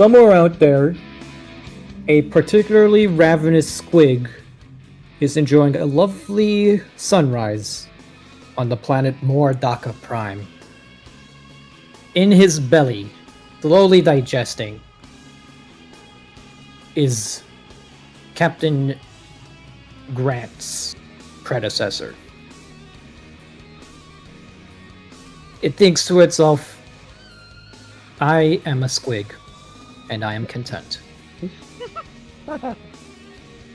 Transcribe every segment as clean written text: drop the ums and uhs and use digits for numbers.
somewhere out there, a particularly ravenous squig is enjoying a lovely sunrise on the planet Mordaka Prime. In his belly, slowly digesting, is Captain Grant's predecessor. It thinks to itself, I am a squig, and I am content.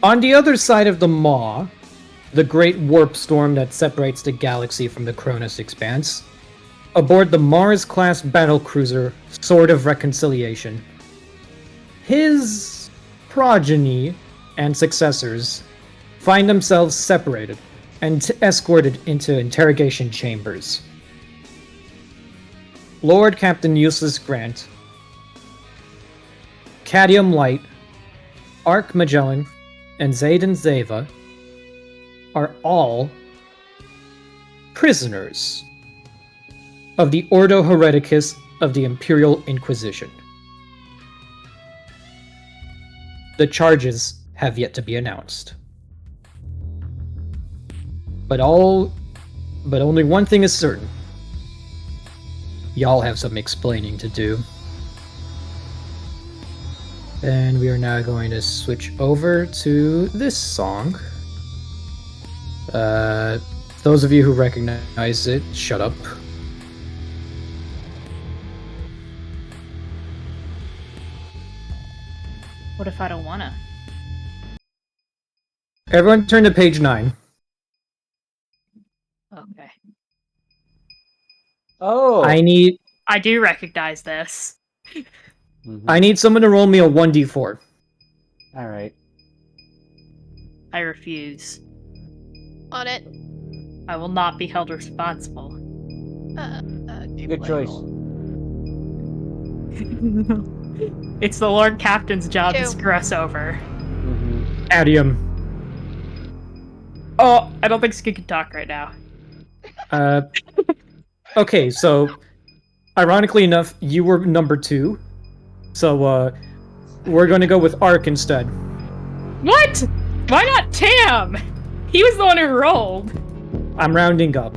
On the other side of the maw, the great warp storm that separates the galaxy from the Cronus expanse, aboard the Mars-class battlecruiser Sword of Reconciliation, his progeny and successors find themselves separated and escorted into interrogation chambers. Lord Captain Useless Grant, Cadmium Light, Ark Magellan, and Zayden Zeva are all prisoners of the Ordo Hereticus of the Imperial Inquisition. The charges have yet to be announced. But only one thing is certain. Y'all have some explaining to do. And we are now going to switch over to this song. Those of you who recognize it, shut up. What if I don't wanna? Everyone turn to page 9. Okay. Oh! I do recognize this. I need someone to roll me a 1d4. Alright. I refuse. On it. I will not be held responsible. Good choice. It's the Lord Captain's job to 2. screw us over. Adium. Oh, I don't think Skid can talk right now. Okay, so ironically enough, you were number 2. So we're going to go with Ark instead. What? Why not Tam? He was the one who rolled. I'm rounding up.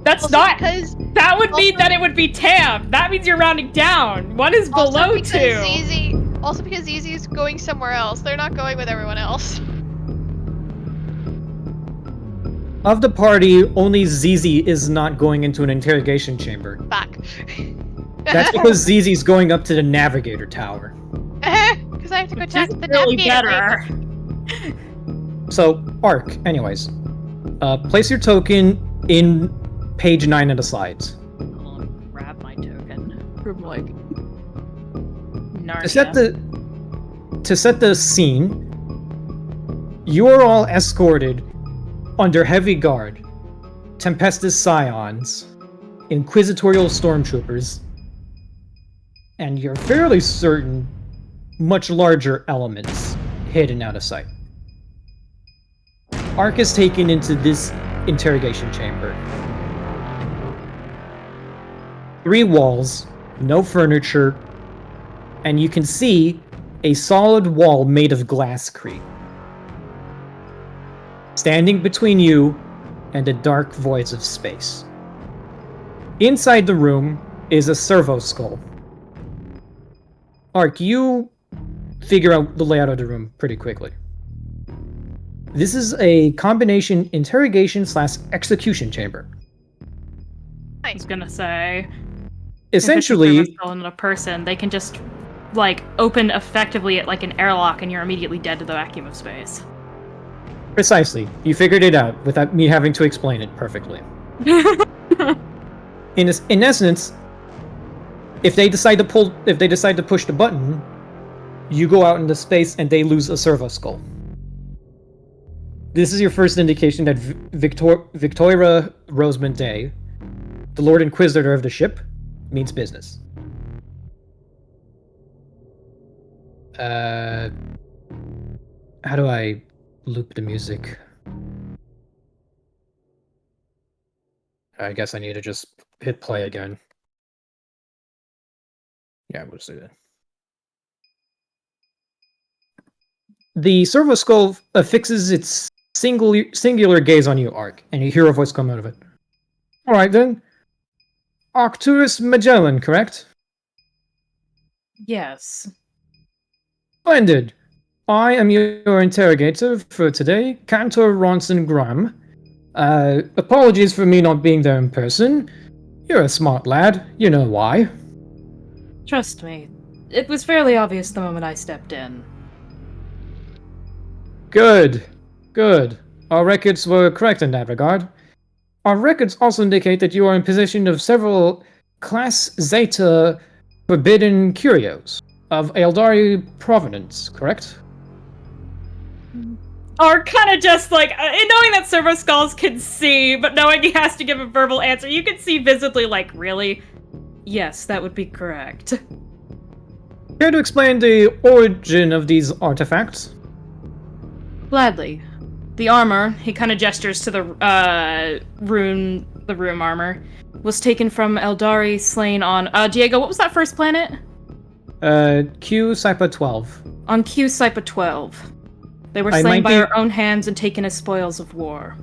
That's Also not. because That would mean that it would be Tam. That means you're rounding down. One is below 2. Also because ZZ is going somewhere else. They're not going with everyone else. Of the party, only ZZ is not going into an interrogation chamber. Back. That's because ZZ's going up to the Navigator Tower. Because I have to go talk to the really navigator. better. So, Ark, anyways. Place your token in page 9 of the slides. I'll grab my token from like Narnia. To set the scene, you are all escorted under heavy guard, Tempestus Scions, Inquisitorial Stormtroopers, and you're fairly certain much larger elements hidden out of sight. Ark is taken into this interrogation chamber. 3 walls, no furniture, and you can see a solid wall made of glasscrete. Standing between you and the dark voids of space. Inside the room is a servo skull. Ark, you figure out the layout of the room pretty quickly. This is a combination interrogation/execution chamber. I was gonna say. Essentially, if it's a servo skull and a person, they can just like open effectively at like an airlock, and you're immediately dead to the vacuum of space. precisely. You figured it out without me having to explain it perfectly. In essence, if they decide to push the button, you go out into space and they lose a servo skull. This is your first indication that Victoria Rosamund Day, the Lord Inquisitor of the ship, means business. How do I loop the music? I guess I need to just hit play again. Yeah, we'll say that. The servo skull affixes its singular gaze on you, Ark, and you hear a voice come out of it. Alright then. Arcturus Magellan, correct? Yes. Splendid. I am your interrogator for today, Cantor Ronson Graham. Apologies for me not being there in person. You're a smart lad. You know why. Trust me. It was fairly obvious the moment I stepped in. Good. Good. Our records were correct in that regard. Our records also indicate that you are in possession of several Class Zeta forbidden curios of Eldari provenance, correct? Or kind of just like, knowing that Servo Skulls can see, but knowing he has to give a verbal answer, you can see visibly, like, really? Yes, that would be correct. Care to explain the origin of these artifacts? Gladly. The armor, he kind of gestures to the rune armor, was taken from Eldari slain on, Diego, what was that first planet? Q Sypa 12. On Q Sypa 12. They were slain by our own hands and taken as spoils of war.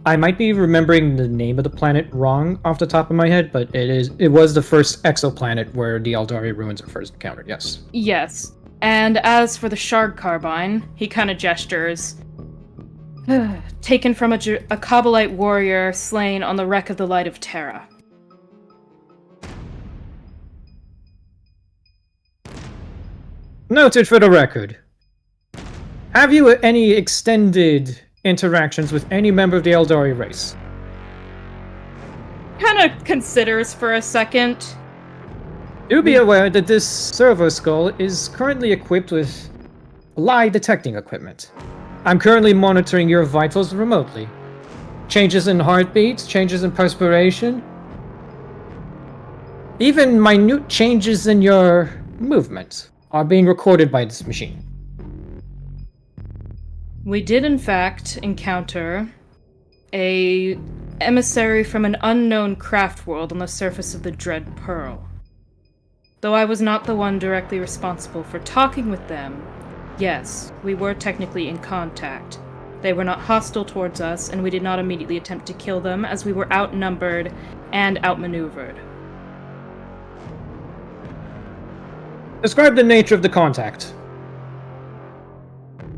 I might be remembering the name of the planet wrong off the top of my head, but it was the first exoplanet where the Eldari ruins are first encountered, yes. Yes. And as for the Shard Carbine, he kind of gestures. Taken from a Kabbalite warrior slain on the wreck of the Light of Terra. Noted for the record. Have you any extended interactions with any member of the Eldari race? Kind of considers for a second. Do be aware that this servo skull is currently equipped with lie detecting equipment. I'm currently monitoring your vitals remotely. Changes in heartbeats, changes in perspiration, even minute changes in your movement are being recorded by this machine. We did in fact encounter a emissary from an unknown craft world on the surface of the Dread Pearl. Though I was not the one directly responsible for talking with them, yes, we were technically in contact. They were not hostile towards us, and we did not immediately attempt to kill them, as we were outnumbered and outmaneuvered. Describe the nature of the contact.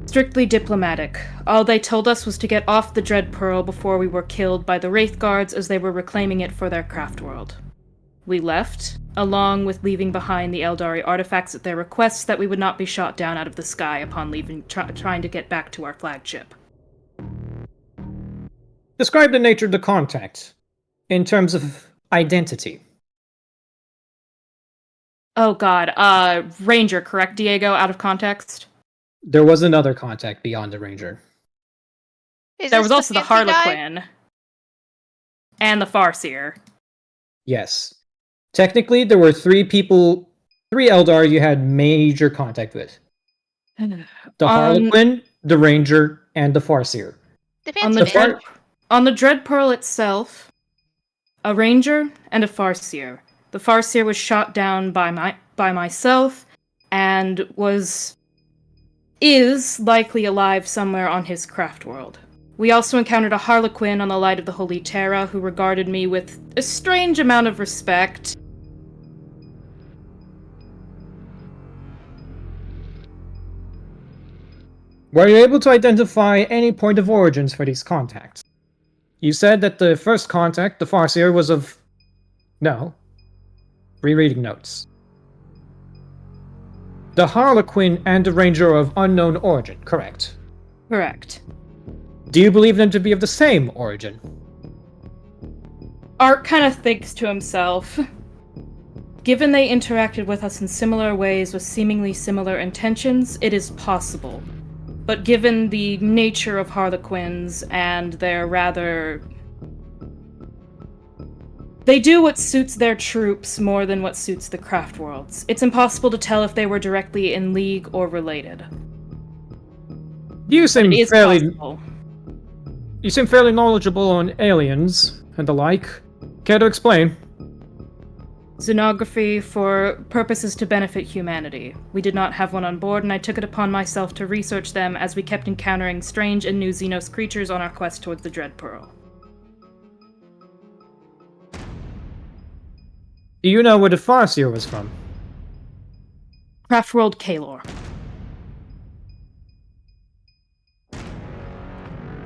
Strictly diplomatic. All they told us was to get off the Dread Pearl before we were killed by the Wraith Guards as they were reclaiming it for their craft world. We left, along with leaving behind the Eldari artifacts at their request that we would not be shot down out of the sky upon leaving, trying to get back to our flagship. Describe the nature of the contact in terms of identity. Oh god, Ranger, correct, Diego, out of context? There was another contact beyond the Ranger. There was also the fancy guy? Harlequin. And the Farseer. Yes. Technically, there were three Eldar you had major contact with. The Harlequin, the Ranger, and the Farseer. The fancy man. On the Dread Pearl itself, a Ranger and a Farseer. The Farseer was shot down by myself and is likely alive somewhere on his craft world. We also encountered a Harlequin on the Light of the Holy Terra who regarded me with a strange amount of respect. Were you able to identify any point of origins for these contacts? You said that the first contact, the Farseer, was of... No. Rereading notes. The Harlequin and the Ranger are of unknown origin, correct? Correct. Do you believe them to be of the same origin? Art kind of thinks to himself. Given they interacted with us in similar ways with seemingly similar intentions, it is possible. But given the nature of Harlequins and their rather... They do what suits their troops more than what suits the craft worlds. It's impossible to tell if they were directly in league or related. You seem possible. You seem fairly knowledgeable on aliens and the like. Care to explain? Xenography for purposes to benefit humanity. We did not have one on board, and I took it upon myself to research them as we kept encountering strange and new Xenos creatures on our quest towards the Dread Pearl. Do you know where the Farseer was from? Craftworld Kalor.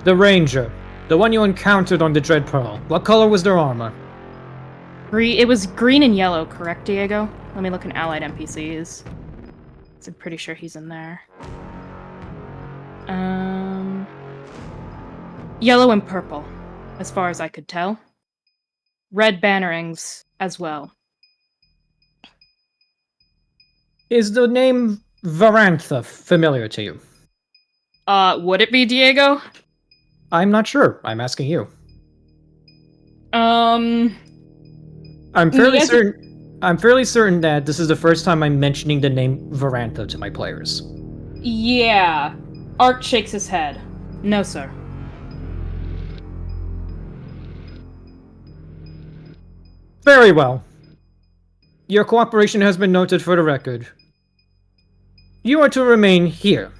The Ranger. The one you encountered on the Dread Pearl. What color was their armor? It was green and yellow, correct, Diego? Let me look in allied NPCs. I'm pretty sure he's in there. Yellow and purple, as far as I could tell. Red bannerings as well. Is the name Varantha familiar to you? Would it be Diego? I'm not sure. I'm asking you. I'm fairly certain that this is the first time I'm mentioning the name Varantha to my players. Yeah. Ark shakes his head. No, sir. Very well. Your cooperation has been noted for the record. You are to remain here.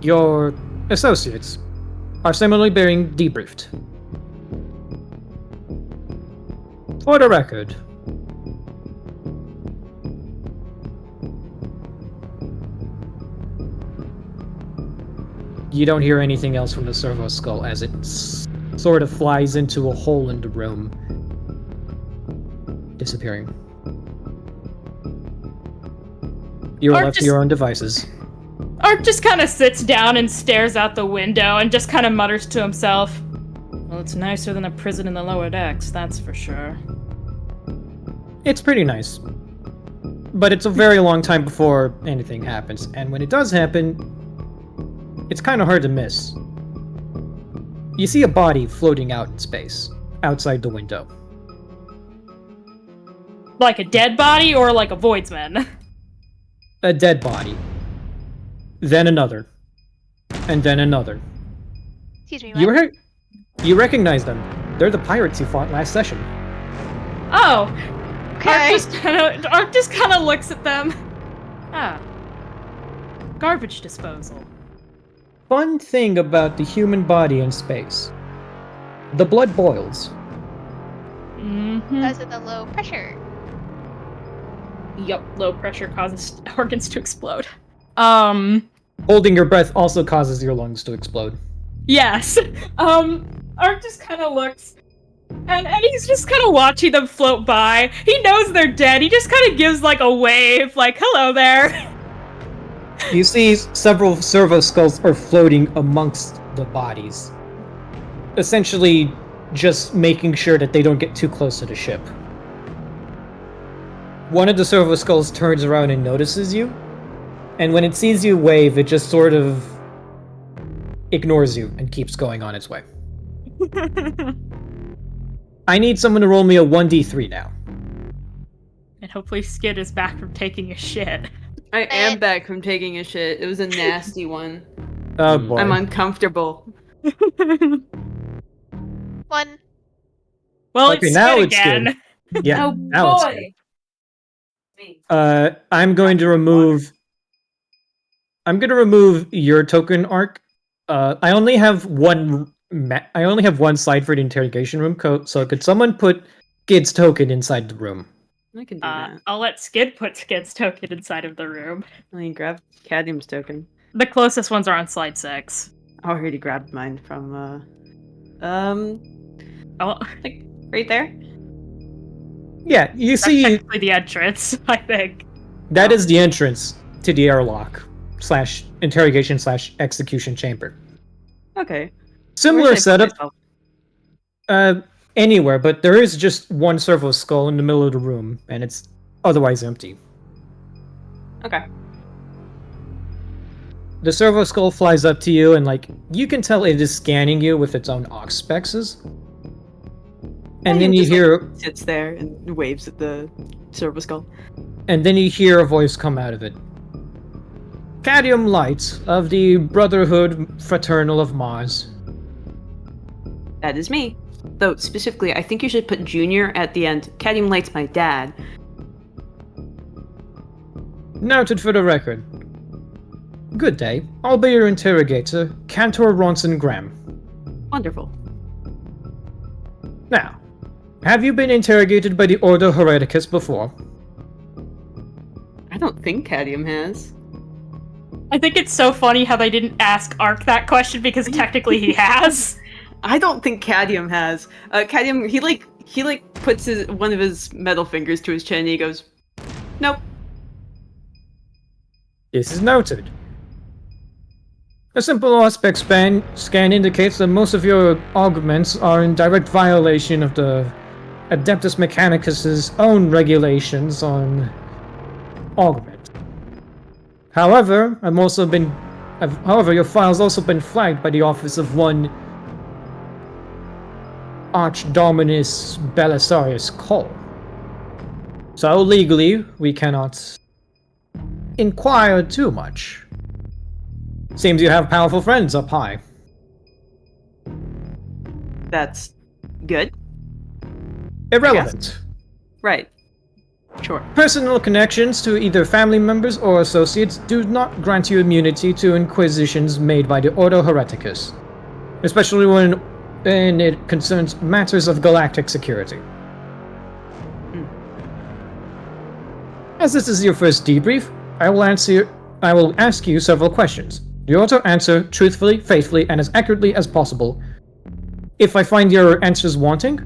Your associates are similarly being debriefed. For the record, you don't hear anything else from the servo skull as it sort of flies into a hole in the room, disappearing. You are left to your own devices. Ark just kind of sits down and stares out the window and just kind of mutters to himself. Well, it's nicer than a prison in the lower decks, that's for sure. It's pretty nice. But it's a very long time before anything happens, and when it does happen, it's kind of hard to miss. You see a body floating out in space, outside the window. Like a dead body or like a voidsman? A dead body. Then another. And then another. Excuse me, what? You recognize them. They're the pirates you fought last session. Oh! Okay. Ark just kind of looks at them. Ah. Garbage disposal. Fun thing about the human body in space. The blood boils. Mm-hmm. Because of the low pressure. Yup, low pressure causes organs to explode. Holding your breath also causes your lungs to explode. Yes. Ark just kind of looks, and he's just kind of watching them float by. He knows they're dead. He just kind of gives like a wave, like, hello there. You see several servo skulls are floating amongst the bodies. Essentially, just making sure that they don't get too close to the ship. One of the servo skulls turns around and notices you, and when it sees you wave, it just sort of ignores you and keeps going on its way. I need someone to roll me a 1d3 now. And hopefully Skid is back from taking a shit. I am back from taking a shit. It was a nasty one. Oh boy. I'm uncomfortable. 1. Well, Okay, it's now Skid it's again. Skid. Yeah, Oh now it's boy! Skid. I'm going to remove your token, Arc. I only have one side for the interrogation room, so could someone put Skid's token inside the room? I can do that. I'll let Skid put Skid's token inside of the room. Let me grab Cadmium's token. The closest ones are on slide 6. I already grabbed mine from, Oh, like, right there? Yeah, you that's see, technically the entrance, I think. that is the entrance to the airlock / interrogation / execution chamber. Okay. Similar Where should I put setup, myself? anywhere, but there is just one servo skull in the middle of the room, and it's otherwise empty. Okay. The servo skull flies up to you, and you can tell it is scanning you with its own auspexes. And then you just, hear, sits there and waves at the servo skull. and then you hear a voice come out of it. Cadmium Light of the Brotherhood Fraternal of Mars. That is me. Though, specifically, I think you should put Junior at the end. Cadmium Light's my dad. Noted for the record. Good day. I'll be your interrogator, Cantor Ronson Graham. Wonderful. Now, have you been interrogated by the Ordo Hereticus before? I don't think Cadmium has. I think it's so funny how they didn't ask Ark that question because technically he has. I don't think Cadmium has. Cadmium, he puts one of his metal fingers to his chin and he goes, nope. This is noted. A simple aspect scan indicates that most of your augments are in direct violation of the Adeptus Mechanicus's own regulations on augment. However, your file's also been flagged by the office of one Archdominus Belisarius Cole. So legally, we cannot inquire too much. Seems you have powerful friends up high. That's good. Irrelevant. Right. Sure. Personal connections to either family members or associates do not grant you immunity to inquisitions made by the Ordo Hereticus, especially when it concerns matters of galactic security. As this is your first debrief, I will ask you several questions. You ought to answer truthfully, faithfully, and as accurately as possible. If I find your answers wanting,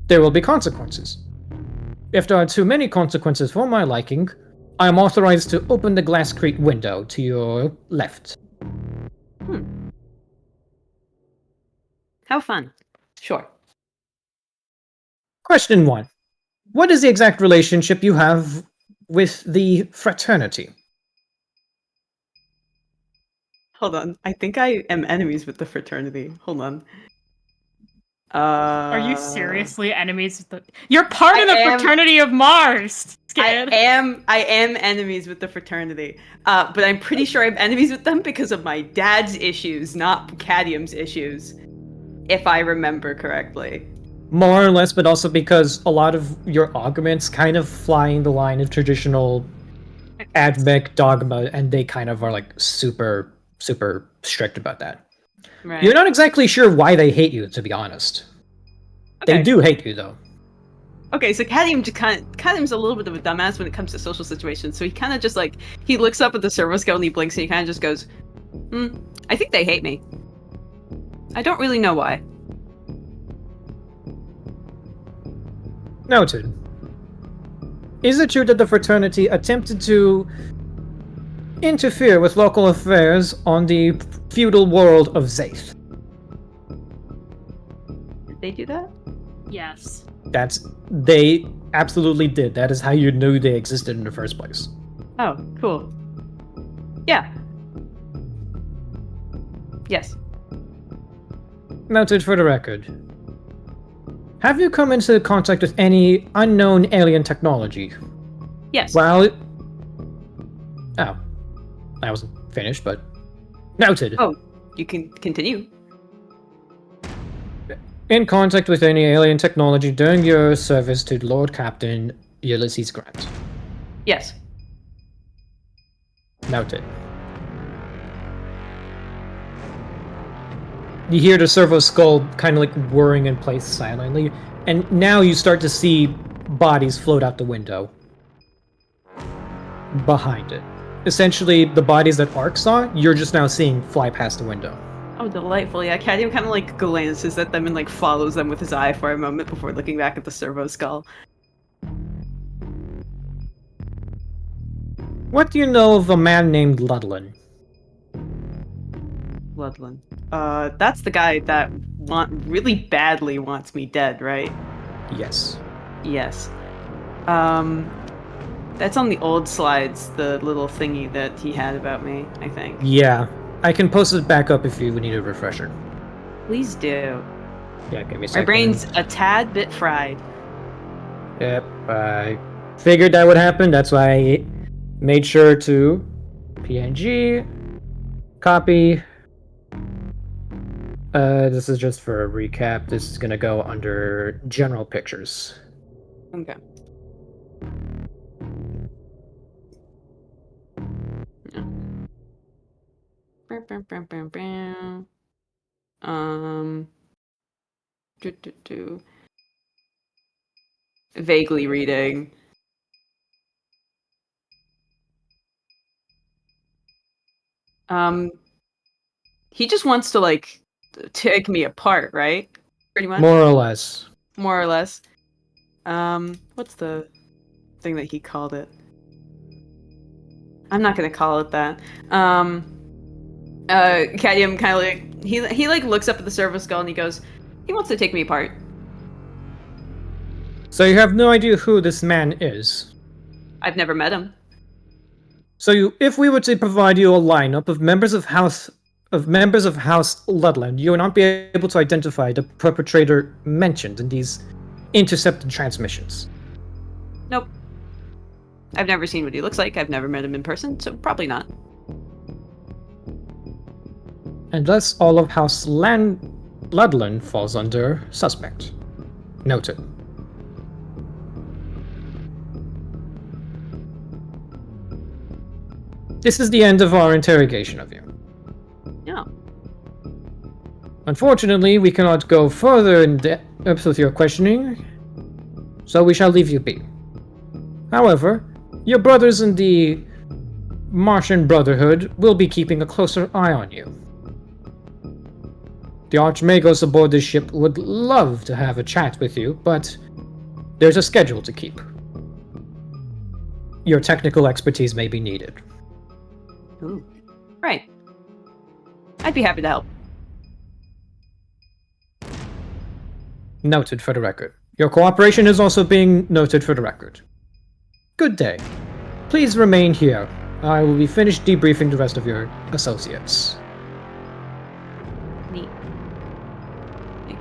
there will be consequences. If there are too many consequences for my liking, I am authorized to open the glasscrete window to your left. How fun. Sure. Question 1. What is the exact relationship you have with the fraternity? Hold on. I think I am enemies with the fraternity. Hold on. Are you seriously enemies with the... You're part of the fraternity of Mars! I am enemies with the fraternity. But I'm pretty sure I'm enemies with them because of my dad's issues, not Cadmium's issues. If I remember correctly. More or less, but also because a lot of your augments kind of fly in the line of traditional admech dogma, and they kind of are like super strict about that. Right. You're not exactly sure why they hate you, to be honest. Okay. They do hate you, though. Okay, so Cadmium's a little bit of a dumbass when it comes to social situations, so he kind of just like, he looks up at the servo scale and he blinks and he kind of just goes, I think they hate me. I don't really know why. Noted. Is it true that the fraternity attempted to interfere with local affairs on the feudal world of Zaith? Did they do that? Yes. They absolutely did. That is how you knew they existed in the first place. Oh, cool. Yeah. Yes. Noted for the record. Have you come into contact with any unknown alien technology? Yes. Well, oh. I wasn't finished, but... Noted. Oh, you can continue. In contact with any alien technology during your service to Lord Captain Ulysses Grant. Yes. Noted. You hear the servo skull kind of like whirring in place silently, and now you start to see bodies float out the window. Behind it. Essentially, the bodies that Ark saw, you're just now seeing fly past the window. Oh, delightful. Yeah, Cadmium kind of like glances at them and like follows them with his eye for a moment before looking back at the servo skull. What do you know of a man named Ludlin? Ludlin. That's the guy that really badly wants me dead, right? Yes. Yes. That's on the old slides, the little thingy that he had about me, I think. Yeah. I can post it back up if you need a refresher. Please do. Yeah, give me a second. My brain's a tad bit fried. Yep, I figured that would happen. That's why I made sure to PNG, copy, This is just for a recap. This is gonna go under general pictures. Okay. Um. Vaguely reading. He just wants to like take me apart, right? Pretty much. More or less. More or less. What's the thing that he called it? I'm not gonna call it that. Cadium kind of like he like looks up at the servo skull and he goes, he wants to take me apart. So you have no idea who this man is. I've never met him. So if we were to provide you a lineup of members of House Ludland, you would not be able to identify the perpetrator mentioned in these intercepted transmissions. Nope. I've never seen what he looks like. I've never met him in person, so probably not. And thus all of House Ludland falls under suspect. Noted. This is the end of our interrogation of you. Yeah. Unfortunately, we cannot go further in depth with your questioning, so we shall leave you be. However, your brothers in the Martian Brotherhood will be keeping a closer eye on you. The Archmagos aboard this ship would love to have a chat with you, but there's a schedule to keep. Your technical expertise may be needed. Ooh. Right. I'd be happy to help. Noted for the record. Your cooperation is also being noted for the record. Good day. Please remain here. I will be finished debriefing the rest of your associates. Neat.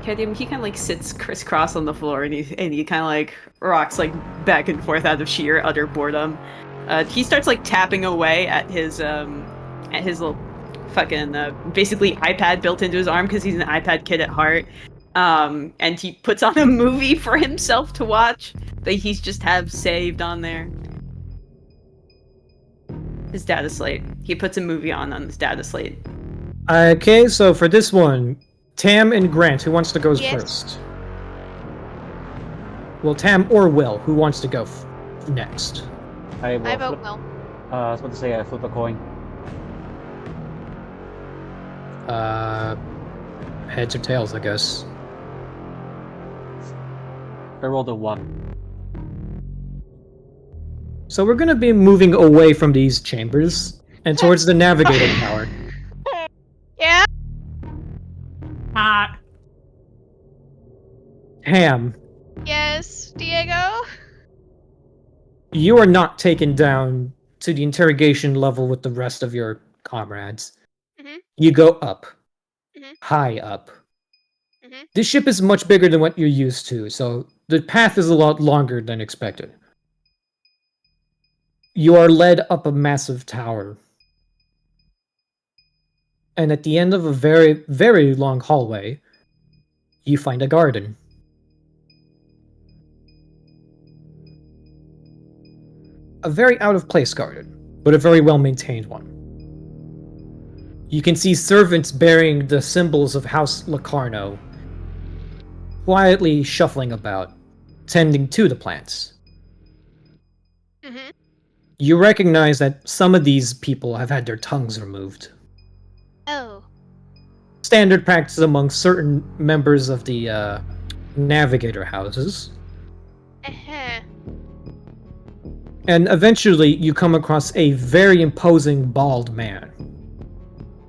Cadium, he kind of like sits crisscross on the floor and he kind of like rocks like back and forth out of sheer utter boredom. He starts like tapping away at his little fucking basically iPad built into his arm because he's an iPad kid at heart. And he puts on a movie for himself to watch that he's just have saved on there. His data slate. He puts a movie on his data slate. Okay, so for this one, Tam and Grant, who wants to go first? Well, Tam or Will, who wants to go next? I vote Will. I was about to say I flip a coin. Heads or tails, I guess. I rolled a 1. So we're gonna be moving away from these chambers and towards the navigating tower. Yeah. Hot. Tam, Yes, Diego. you are not taken down to the interrogation level with the rest of your comrades. Mhm. You go up. Mhm. High up. Mhm. This ship is much bigger than what you're used to, so the path is a lot longer than expected. You are led up a massive tower. And at the end of a very, very long hallway, you find a garden. A very out-of-place garden, but a very well-maintained one. You can see servants bearing the symbols of House Locarno, quietly shuffling about, tending to the plants. Mhm. You recognize that some of these people have had their tongues removed. Oh. Standard practice among certain members of the navigator houses. Uh-huh. And eventually you come across a very imposing bald man,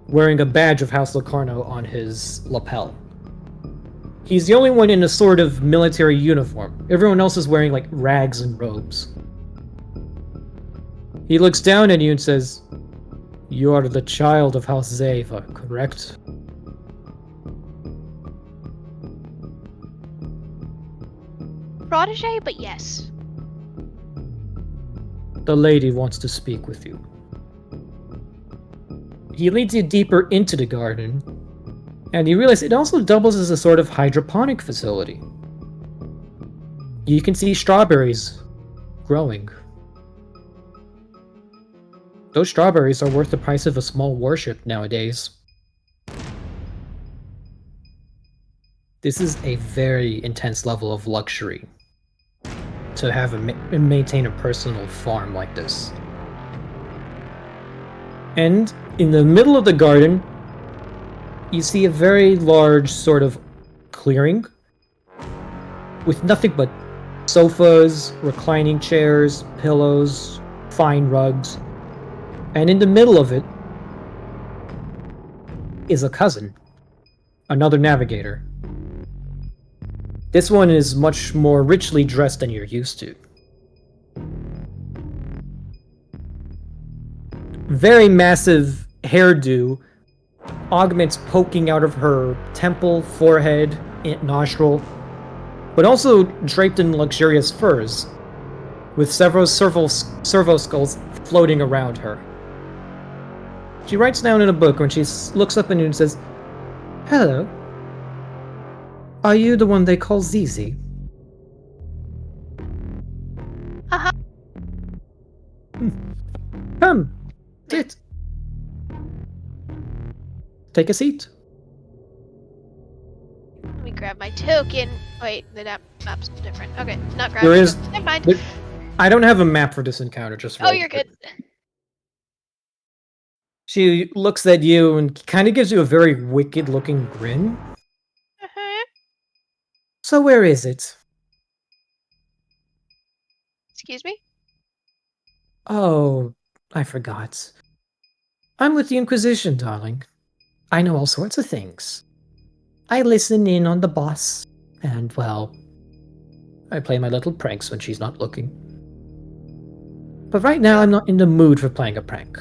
wearing a badge of House Locarno on his lapel. He's the only one in a sort of military uniform. Everyone else is wearing like rags and robes. He looks down at you and says, "You are the child of House Zeva, correct?" Protege, but yes. The lady wants to speak with you. He leads you deeper into the garden, And you realize it also doubles as a sort of hydroponic facility. You can see strawberries growing. Those strawberries are worth the price of a small warship nowadays. This is a very intense level of luxury to have maintain a personal farm like this. And in the middle of the garden, you see a very large sort of clearing with nothing but sofas, reclining chairs, pillows, fine rugs. And in the middle of it is a cousin, another navigator. This one is much more richly dressed than you're used to. Very massive hairdo, augments poking out of her temple, forehead, and nostril, but also draped in luxurious furs, with several servo skulls floating around her. She writes down in a book when she looks up at you and says, "Hello. Are you the one they call Zizi?" Uh-huh. Come, sit. Take a seat. Let me grab my token. Wait, the map's different. Okay, not grabbing. There is. Never mind. I don't have a map for this encounter. Just Oh, roll you're with it. good. She looks at you and kind of gives you a very wicked-looking grin. Uh-huh. So where is it? Excuse me? Oh, I forgot. I'm with the Inquisition, darling. I know all sorts of things. I listen in on the boss, and, well, I play my little pranks when she's not looking. But right now, I'm not in the mood for playing a prank.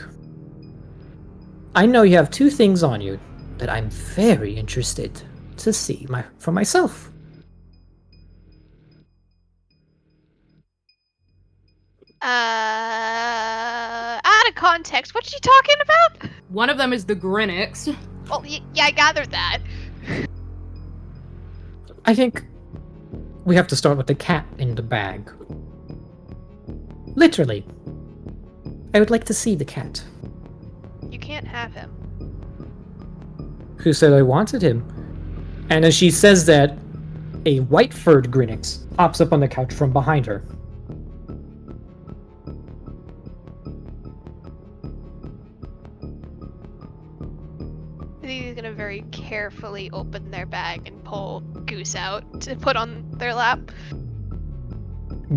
I know you have two things on you that I'm very interested to see for myself. Out of context, what's she talking about? One of them is the Grinix. Well, yeah, I gathered that. I think we have to start with the cat in the bag. Literally. I would like to see the cat. You can't have him. Who said I wanted him? And as she says that, a white-furred Grinix pops up on the couch from behind her. He's gonna very carefully open their bag and pull Goose out to put on their lap.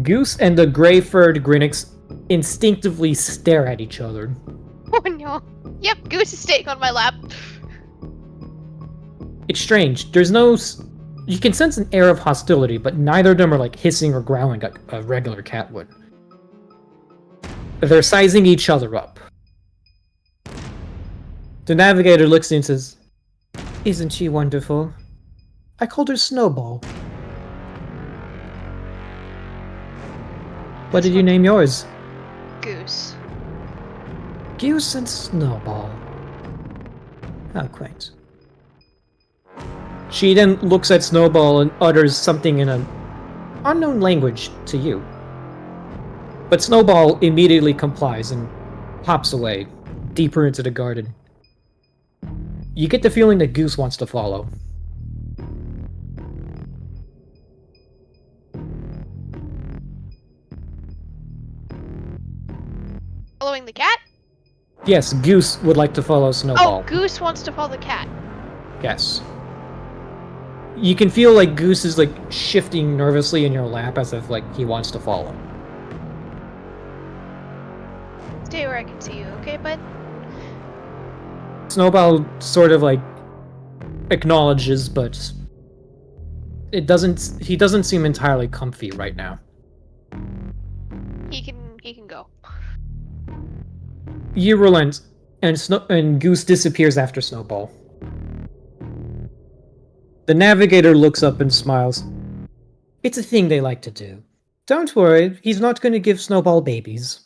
Goose and the gray-furred Grinix instinctively stare at each other. Oh no. Yep, Goose is staying on my lap. It's strange. There's no... You can sense an air of hostility, but neither of them are like hissing or growling like a regular cat would. They're sizing each other up. The navigator looks at you and says, "Isn't she wonderful? I called her Snowball." What did you name yours? Goose. Goose and Snowball. How quaint. She then looks at Snowball and utters something in an unknown language to you. But Snowball immediately complies and hops away, deeper into the garden. You get the feeling that Goose wants to follow. Following the cat? Yes, Goose would like to follow Snowball. Oh, Goose wants to follow the cat. Yes. You can feel like Goose is like shifting nervously in your lap as if like he wants to follow. Stay where I can see you, okay, bud? Snowball sort of like acknowledges, but he doesn't seem entirely comfy right now. He can go. You relent, and Goose disappears after Snowball. The navigator looks up and smiles. It's a thing they like to do. Don't worry, he's not going to give Snowball babies.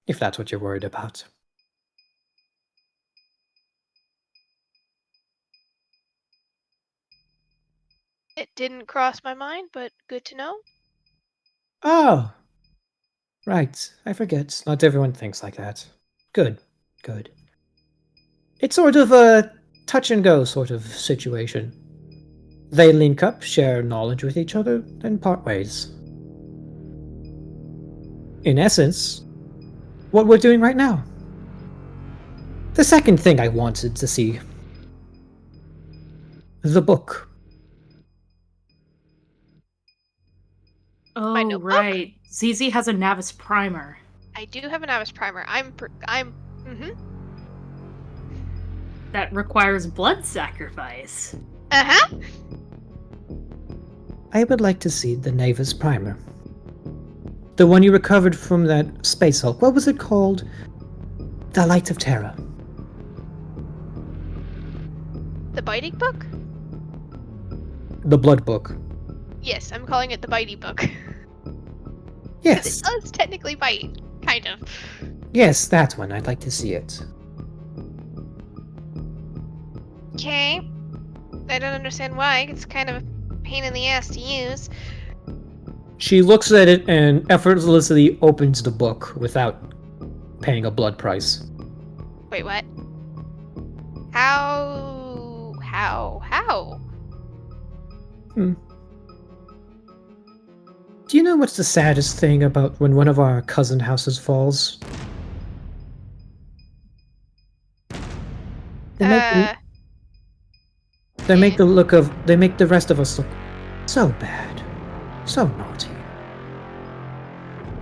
If that's what you're worried about. It didn't cross my mind, but good to know. Oh, right. I forget. Not everyone thinks like that. Good. Good. It's sort of a touch and go sort of situation. They link up, share knowledge with each other, then part ways. In essence, what we're doing right now. The second thing I wanted to see. The book. Oh, notebook? right. ZZ has a Navis primer. I do have an Navis primer. Mm-hmm. That requires blood sacrifice. Uh-huh. I would like to see the Navis primer. The one you recovered from that space hulk. What was it called? The Light of Terror. The biting book? The Blood Book. Yes, I'm calling it the bitey book. Yes. It does technically bite. Kind of. Yes, that one. I'd like to see it. Okay. I don't understand why. It's kind of a pain in the ass to use. She looks at it and effortlessly opens the book without paying a blood price. Wait, what? How? Hmm. Do you know what's the saddest thing about when one of our cousin houses falls? They make the rest of us look so bad, so naughty.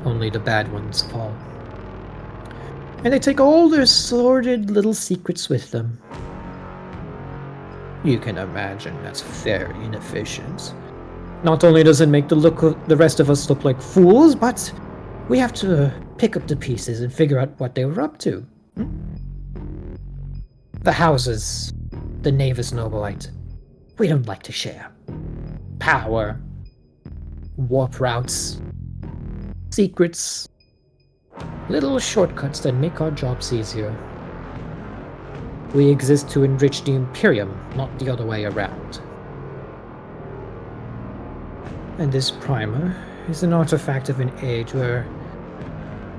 Only the bad ones fall. And they take all their sordid little secrets with them. You can imagine that's very inefficient. Not only does it make the rest of us look like fools, but we have to pick up the pieces and figure out what they were up to. The houses, the Navis Nobilite, we don't like to share. Power, warp routes, secrets, little shortcuts that make our jobs easier. We exist to enrich the Imperium, not the other way around. And this primer is an artifact of an age where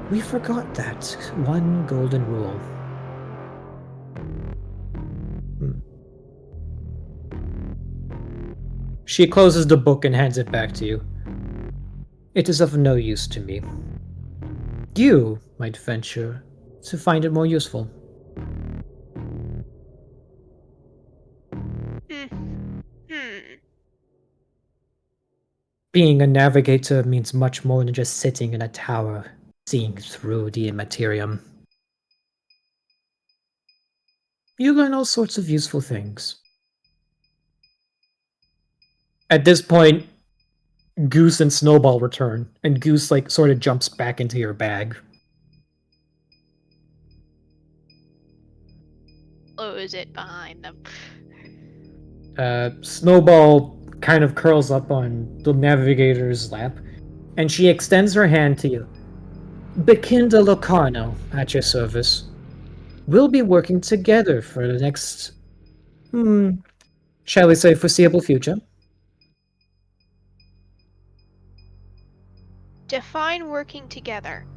we forgot that one golden rule. She closes the book and hands it back to you. It is of no use to me. You might venture to find it more useful. Being a navigator means much more than just sitting in a tower, seeing through the immaterium. You learn all sorts of useful things. At this point, Goose and Snowball return, and Goose sort of jumps back into your bag. Close it behind them. Snowball kind of curls up on the navigator's lap, and she extends her hand to you. Bekinda Locarno, at your service. We'll be working together for the next, shall we say, foreseeable future. Define working together.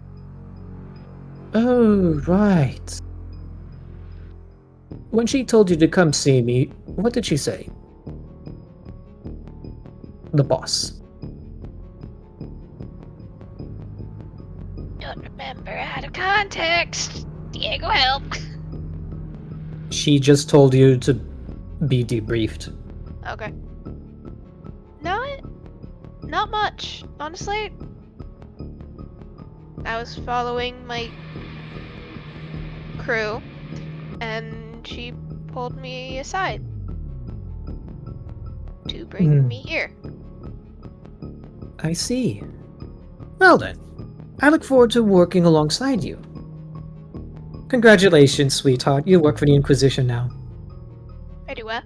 Oh, right. When she told you to come see me, what did she say? The boss. Don't remember out of context. Diego, help. She just told you to be debriefed. Okay. Not much, honestly. I was following my crew, and she pulled me aside to bring me here. I see. Well then, I look forward to working alongside you. Congratulations, sweetheart. You work for the Inquisition now. I do what?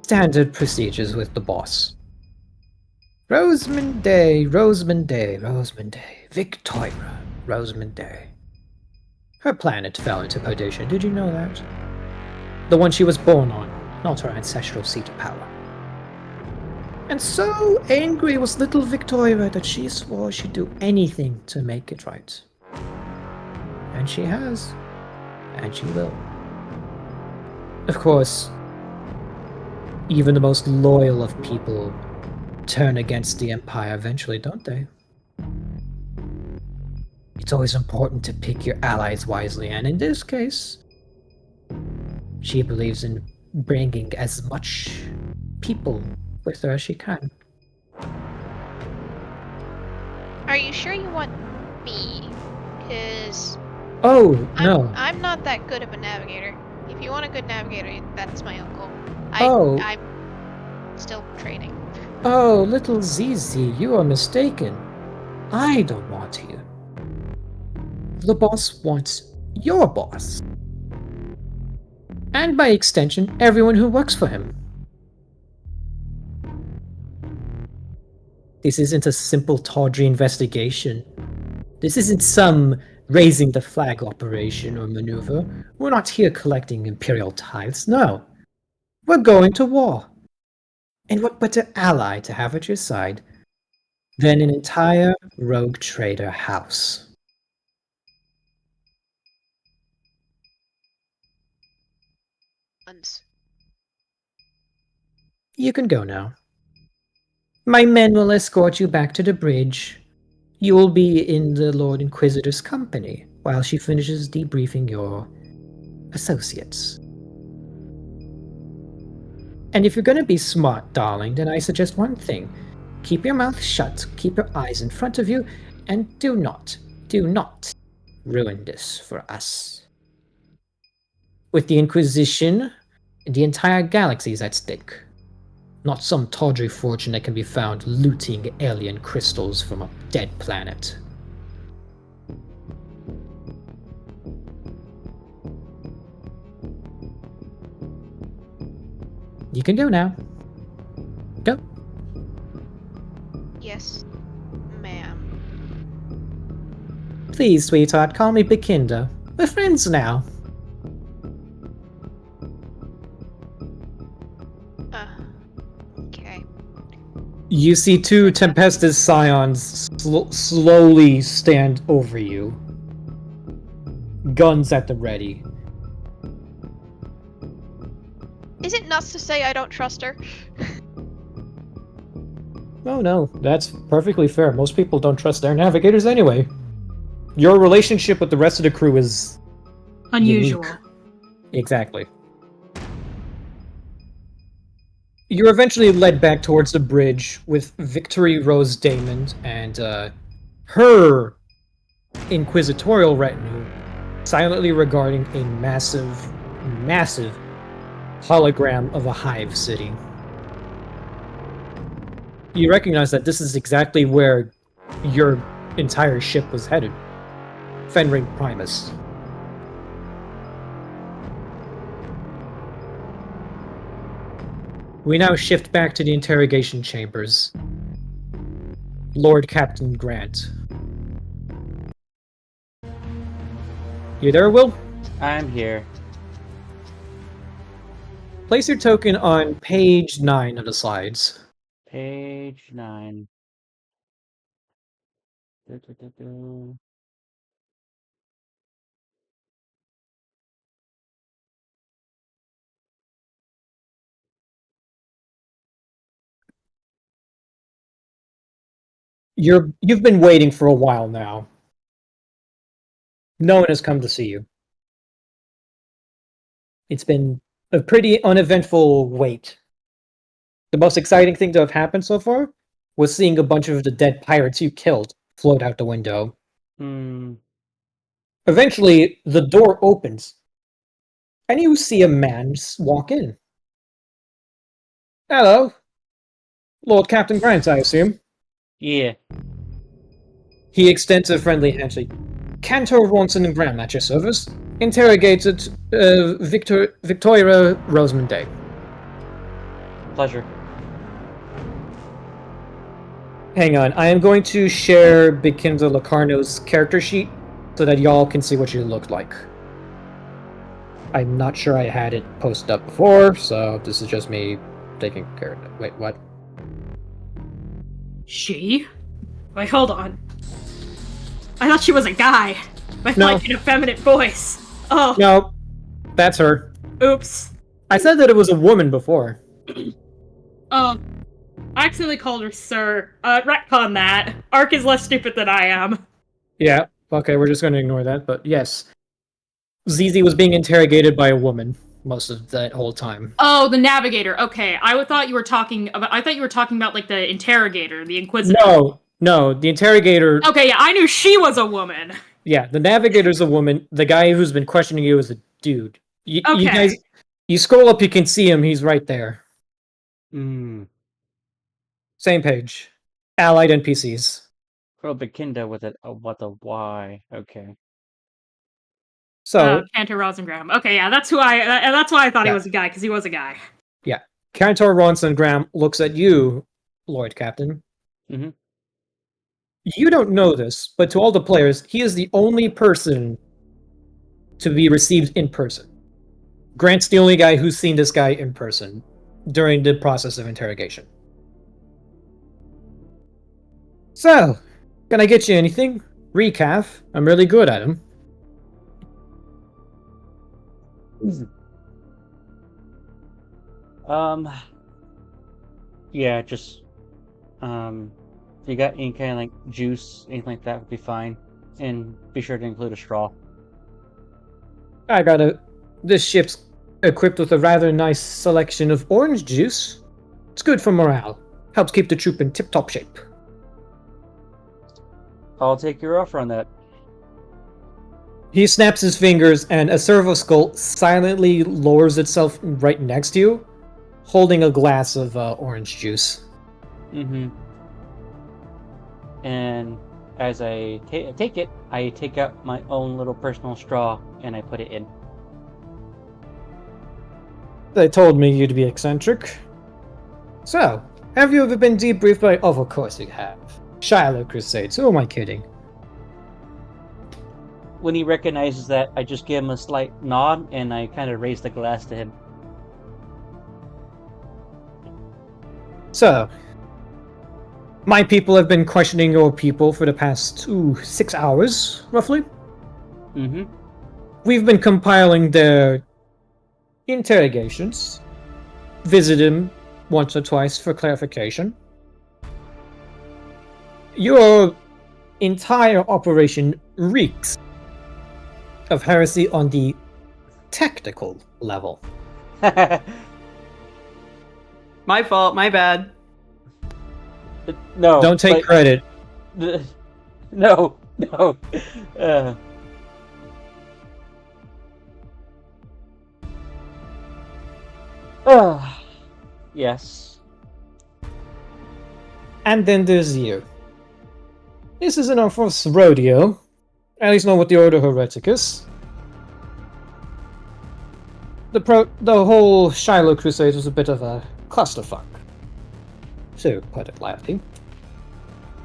Standard procedures with the boss. Rosamund Day, Victoria, Rosamund Day. Her planet fell into perdition, did you know that? The one she was born on, not her ancestral seat of power. And so angry was little Victoria that she swore she'd do anything to make it right. And she has. And she will. Of course, even the most loyal of people turn against the Empire eventually, don't they? It's always important to pick your allies wisely, and in this case, she believes in bringing as much people with her as she can. Are you sure you want me? Because Oh, no. I'm not that good of a navigator. If you want a good navigator, that's my uncle. Oh. I'm still training. Oh, little Zizi, you are mistaken. I don't want you. The boss wants your boss. And by extension, everyone who works for him. This isn't a simple tawdry investigation. This isn't some raising the flag operation or maneuver. We're not here collecting imperial tithes, no. We're going to war. And what better ally to have at your side than an entire rogue trader house? You can go now. My men will escort you back to the bridge. You will be in the Lord Inquisitor's company while she finishes debriefing your associates. And if you're gonna be smart, darling, then I suggest one thing. Keep your mouth shut, keep your eyes in front of you, and do not ruin this for us. With the Inquisition, the entire galaxy is at stake. Not some tawdry fortune that can be found looting alien crystals from a dead planet. You can go now. Go. Yes, ma'am. Please, sweetheart, call me Bikinda. We're friends now. Okay. You see two Tempestus Scions slowly stand over you. Guns at the ready. Is it nuts to say I don't trust her? Oh no, that's perfectly fair. Most people don't trust their navigators anyway. Your relationship with the rest of the crew is Unusual. unique. Exactly. You're eventually led back towards the bridge with Victory Rose Damon and her inquisitorial retinue silently regarding a massive hologram of a hive city. You recognize that this is exactly where your entire ship was headed. Fenring Primus. We now shift back to the interrogation chambers. Lord Captain Grant. You there, Will? I'm here. Place your token on page 9 of the slides. Page 9. Du-du-du-du. You've been waiting for a while now. No one has come to see you. It's been a pretty uneventful wait. The most exciting thing to have happened so far was seeing a bunch of the dead pirates you killed float out the window. Eventually, the door opens, and you see a man walk in. Hello. Lord Captain Grant, I assume. Yeah. He extends a friendly handshake. Cantor Ronson and Graham at your service. Interrogated Victoria Rosamund Day. Pleasure. Hang on, I am going to share Bikinda Locarno's character sheet so that y'all can see what you look like. I'm not sure I had it posted up before, so this is just me taking care of it. Wait, what? She? Wait, hold on. I thought she was a guy. With No. like an effeminate voice. Oh, No, that's her. oops. I said that it was a woman before. Oh, I accidentally called her sir. Retcon that. Ark is less stupid than I am. Yeah, okay, we're just going to ignore that, but yes. ZZ was being interrogated by a woman most of that whole time. Oh, the navigator. Okay, I thought you were talking about. I thought you were talking about like the interrogator, the inquisitor. No, the interrogator. Okay, yeah, I knew she was a woman. Yeah, the navigator's a woman. The guy who's been questioning you is a dude. You Okay. guys, you scroll up, you can see him. He's right there. Mm. Same page. Allied NPCs. Krobikinda with it. What the Y? Okay. So, Cantor Rosengram. Okay, yeah, that's who I. That's why I thought he Yeah. was a guy, because he was a guy. Cantor Ronson looks at you, Lord Captain. Mhm. You don't know this, but to all the players, he is the only person to be received in person. Grant's the only guy who's seen this guy in person during the process of interrogation. So, can I get you anything? Recap. I'm really good at him. Yeah, just if you got any kind of like juice, anything like that would be fine, and be sure to include a straw. I got this ship's equipped with a rather nice selection of orange juice. It's good for morale. Helps keep the troop in tip-top shape. I'll take your offer on that. He snaps his fingers, and a servo skull silently lowers itself right next to you, holding a glass of orange juice. Mm-hmm. And as I take it, I take out my own little personal straw and I put it in. They told me you'd be eccentric. So, have you ever been debriefed by... Oh, of course you have. Shiloh Crusades, who am I kidding? When he recognizes that, I just give him a slight nod and I kind of raise the glass to him. So, my people have been questioning your people for the past 6 hours, roughly. Mm-hmm. We've been compiling their interrogations, visit him once or twice for clarification. Your entire operation reeks of heresy on the technical level. My fault. My bad. No. Don't take credit. No. Yes. And then there's you. This isn't our first rodeo. At least not with the Order Hereticus. The whole Shiloh Crusade was a bit of a clusterfuck, to put it lightly.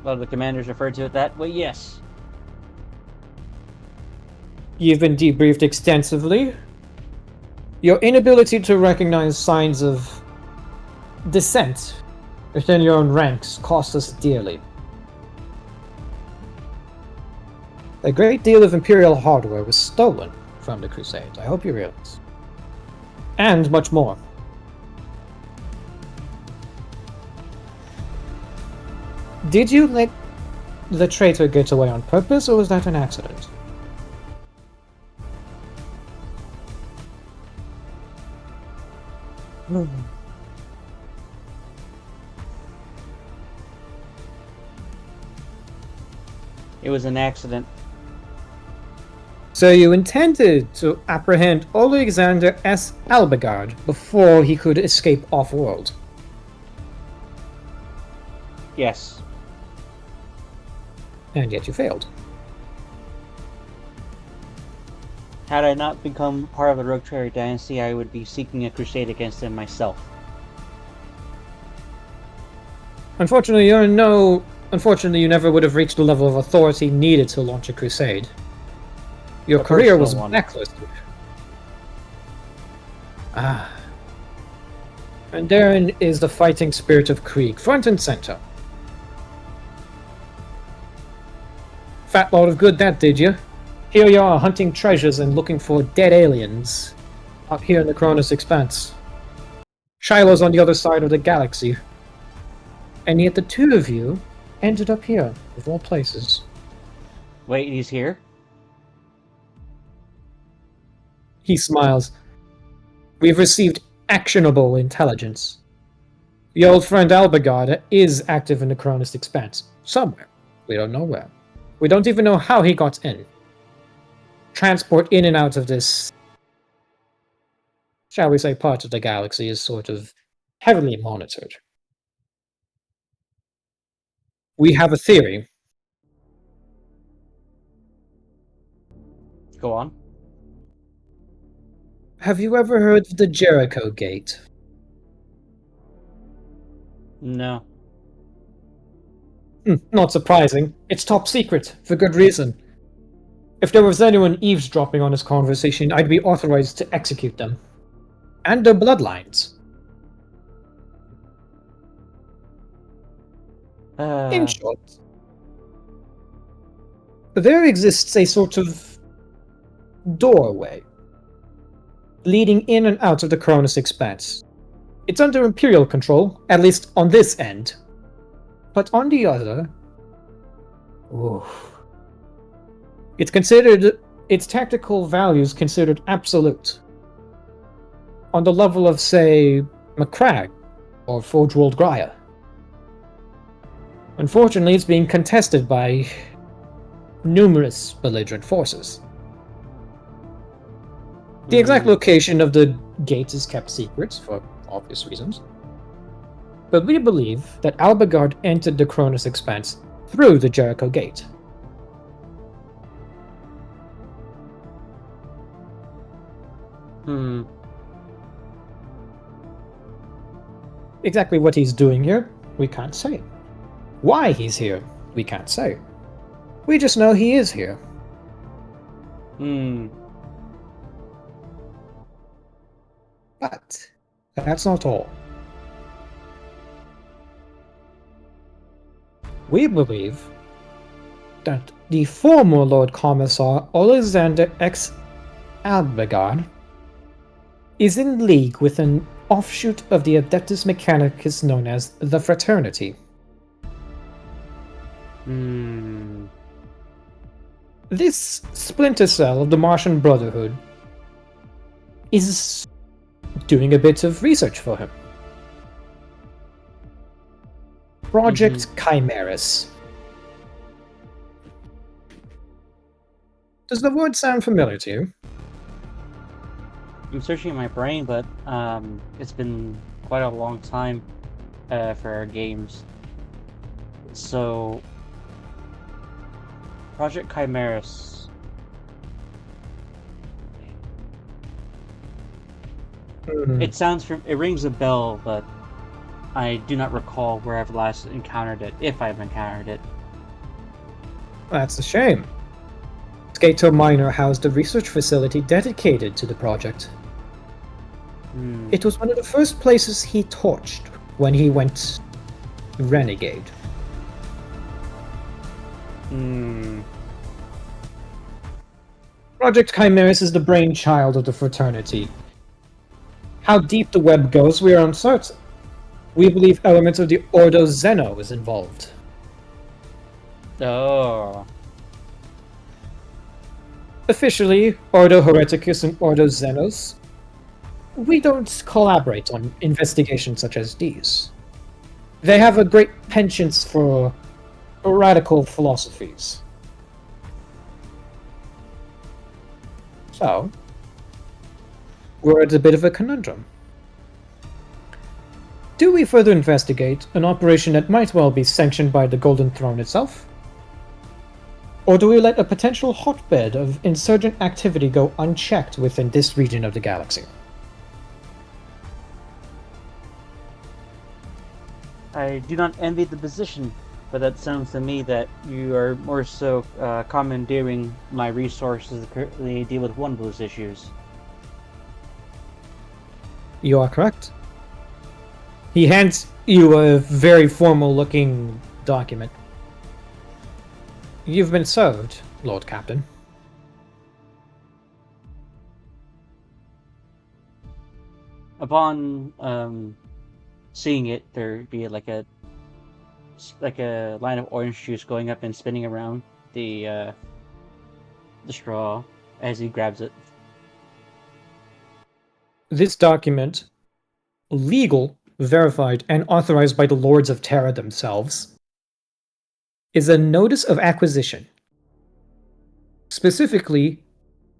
A lot of the commanders referred to it that way, yes. You've been debriefed extensively. Your inability to recognize signs of dissent within your own ranks cost us dearly. A great deal of Imperial hardware was stolen from the Crusade, I hope you realize. And much more. Did you let the traitor get away on purpose, or was that an accident? It was an accident. So you intended to apprehend Alexander S. Albegard before he could escape off-world? Yes. And yet you failed. Had I not become part of the Rogue Trader Dynasty, I would be seeking a crusade against him myself. Unfortunately, you never would have reached the level of authority needed to launch a crusade. Your A career personal was one. blacklisted. Ah. And therein is the fighting spirit of Krieg, front and center. Fat lot of good that did you. Here you are hunting treasures and looking for dead aliens up here in the Cronus Expanse. Shiloh's on the other side of the galaxy. And yet the two of you ended up here, of all places. Wait, he's here? He smiles. We've received actionable intelligence. The old friend Albegard is active in the Cronus Expanse. Somewhere. We don't know where. We don't even know how he got in. Transport in and out of this, shall we say, part of the galaxy is sort of heavily monitored. We have a theory. Go on. Have you ever heard of the Jericho Gate? No. Not surprising. It's top secret, for good reason. If there was anyone eavesdropping on this conversation, I'd be authorized to execute them. And their bloodlines. In short, there exists a sort of doorway leading in and out of the Cronus Expanse. It's under Imperial control, at least on this end. But on the other... oof. Its tactical values considered absolute. On the level of, say, Macragge or Forge World Graia. Unfortunately, it's being contested by numerous belligerent forces. The exact location of the gate is kept secret, for obvious reasons. But we believe that Albegard entered the Cronus Expanse through the Jericho Gate. Exactly what he's doing here, we can't say. Why he's here, we can't say. We just know he is here. But that's not all. We believe that the former Lord Commissar Alexander X. Albegard is in league with an offshoot of the Adeptus Mechanicus known as the Fraternity. This splinter cell of the Martian Brotherhood is doing a bit of research for him. Project Chimeras. Does the word sound familiar to you? I'm searching my brain, but it's been quite a long time for our games. So, Project Chimeras. It sounds it rings a bell, but I do not recall where I've last encountered it, if I've encountered it. That's a shame. Skato Minor housed a research facility dedicated to the project. It was one of the first places he torched when he went renegade. Project Chimeras is the brainchild of the fraternity. How deep the web goes, we are uncertain. We believe elements of the Ordo Zeno is involved. Oh. Officially, Ordo Hereticus and Ordo Zenos, we don't collaborate on investigations such as these. They have a great penchant for radical philosophies. So, we're at a bit of a conundrum. Do we further investigate an operation that might well be sanctioned by the Golden Throne itself? Or do we let a potential hotbed of insurgent activity go unchecked within this region of the galaxy? I do not envy the position, but that sounds to me that you are more so commandeering my resources to currently deal with one of those issues. You are correct. He hands you a very formal-looking document. You've been served, Lord Captain. Upon seeing it, there'd be like a line of orange juice going up and spinning around the straw as he grabs it. This document, legal, verified, and authorized by the Lords of Terra themselves, is a notice of acquisition. Specifically,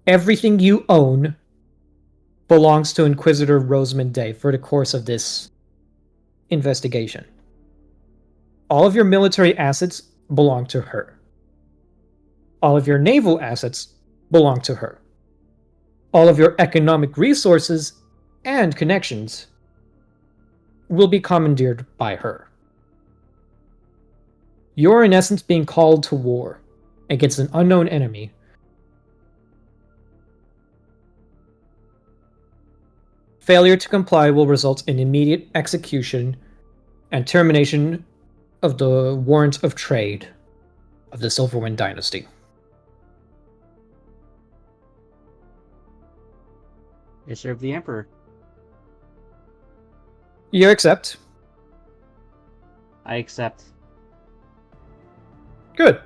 everything you own belongs to Inquisitor Rosamund Day for the course of this investigation. All of your military assets belong to her. All of your naval assets belong to her. All of your economic resources and connections will be commandeered by her. You're in essence being called to war against an unknown enemy. Failure to comply will result in immediate execution and termination of the warrant of trade of the Silverwind Dynasty. I serve the Emperor. You accept. I accept. Good.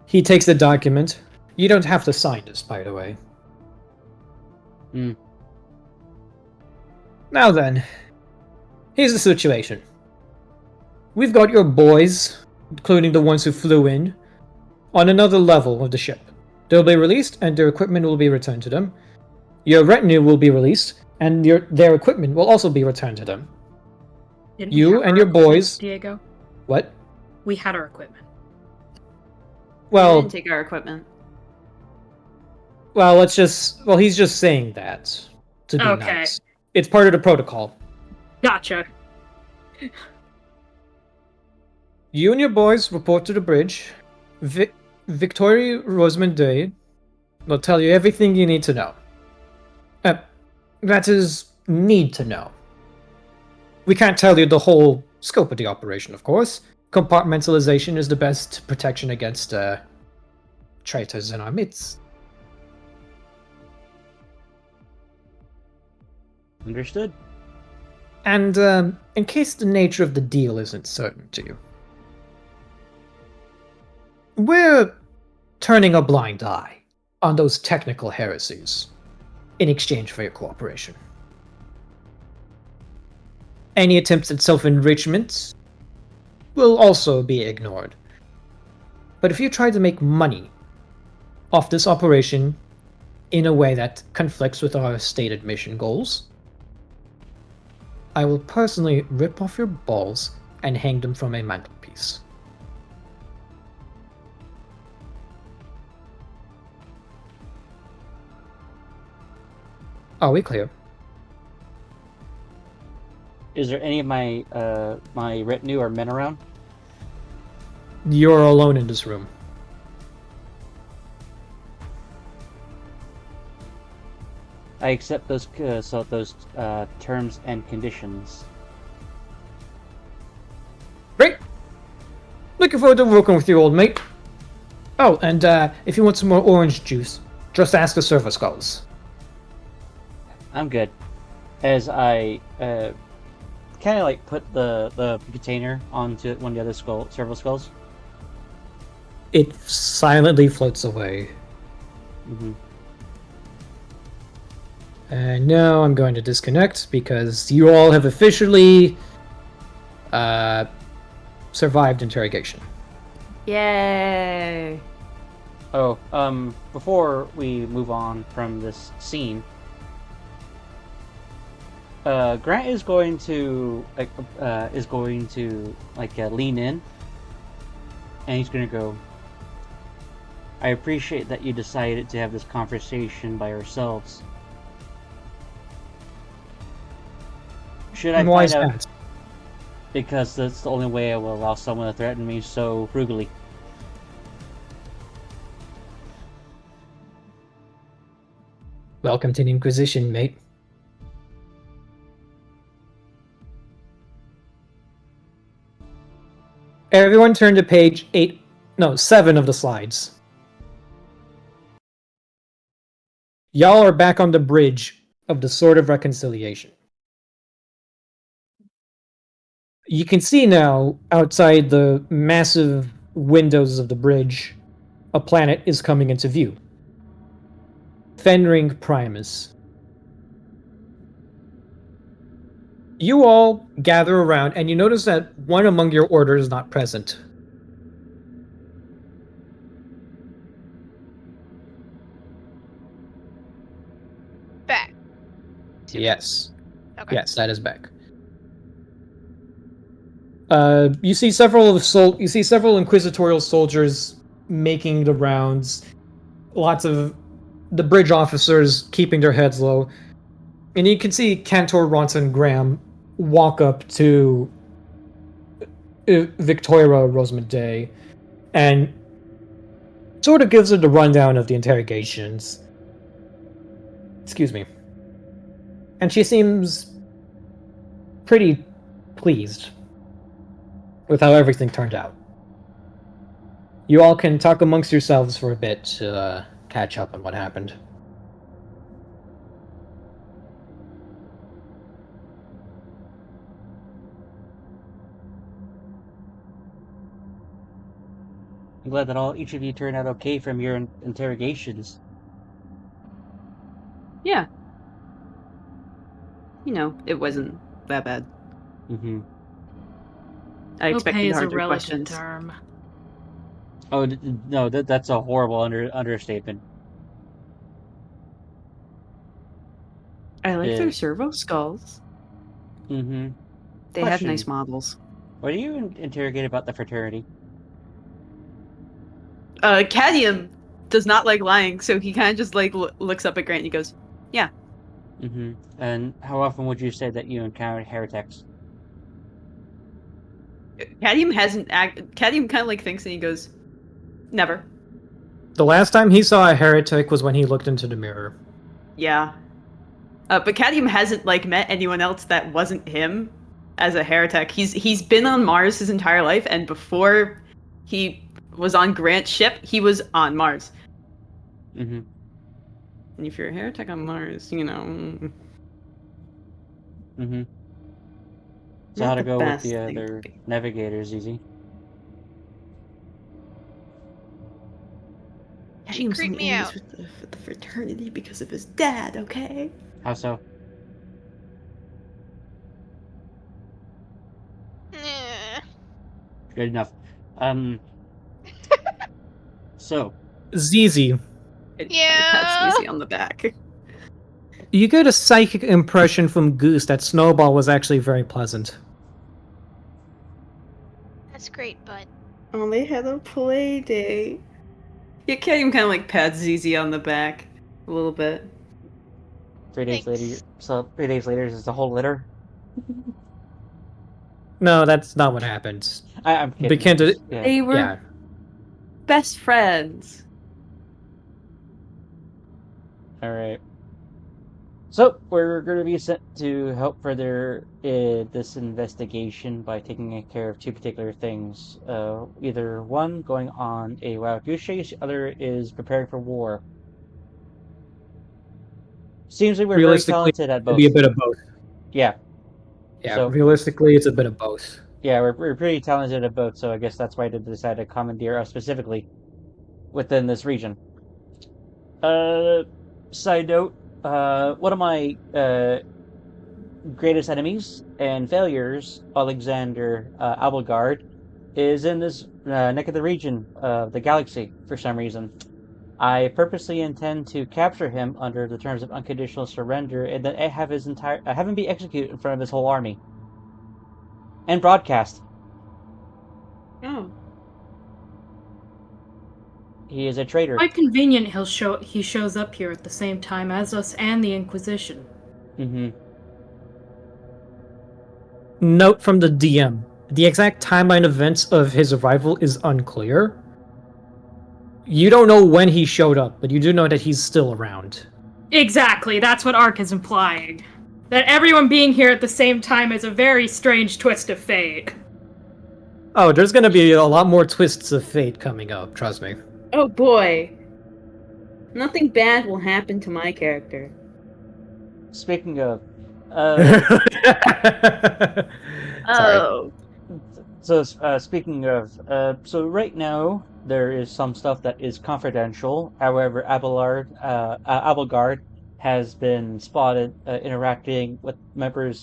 He takes the document. You don't have to sign this, by the way. Hmm. Now then, here's the situation. We've got your boys, including the ones who flew in, on another level of the ship. They'll be released, and their equipment will be returned to them. Your retinue will be released, and their equipment will also be returned to them. Didn't You we have and our your equipment, boys- Diego. What? We had our equipment. We Well, didn't take our equipment. he's just saying that to be Okay. nice. It's part of the protocol. Gotcha. You and your boys report to the bridge. Victoria Rosamund Day will tell you everything you need to know. That is, need to know. We can't tell you the whole scope of the operation, of course. Compartmentalization is the best protection against traitors in our midst. Understood. And in case the nature of the deal isn't certain to you, we're turning a blind eye on those technical heresies in exchange for your cooperation. Any attempts at self-enrichment will also be ignored. But if you try to make money off this operation in a way that conflicts with our stated mission goals, I will personally rip off your balls and hang them from a mantelpiece. Are we clear? Is there any of my my retinue or men around? You're alone in this room. I accept those terms and conditions. Great! Looking forward to working with you, old mate. Oh, and if you want some more orange juice, just ask the server skulls. I'm good. As I kind of like put the container onto one of the other servo skulls. It silently floats away. Mm-hmm. And now I'm going to disconnect because you all have officially survived interrogation. Yay! Oh, before we move on from this scene, Grant is going to lean in, and he's going to go. I appreciate that you decided to have this conversation by ourselves. Should I And why find is out? that? Because that's the only way I will allow someone to threaten me so frugally. Welcome to the Inquisition, mate. Everyone turn to page 7 of the slides. Y'all are back on the bridge of the Sword of Reconciliation. You can see now, outside the massive windows of the bridge, a planet is coming into view. Fenring Primus. You all gather around, and you notice that one among your order is not present. Back. Yes. Okay. Yes, that is back. You see several inquisitorial soldiers making the rounds. Lots of the bridge officers keeping their heads low, and you can see Cantor Ronson Graham walk up to Victoria Rosamund Day and sort of gives her the rundown of the interrogations. Excuse me. And she seems pretty pleased with how everything turned out. You all can talk amongst yourselves for a bit to catch up on what happened. I'm glad that each of you turned out okay from your interrogations. Yeah. It wasn't that bad. Mm-hmm. I expected Okay is a harder relative questions. term. Oh no, that's a horrible understatement. I like their Yeah. servo skulls. Mm-hmm. They have Question. nice models. What do you interrogate about the fraternity? Cadium does not like lying, so he kind of just like looks up at Grant and he goes, "Yeah." Mm-hmm. And how often would you say that you encountered heretics? Cadium kind of like thinks and he goes, "Never." The last time he saw a heretic was when he looked into the mirror. Yeah. But Cadium hasn't like met anyone else that wasn't him as a heretic. He's been on Mars his entire life, and before he was on Grant's ship, he was on Mars. Mm-hmm. And if you're a heretic on Mars, Mm-hmm. So not how to the go with best the thing to other be. navigators, easy? Cadium's creep on me enemies out. with the fraternity because of his dad. Okay. How so? Eh. Good enough. So Zizi, I pat Yeah. Sneezy on the back. you get a psychic impression from Goose that Snowball was actually very pleasant. That's great, bud. Oh, they had a play date. Yeah, Cadium kind of like pats ZZ on the back a little bit. 3 days later, Thanks. so 3 days later is the whole litter. No, that's not what happened. I'm kidding. Begin to, Yeah. They were yeah. best friends. All right. So we're going to be sent to help further this investigation by taking care of two particular things. Either one, going on a wild goose chase; the other is preparing for war. Seems like we're very Realistically, talented at it'd be a both. bit of both. Yeah. Yeah, So realistically, it's a bit of both. yeah, we're pretty talented at both. So I guess that's why they decided to commandeer us specifically within this region. Uh, Side note. One of my greatest enemies and failures, Alexander Abelgard, is in this neck of the region of the galaxy for some reason. I purposely intend to capture him under the terms of unconditional surrender, and then have him be executed in front of his whole army and broadcast. Oh. He is a traitor. Quite convenient he shows up here at the same time as us and the Inquisition. Mm-hmm. Note from the DM: the exact timeline events of his arrival is unclear. You don't know when he showed up, but you do know that he's still around. Exactly, that's what Ark is implying. That everyone being here at the same time is a very strange twist of fate. Oh, there's gonna be a lot more twists of fate coming up, trust me. Oh boy. Nothing bad will happen to my character. Speaking of, uh, Sorry. Oh. so speaking of, so right now there is some stuff that is confidential. However, Abelard has been spotted interacting with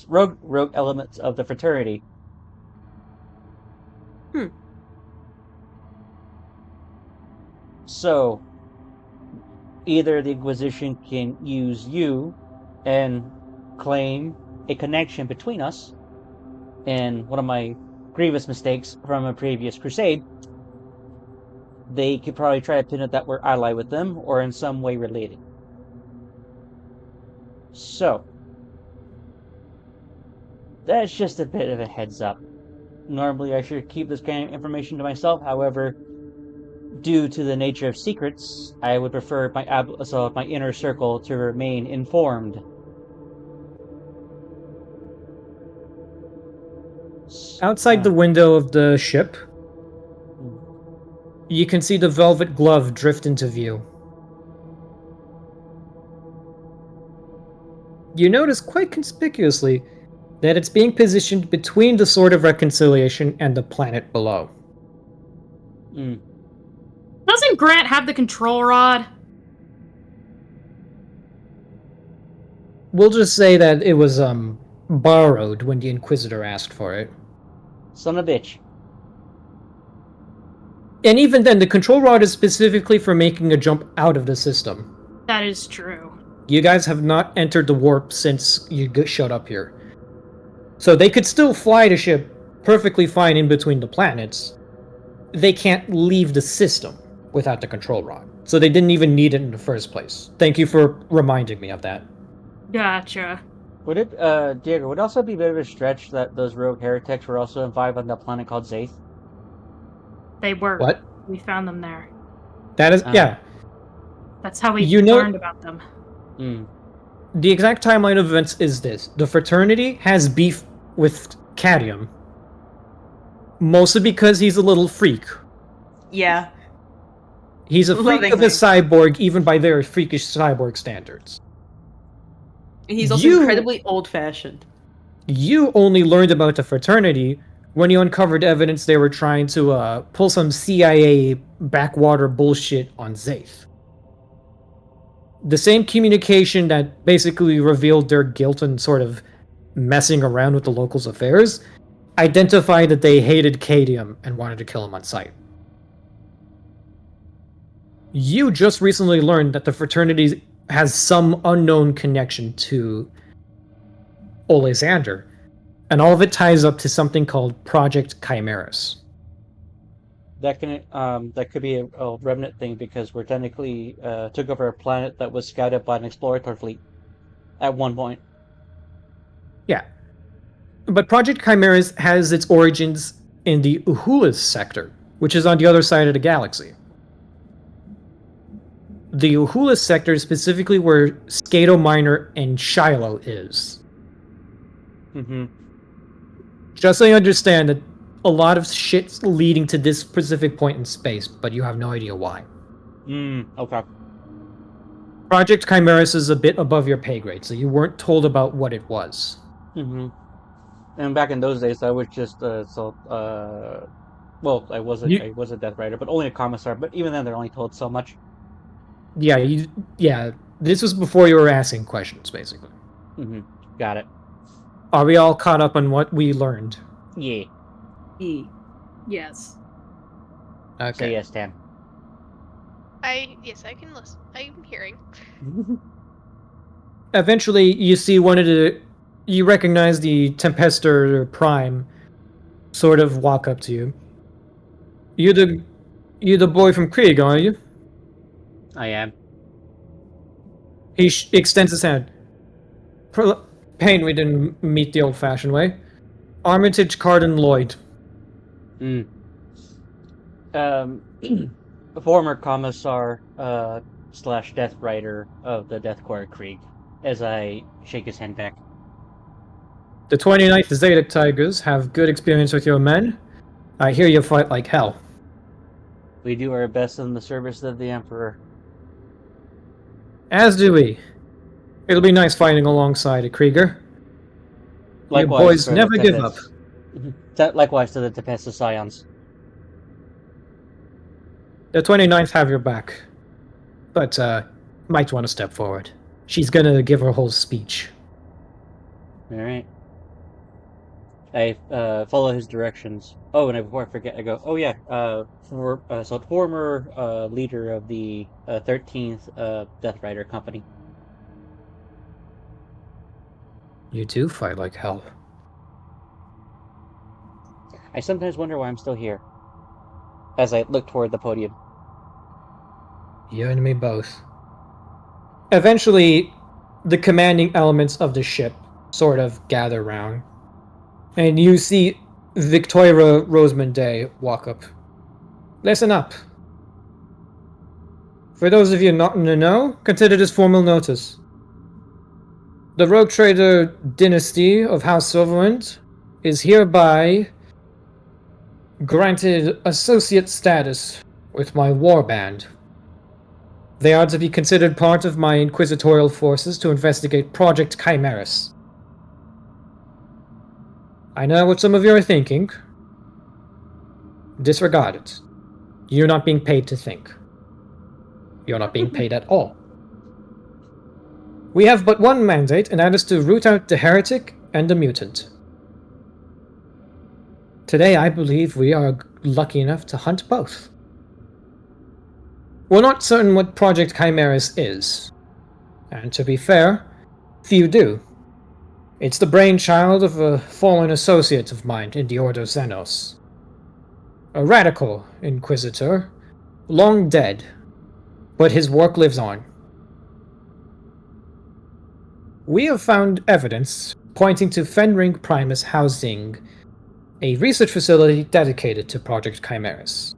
rogue elements of the fraternity. Hmm. So, either the Inquisition can use you and claim a connection between us, and one of my grievous mistakes from a previous crusade, they could probably try to pin it that we're ally with them or in some way related. So, that's just a bit of a heads up. Normally I should keep this kind of information to myself, however, due to the nature of secrets, I would prefer my inner circle to remain informed. Outside the window of the ship, you can see the velvet glove drift into view. You notice quite conspicuously that it's being positioned between the Sword of Reconciliation and the planet below. Doesn't Grant have the control rod? We'll just say that it was borrowed when the Inquisitor asked for it. Son of a bitch. And even then, the control rod is specifically for making a jump out of the system. That is true. You guys have not entered the warp since you showed up here. So they could still fly the ship perfectly fine in between the planets. They can't leave the system without the control rod. So they didn't even need it in the first place. Thank you for reminding me of that. Gotcha. Would it, Diego, would it also be a bit of a stretch that those rogue heretics were also involved on the planet called Zaith? They were. What? We found them there. That is, yeah. That's how we You know- learned about them. The exact timeline of events is this. The Fraternity has beef with Cadium. Mostly because he's a little freak. Yeah. He's a freak of a Lovingly. cyborg, even by their freakish cyborg standards. And he's also You- incredibly old-fashioned. You only learned about the Fraternity when you uncovered evidence they were trying to pull some CIA backwater bullshit on Zaith. The same communication that basically revealed their guilt and sort of messing around with the locals' affairs identified that they hated Cadium and wanted to kill him on sight. You just recently learned that the Fraternity has some unknown connection to Olesander, and all of it ties up to something called Project Chimeras. That could be a remnant thing because we're technically took over a planet that was scouted by an exploratory fleet at one point. Yeah. But Project Chimeras has its origins in the Uhulas sector, which is on the other side of the galaxy. The Uhulas sector is specifically where Skato Minor and Shiloh is. Just so you understand that a lot of shit's leading to this specific point in space, but you have no idea why. Okay. Project Chimeras is a bit above your pay grade, so you weren't told about what it was. And back in those days, I was just well, I was a Death Rider, but only a commissar. But even then, they're only told so much. Yeah, this was before you were asking questions, basically. Got it. Are we all caught up on what we learned? Yeah. Yes. Okay. Say yes, Tam. Yes, I can listen. I'm hearing. Eventually, you see you recognize the Tempester Prime sort of walk up to you. You the boy from Krieg, are you? I am. He extends his hand. Pain we didn't meet the old-fashioned way. Armitage Carden Lloyd. Former commissar / Death Rider of the Death Corps Krieg, as I shake his hand back. The 29th Zedek Tigers have good experience with your men. I hear you fight like hell. We do our best in the service of the Emperor. As do we. It'll be nice fighting alongside a Krieger. You Likewise boys for never the give up. Likewise to the Tempest Scions. The 29th have your back. But, might want to step forward. She's gonna give her whole speech. Alright. I follow his directions. Oh, and before I forget, I go, oh yeah, former leader of the 13th Death Rider Company. You do fight like hell. I sometimes wonder why I'm still here. As I look toward the podium. You and me both. Eventually, the commanding elements of the ship sort of gather round. And you see Victoria Rosamund Day walk up. Listen up. For those of you not in the know, consider this formal notice. The rogue trader Dynasty of House Silverwind is hereby granted associate status with my warband. They are to be considered part of my inquisitorial forces to investigate Project Chimeras. I know what some of you are thinking. Disregard it. You're not being paid to think. You're not being paid at all. We have but one mandate, and that is to root out the heretic and the mutant. Today, I believe we are lucky enough to hunt both. We're not certain what Project Chimeras is, and to be fair, few do. It's the brainchild of a fallen associate of mine in the Order Xenos. A radical inquisitor, long dead, but his work lives on. We have found evidence pointing to Fenring Primus housing a research facility dedicated to Project Chimeras.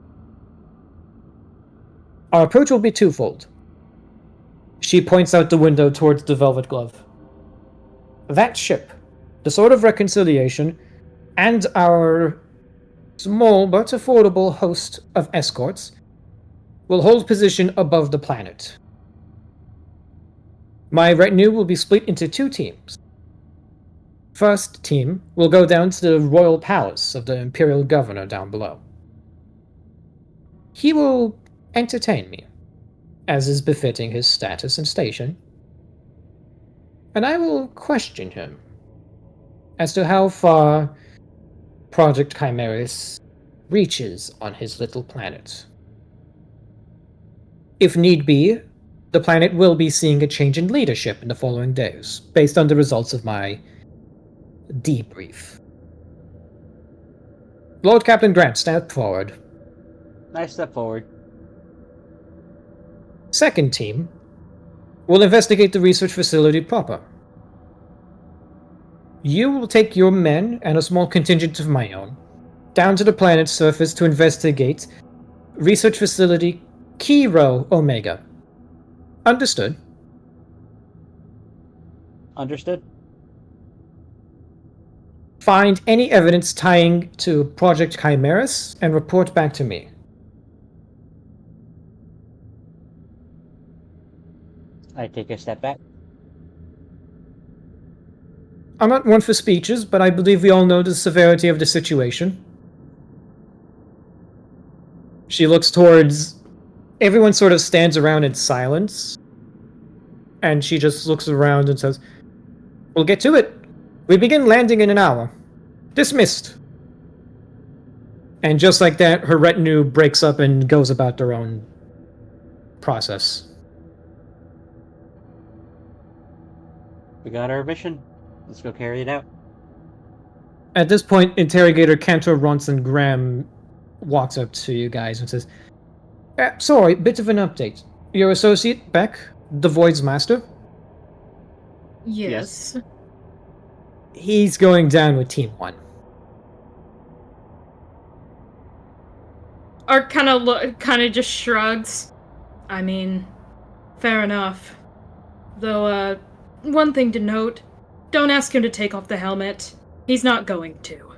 Our approach will be twofold. She points out the window towards the Velvet Glove. That ship, the Sword of Reconciliation, and our small but affordable host of escorts will hold position above the planet. My retinue will be split into two teams. First team will go down to the royal palace of the Imperial Governor down below. He will entertain me, as is befitting his status and station, and I will question him as to how far Project Chimeras reaches on his little planet. If need be, the planet will be seeing a change in leadership in the following days, based on the results of my debrief. Lord Captain Grant, step forward. I step forward. Second team will investigate the research facility proper. You will take your men and a small contingent of my own down to the planet's surface to investigate research facility Kiro Omega. Understood? Understood? Find any evidence tying to Project Chimeras and report back to me. I take a step back. I'm not one for speeches, but I believe we all know the severity of the situation. She looks towards... Everyone sort of stands around in silence. And she just looks around and says, "We'll get to it. We begin landing in an hour. Dismissed." And just like that, her retinue breaks up and goes about their own process. We got our mission. Let's go carry it out. At this point, Interrogator Cantor Ronson Graham walks up to you guys and says, sorry, bit of an update. Your associate, Beck, the Void's Master? Yes. He's going down with Team 1. Art kind of just shrugs. I mean, fair enough. Though, one thing to note, don't ask him to take off the helmet. He's not going to.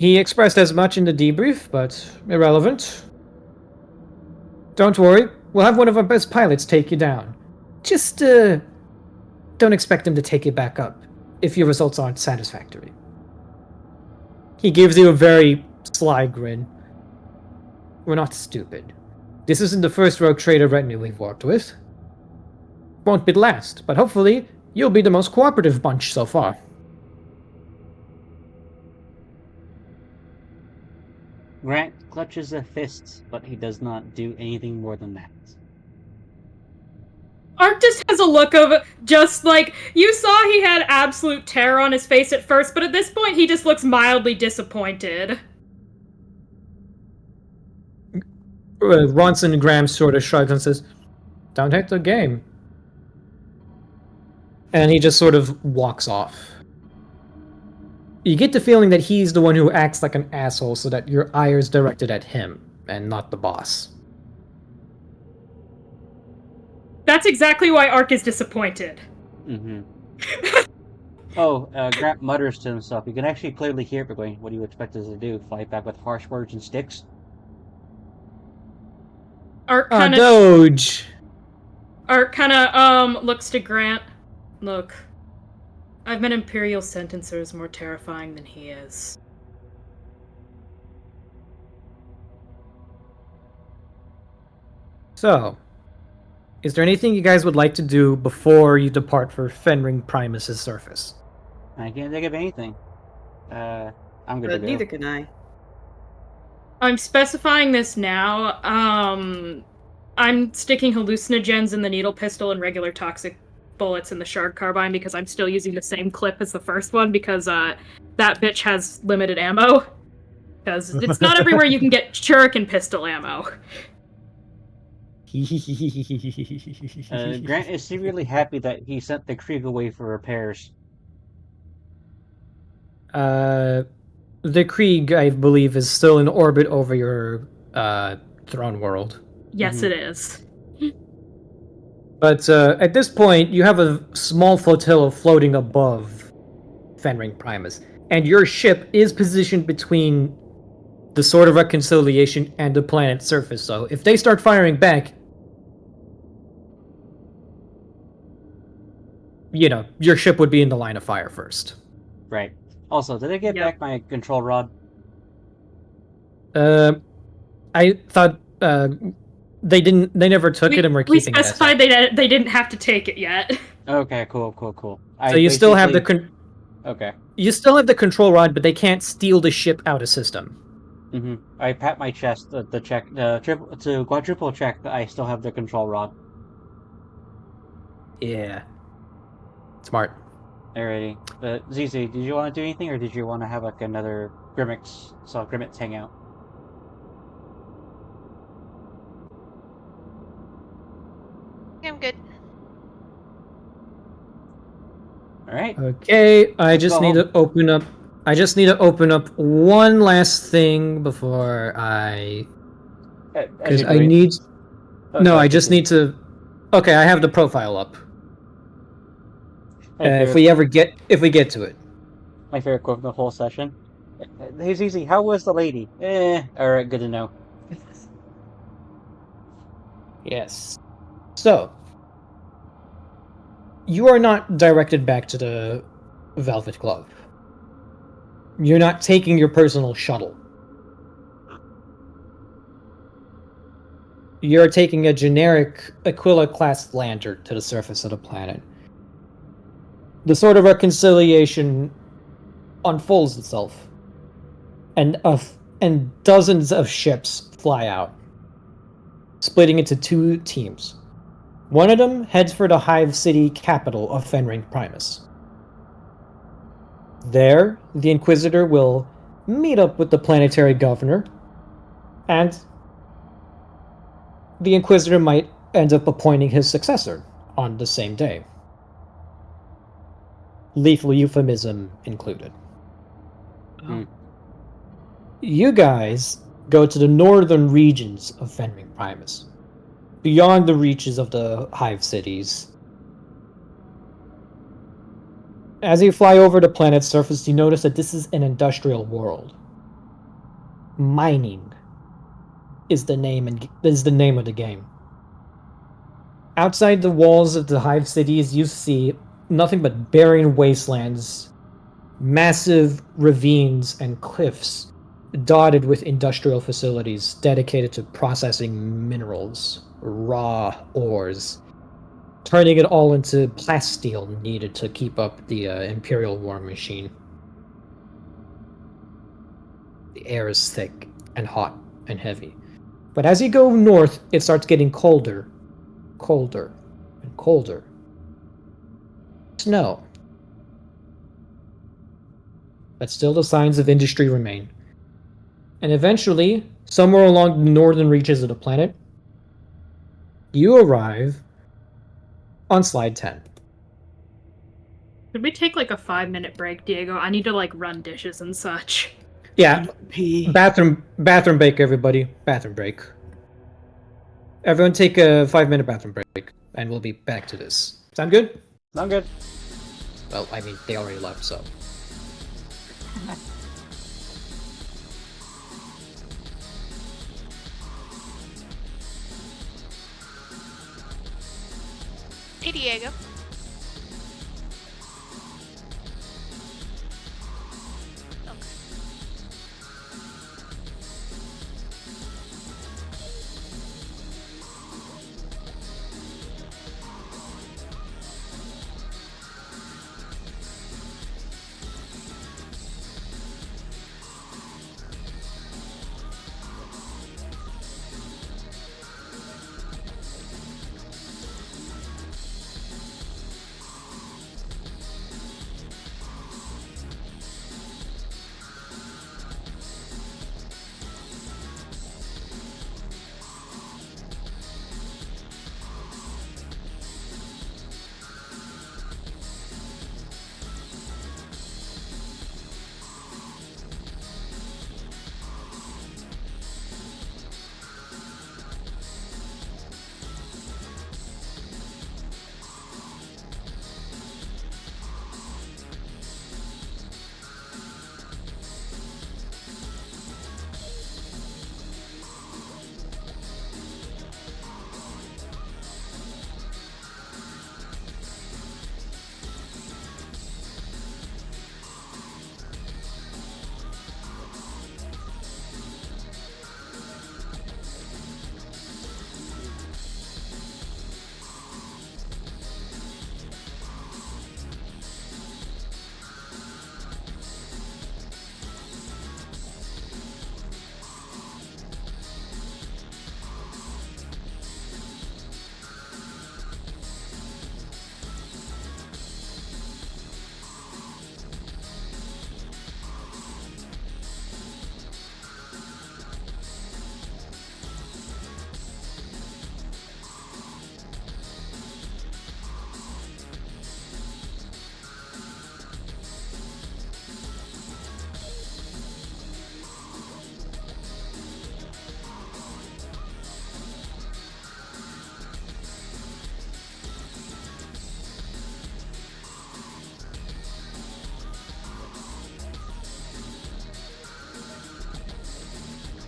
He expressed as much in the debrief, but irrelevant. Don't worry, we'll have one of our best pilots take you down. Just, don't expect him to take you back up if your results aren't satisfactory. He gives you a very sly grin. We're not stupid. This isn't the first rogue trader retinue we've worked with. Won't be the last, but hopefully you'll be the most cooperative bunch so far. Grant clutches a fist, but he does not do anything more than that. Ark just has a look of just like, you saw he had absolute terror on his face at first, but at this point he just looks mildly disappointed. Ronson Graham sort of shrugs and says, "Don't hate the game." And he just sort of walks off. You get the feeling that he's the one who acts like an asshole so that your ire is directed at him and not the boss. That's exactly why Ark is disappointed. Mm-hmm. Grant mutters to himself. You can actually clearly hear it going, what do you expect us to do? Fight back with harsh words and sticks? Ark kind of Doge! looks to Grant. Look, I've met Imperial sentencers more terrifying than he is. So, is there anything you guys would like to do before you depart for Fenring Primus' surface? I can't think of anything. I'm good But to go. neither can I. I'm specifying this now. I'm sticking hallucinogens in the needle pistol and regular toxic bullets in the shard carbine because I'm still using the same clip as the first one because that bitch has limited ammo. Because it's not everywhere you can get shuriken pistol ammo. Grant is secretly happy that he sent the Krieg away for repairs. The Krieg, I believe, is still in orbit over your throne world. Yes, it is. But at this point, you have a small flotilla floating above Fenring Primus, and your ship is positioned between the Sword of Reconciliation and the planet's surface. So if they start firing back, your ship would be in the line of fire first. Right. Also, did I get Yep. back my control rod? I thought they didn't. They never took it, and we're we keeping it. specified they didn't have to take it yet. Okay, cool. So you still have the Okay. you still have the control rod, but they can't steal the ship out of system. Mm-hmm. I pat my chest to quadruple check that I still have the control rod. Yeah. Smart. Alrighty. ZZ, did you want to do anything, or did you want to have like another Grimmix hangout? I'm good. Alright. Okay, I Let's just go need to open up. I just need to open up one last thing before I, because I need. No, I just need to. Okay, I have the profile up. If we get to it. My favorite quote of the whole session. Hey ZZ, how was the lady? Alright, good to know. Yes. So, you are not directed back to the Velvet Glove. You're not taking your personal shuttle. You're taking a generic Aquila-class lander to the surface of the planet. The Sword of Reconciliation unfolds itself, and dozens of ships fly out, splitting into two teams. One of them heads for the Hive City capital of Fenring Primus. There, the Inquisitor will meet up with the planetary governor, and the Inquisitor might end up appointing his successor on the same day. Lethal euphemism included. Hmm. You guys go to the northern regions of Fenring Primus, beyond the reaches of the Hive cities. As you fly over the planet's surface, you notice that this is an industrial world. Mining is the name of the game. Outside the walls of the Hive cities, you see nothing but barren wastelands, massive ravines and cliffs dotted with industrial facilities dedicated to processing minerals, raw ores, turning it all into plasteel needed to keep up the Imperial war machine. The air is thick and hot and heavy. But as you go north, it starts getting colder, colder, and colder. Snow. But still the signs of industry remain. And eventually, somewhere along the northern reaches of the planet, you arrive on slide 10. Could we take like a 5-minute break, Diego? I need to like run dishes and such. Yeah, Pee. bathroom break, everybody. Bathroom break. Everyone take a 5-minute bathroom break, and we'll be back to this. Sound good? I'm good. Well, I mean, they already left, so. Hey, Diego. Okay.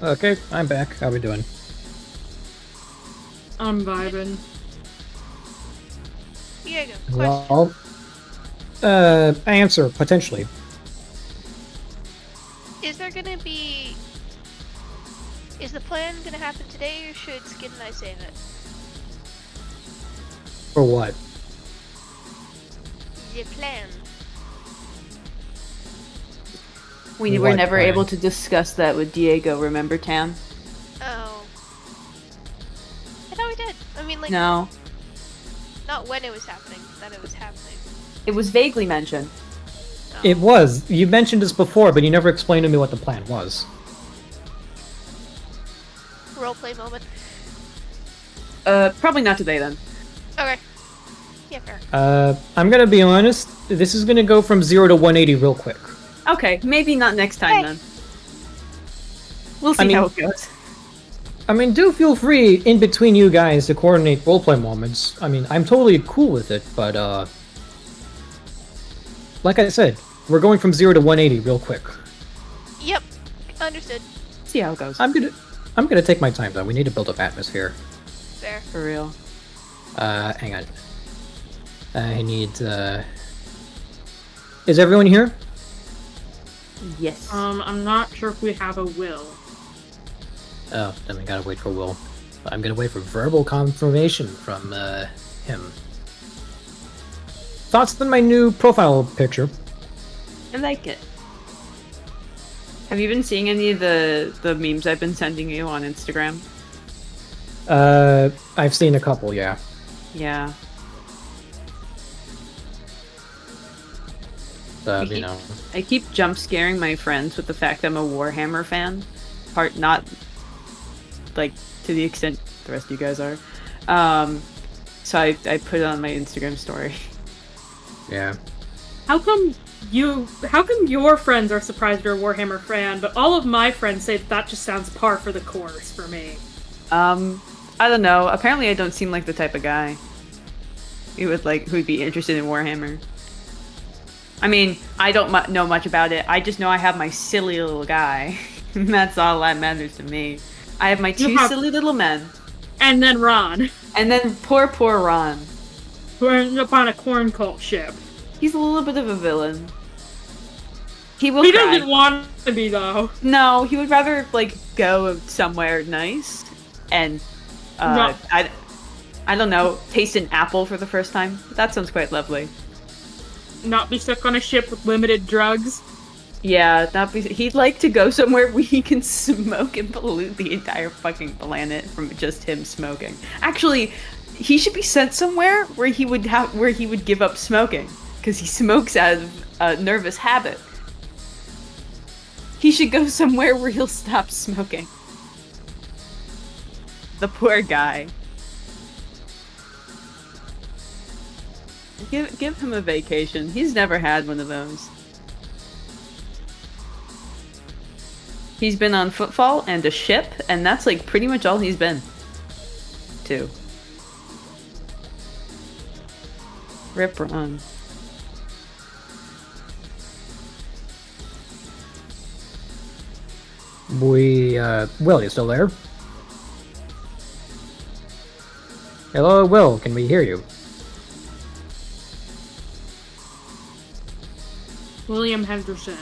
Okay, I'm back. How we doing? I'm vibing. Diego, question. Well, answer, potentially. Is there gonna be... Is the plan gonna happen today, or should Skid and I save it? For what? The plan. We were What never plan? able to discuss that with Diego, remember, Tam? Oh. I thought we did. I mean, like, No. not when it was happening, that it was happening. It was vaguely mentioned. Oh. It was. You mentioned this before, but you never explained to me what the plan was. Roleplay moment. Probably not today then. Okay. Yeah, fair. I'm gonna be honest. This is gonna go from 0 to 180 real quick. Okay, maybe not next time Hey. then. We'll see I mean- how it goes. I mean, do feel free in between you guys to coordinate roleplay moments. I mean, I'm totally cool with it, but like I said, we're going from 0 to 180 real quick. Yep. Understood. See how it goes. I'm gonna take my time though. We need to build up atmosphere. Fair. For real. Hang on. I need. Is everyone here? Yes. I'm not sure if we have a will. Oh, then we gotta wait for Will. I'm gonna wait for verbal confirmation from him. Thoughts on my new profile picture? I like it. Have you been seeing any of the memes I've been sending you on Instagram? I've seen a couple, yeah. Yeah. You know. I keep jump scaring my friends with the fact I'm a Warhammer fan. Not like to the extent the rest of you guys are. So I put it on my Instagram story. Yeah. How come your friends are surprised you're a Warhammer fan, but all of my friends say that just sounds par for the course for me? I don't know. Apparently I don't seem like the type of guy who'd be interested in Warhammer. I mean, I don't know much about it. I just know I have my silly little guy. That's all that matters to me. I have my two silly little men. And then Ron, And then poor Ron. who ended up on a corn cult ship. He's a little bit of a villain. He will He cry. doesn't want to be, though. No, he would rather, like, go somewhere nice and, No. I don't know, taste an apple for the first time. That sounds quite lovely. Not be stuck on a ship with limited drugs. Yeah, he'd like to go somewhere where he can smoke and pollute the entire fucking planet from just him smoking. Actually, he should be sent somewhere where he would give up smoking, because he smokes out of a nervous habit. He should go somewhere where he'll stop smoking. The poor guy. Give him a vacation. He's never had one of those. He's been on footfall and a ship, and that's like pretty much all he's been. To. Rip Ron. Will, you still there? Hello, Will, can we hear you? William Henderson.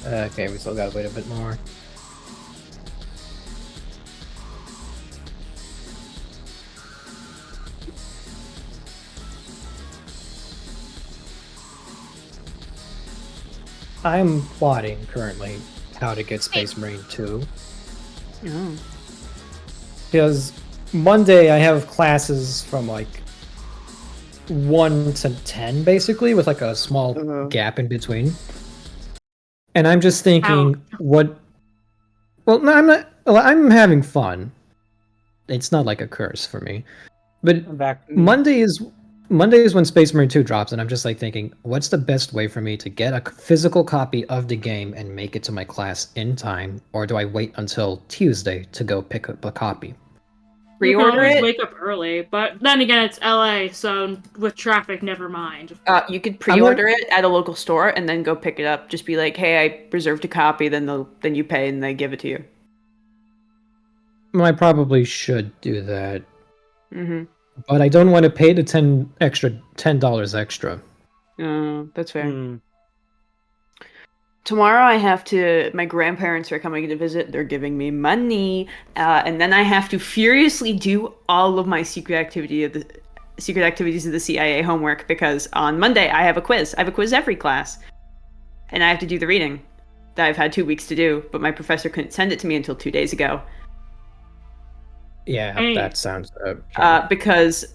Okay, we still gotta wait a bit more. I'm plotting currently how to get Space Marine 2. Oh. Because Monday I have classes from like 1 to 10 basically, with like a small gap in between. And I'm just thinking, what? Well, no, I'm not. Well, I'm having fun. It's not like a curse for me. But I'm back. Monday is when Space Marine 2 drops, and I'm just like thinking, what's the best way for me to get a physical copy of the game and make it to my class in time, or do I wait until Tuesday to go pick up a copy? You can Pre-order always it. wake up early, but then again, it's LA, so with traffic, never mind. You could pre-order it at a local store and then go pick it up. Just be like, "Hey, I reserved a copy." Then you pay and they give it to you. Well, I probably should do that, Mm-hmm. but I don't want to pay the $10 extra. That's fair. Hmm. Tomorrow my grandparents are coming to visit. They're giving me money, and then I have to furiously do all of my secret activities of the CIA homework, because on Monday I have a quiz. I have a quiz every class, and I have to do the reading that I've had 2 weeks to do, but my professor couldn't send it to me until 2 days ago. Yeah, Hey. that sounds. Because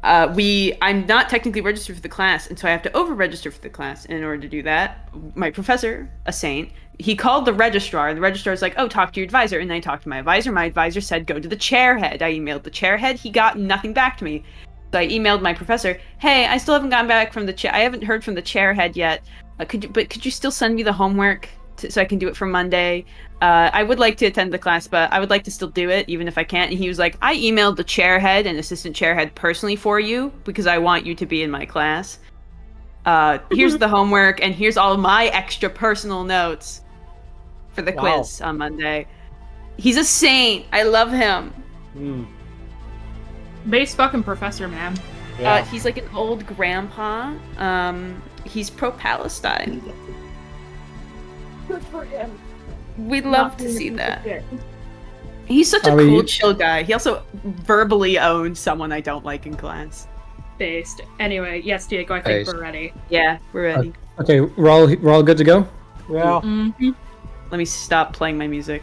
I'm not technically registered for the class, and so I have to over-register for the class. And in order to do that, my professor, a saint, he called the registrar, and the registrar's like, "Oh, talk to your advisor." And I talked to my advisor. My advisor said, "Go to the chairhead." I emailed the chairhead. He got nothing back to me. So I emailed my professor, "Hey, I still haven't gotten back from the I haven't heard from the chairhead yet. Could you still send me the homework so I can do it for Monday? I would like to attend the class, but I would like to still do it, even if I can't." And he was like, "I emailed the chairhead and assistant chairhead personally for you, because I want you to be in my class." Here's the homework, and here's all of my extra personal notes for the quiz on Monday. He's a saint. I love him. Base fucking professor, man. Yeah. He's like an old grandpa. He's pro-Palestine. Good for him. We'd love to see that. He's such a Are cool, you- chill guy. He also verbally owns someone I don't like in class. Based. Anyway, yes, Diego, I think Based. we're ready. Yeah, we're ready. Okay, we're all good to go? Yeah. Mm-hmm. Let me stop playing my music.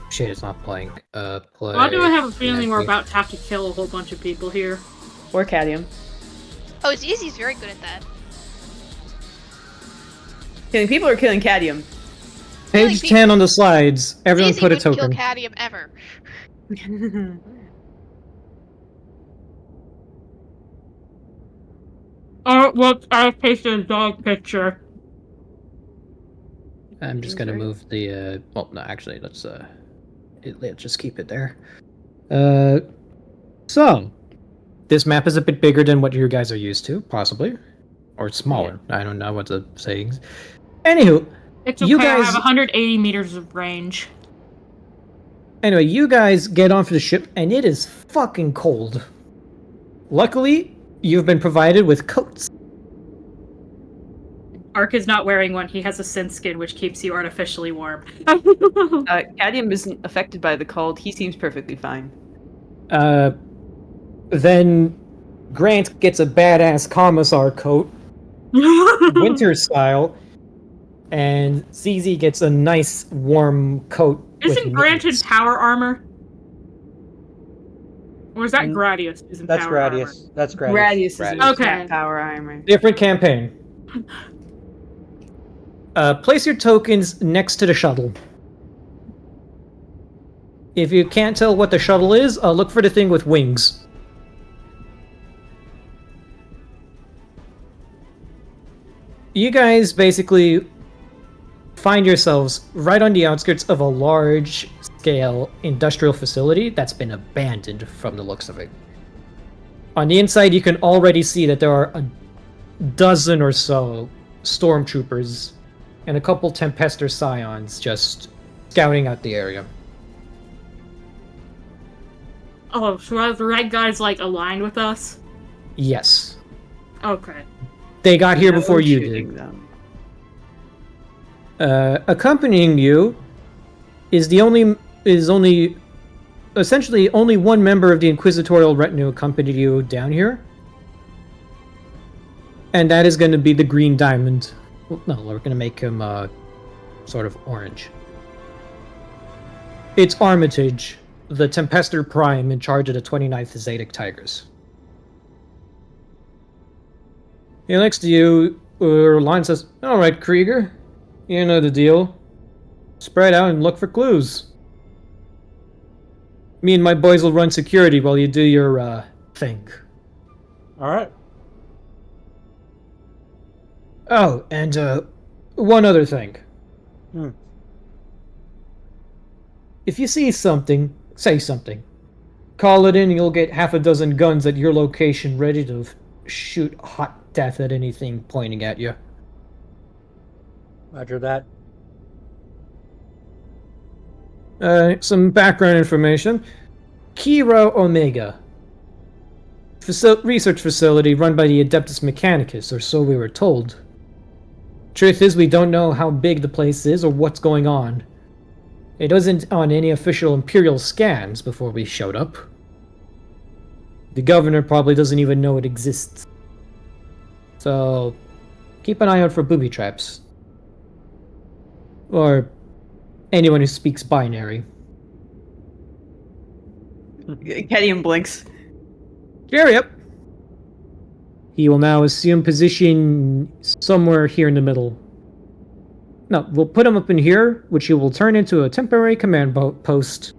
Shit, it's not playing. Play. Why do I have a feeling we're about to have to kill a whole bunch of people here? Or Cadmium. Oh, Zizi's very good at that. Killing people or killing Cadmium? Page Really, 10 on the slides. Everyone Zizi put a wouldn't token. kill Cadmium ever. Oh, look, I pasted a dog picture. I'm just gonna move the, well, no, actually, let's just keep it there. So, this map is a bit bigger than what you guys are used to, possibly. Or smaller. I don't know what the sayings. Anywho, It's okay, You I guys- have 180 meters of range. anyway, you guys get onto the ship, and it is fucking cold. Luckily, you've been provided with coats. Ark is not wearing one, he has a sin skin which keeps you artificially warm. Cadmium isn't affected by the cold. He seems perfectly fine. Then Grant gets a badass commissar coat, winter style, and ZZ gets a nice warm coat. with Isn't granted mittens. power armor? Or is that Mm, Gradius? Isn't That's power armor? Gradius. That's Gradius. Radius is Radius. Okay. power armor. Different campaign. Place your tokens next to the shuttle. If you can't tell what the shuttle is, look for the thing with wings. You guys basically find yourselves right on the outskirts of a large-scale industrial facility that's been abandoned from the looks of it. On the inside, you can already see that there are a dozen or so stormtroopers and a couple Tempester Scions just scouting out the area. Oh, so the red guy's like aligned with us? Yes. Okay. They got here No before you shooting did. them. Accompanying you is essentially only one member of the Inquisitorial retinue accompanied you down here. And that is going to be the Green Diamond. Well, no, we're going to make him sort of orange. It's Armitage, the Tempester Prime in charge of the 29th Zedic Tigers. He next to you, Line says, "Alright, Krieger. You know the deal. Spread out and look for clues. Me and my boys will run security while you do your, thing." Alright. Oh, and, one other thing. Hmm. If you see something, say something. Call it in and you'll get half a dozen guns at your location ready to shoot hot death at anything pointing at you. Roger that. Some background information. Kiro Omega. Research facility run by the Adeptus Mechanicus, or so we were told. Truth is, we don't know how big the place is or what's going on. It wasn't on any official Imperial scans before we showed up. The governor probably doesn't even know it exists. So, keep an eye out for booby traps. Or anyone who speaks binary. Cadmium blinks. Jerry up. He will now assume position somewhere here in the middle. No, we'll put him up in here, which he will turn into a temporary command post.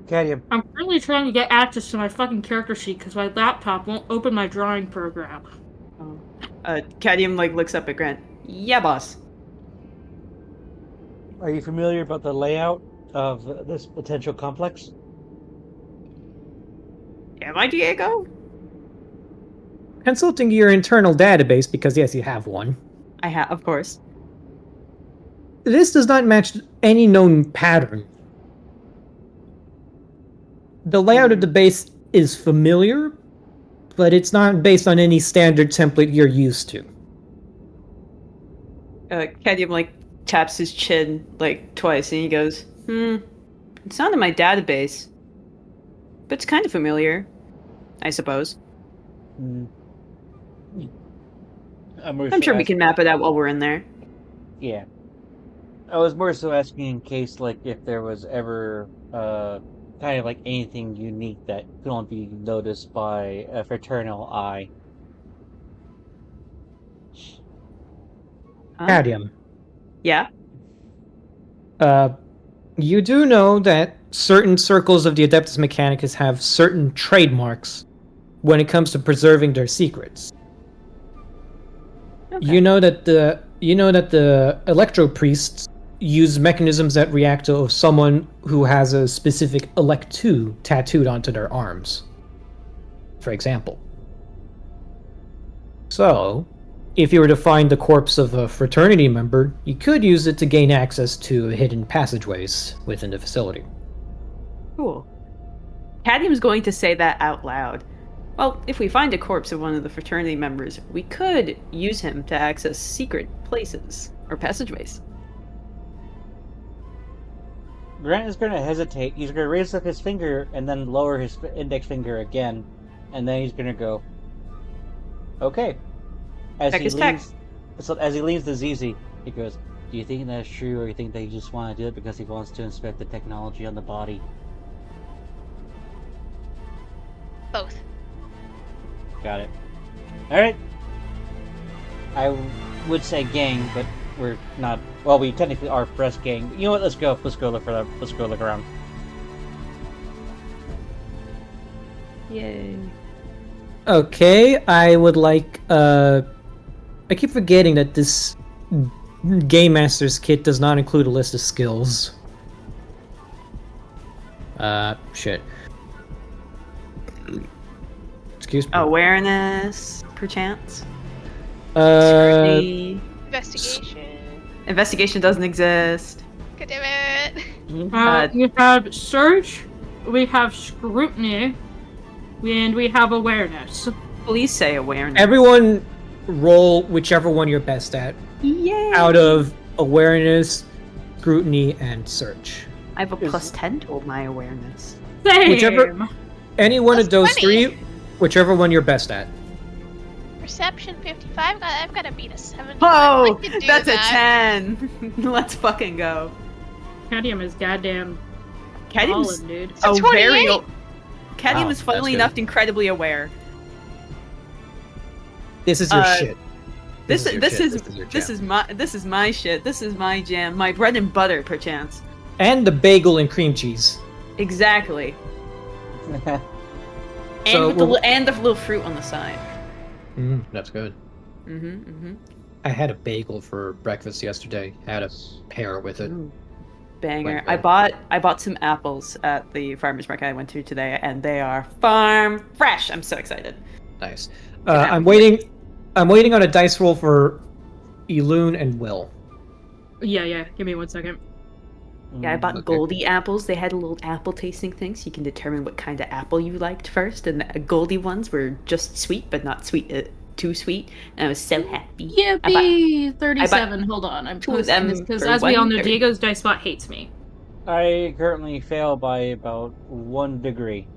Cadmium. I'm currently trying to get access to my fucking character sheet because my laptop won't open my drawing program. Cadmium looks up at Grant. Yeah, boss. Are you familiar about the layout of this potential complex? Am I Diego? Consulting your internal database, because yes, you have one. I have, of course. This does not match any known pattern. The layout of the base is familiar, but it's not based on any standard template you're used to. Kadium, like, taps his chin, like, twice, and he goes, it's not in my database. But it's kind of familiar, I suppose. I'm sure we can map it out while we're in there. Yeah. I was more so asking in case, like, if there was ever, kind of like anything unique that could only be noticed by a fraternal eye. Cadium. Yeah? You do know that certain circles of the Adeptus Mechanicus have certain trademarks when it comes to preserving their secrets. Okay. You know that the Electro Priests use mechanisms that react to someone who has a specific Elect2 tattooed onto their arms, for example. So, if you were to find the corpse of a fraternity member, you could use it to gain access to hidden passageways within the facility. Cool. Cadium's going to say that out loud. Well, if we find a corpse of one of the fraternity members, we could use him to access secret places or passageways. Grant is going to hesitate. He's going to raise up his finger and then lower his index finger again, and then he's going to go, okay. As Check he his leans, so as he leans to Zizi, he goes, do you think that's true, or you think that you just want to do it because he wants to inspect the technology on the body? Both. Got it. Alright. I would say gang, but we're not. Well, we technically are press gang. You know what? Let's go. Let's go look for them. Let's go look around. Yay. Okay, I would like, I keep forgetting that this Game Master's kit does not include a list of skills. Shit. Excuse me. Awareness, perchance. Uh, Investigation. Investigation doesn't exist. God damn it. We have search, we have scrutiny, and we have awareness. Please say awareness. everyone roll whichever one you're best at Yay! out of awareness, scrutiny, and search. I have a plus 10 to my awareness. Same. Whichever- Any one of Plus those 20. three, whichever one you're best at. Perception 55. I've got to beat a 75. Oh, I can do that's that. a 10. Let's fucking go. Cadium is goddamn Cadium's solid, dude. a 28. Cadium Wow, is funnily that's enough good. incredibly aware. This is your Uh, shit. This your is shit. This is your jam. this is my shit. This is my jam. My bread and butter, perchance. And the bagel and cream cheese. Exactly. And So with the we'll- and the little fruit on the side. That's good. Mm-hmm. I had a bagel for breakfast yesterday. Had a pear with it. Banger. Like I bought some apples at the farmer's market I went to today, and they are farm fresh. I'm so excited. Nice. I'm waiting on a dice roll for Eloon and Will. Yeah, give me 1 second. Yeah, I bought Okay. Goldie apples. They had a little apple tasting thing, so you can determine what kind of apple you liked first. And the Goldie ones were just sweet, but not sweet, too sweet. And I was so happy. Yippee! 37. Hold on, I'm two of posting them this because, for as we all know, 130. Diego's dice spot hates me. I currently fail by about 1 degree.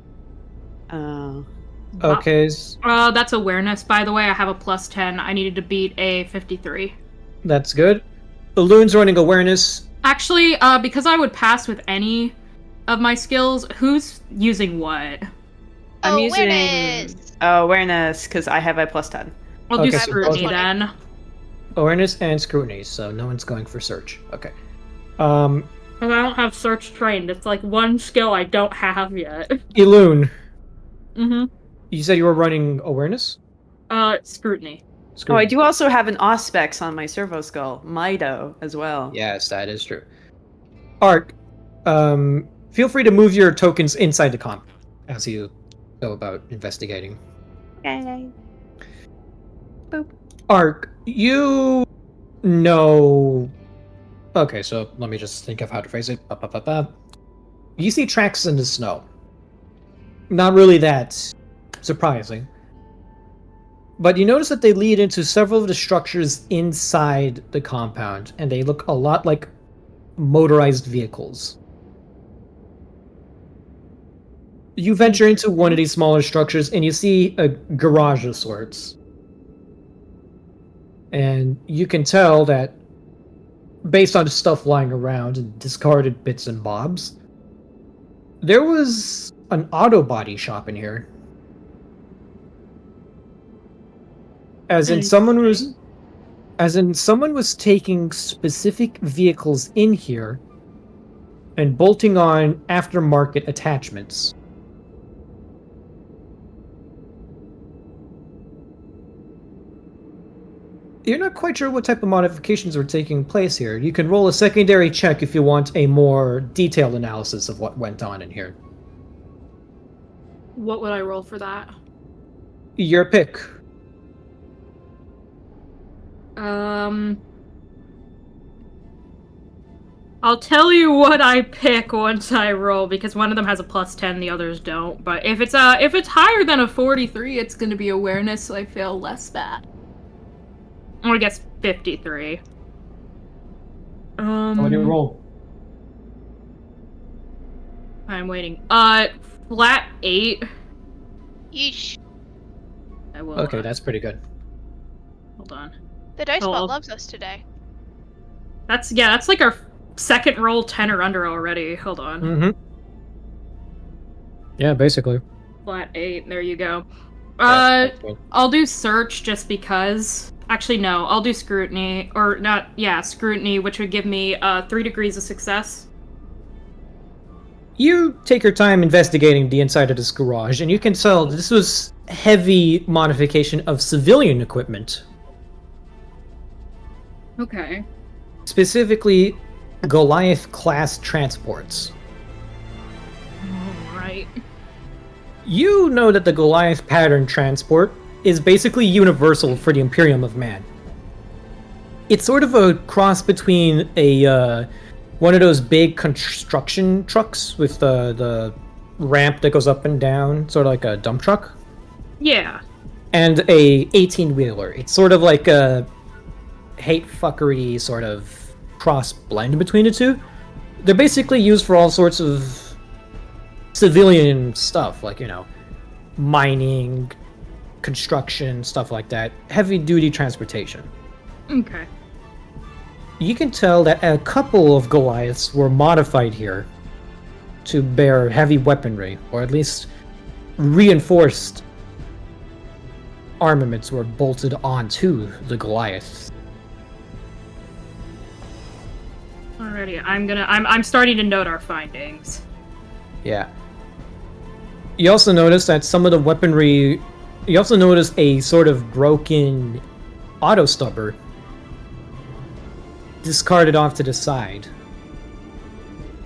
Okay, That's awareness, by the way. I have a plus 10. I needed to beat a 53. that's good. Eloon's running awareness. Actually, because I would pass with any of my skills, who's using what? I'm Awareness. using awareness because I have a plus 10. I'll Okay, do so scrutiny both- then. Awareness and scrutiny, so no one's going for search. Okay. Because I don't have search trained. It's like one skill I don't have yet. Eloon, Mm-hmm. you said you were running awareness? Scrutiny. Oh, I Scrutiny. do also have an Auspex on my servo skull, Mido as well. Yes, that is true. Ark, feel free to move your tokens inside the comp as you go about investigating. Okay. Ark, you know... Okay, so let me just think of how to phrase it. You see tracks in the snow. Not really that surprising. But you notice that they lead into several of the structures inside the compound, and they look a lot like motorized vehicles. You venture into one of these smaller structures, and you see a garage of sorts. And you can tell that, based on the stuff lying around and discarded bits and bobs, there was an auto body shop in here. As in someone was taking specific vehicles in here and bolting on aftermarket attachments. You're not quite sure what type of modifications are taking place here. You can roll a secondary check if you want a more detailed analysis of what went on in here. What would I roll for that? Your pick. I'll tell you what I pick once I roll, because one of them has a +10, the others don't. But if it's higher than a 43, it's gonna be awareness, so I feel less bad. I guess 53. What do you roll? I'm waiting. Flat 8. Yeesh. I will. Okay, that's pretty good. Hold on. The dice Oh, ball I'll- loves us today. That's like our second roll 10 or under already. Hold on. Mm-hmm. Yeah, basically. Flat 8. There you go. Yeah, that's good. I'll do search just because. Actually, no. I'll do scrutiny, or not. Yeah, scrutiny, which would give me 3 degrees of success. You take your time investigating the inside of this garage, and you can tell this was heavy modification of civilian equipment. Okay. Specifically, Goliath-class transports. Alright. You know that the Goliath pattern transport is basically universal for the Imperium of Man. It's sort of a cross between a one of those big construction trucks with the ramp that goes up and down, sort of like a dump truck, Yeah. and a 18-wheeler. It's sort of like a hate fuckery sort of cross blend between the two. They're basically used for all sorts of civilian stuff, like, mining, construction, stuff like that. Heavy-duty transportation. Okay. You can tell that a couple of Goliaths were modified here to bear heavy weaponry, or at least reinforced armaments were bolted onto the Goliaths. Alrighty, I'm starting to note our findings. Yeah. You also notice that some of the weaponry... You also notice a sort of broken auto stubber discarded off to the side.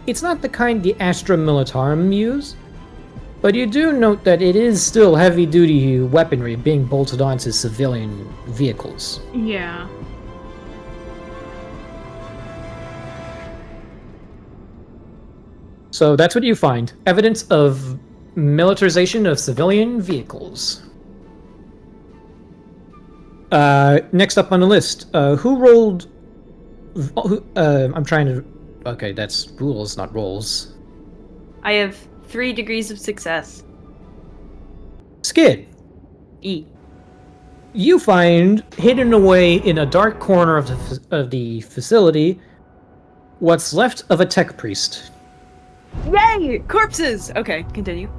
It's not the kind the Astra Militarum use, but you do note that it is still heavy-duty weaponry being bolted onto civilian vehicles. Yeah. So that's what you find. Evidence of militarization of civilian vehicles. Next up on the list, who rolled... I'm trying to... Okay, that's rules, not rolls. I have 3 degrees of success. Skid. E. You find, hidden away in a dark corner of the facility, what's left of a tech priest. Yay! Corpses! Okay, continue.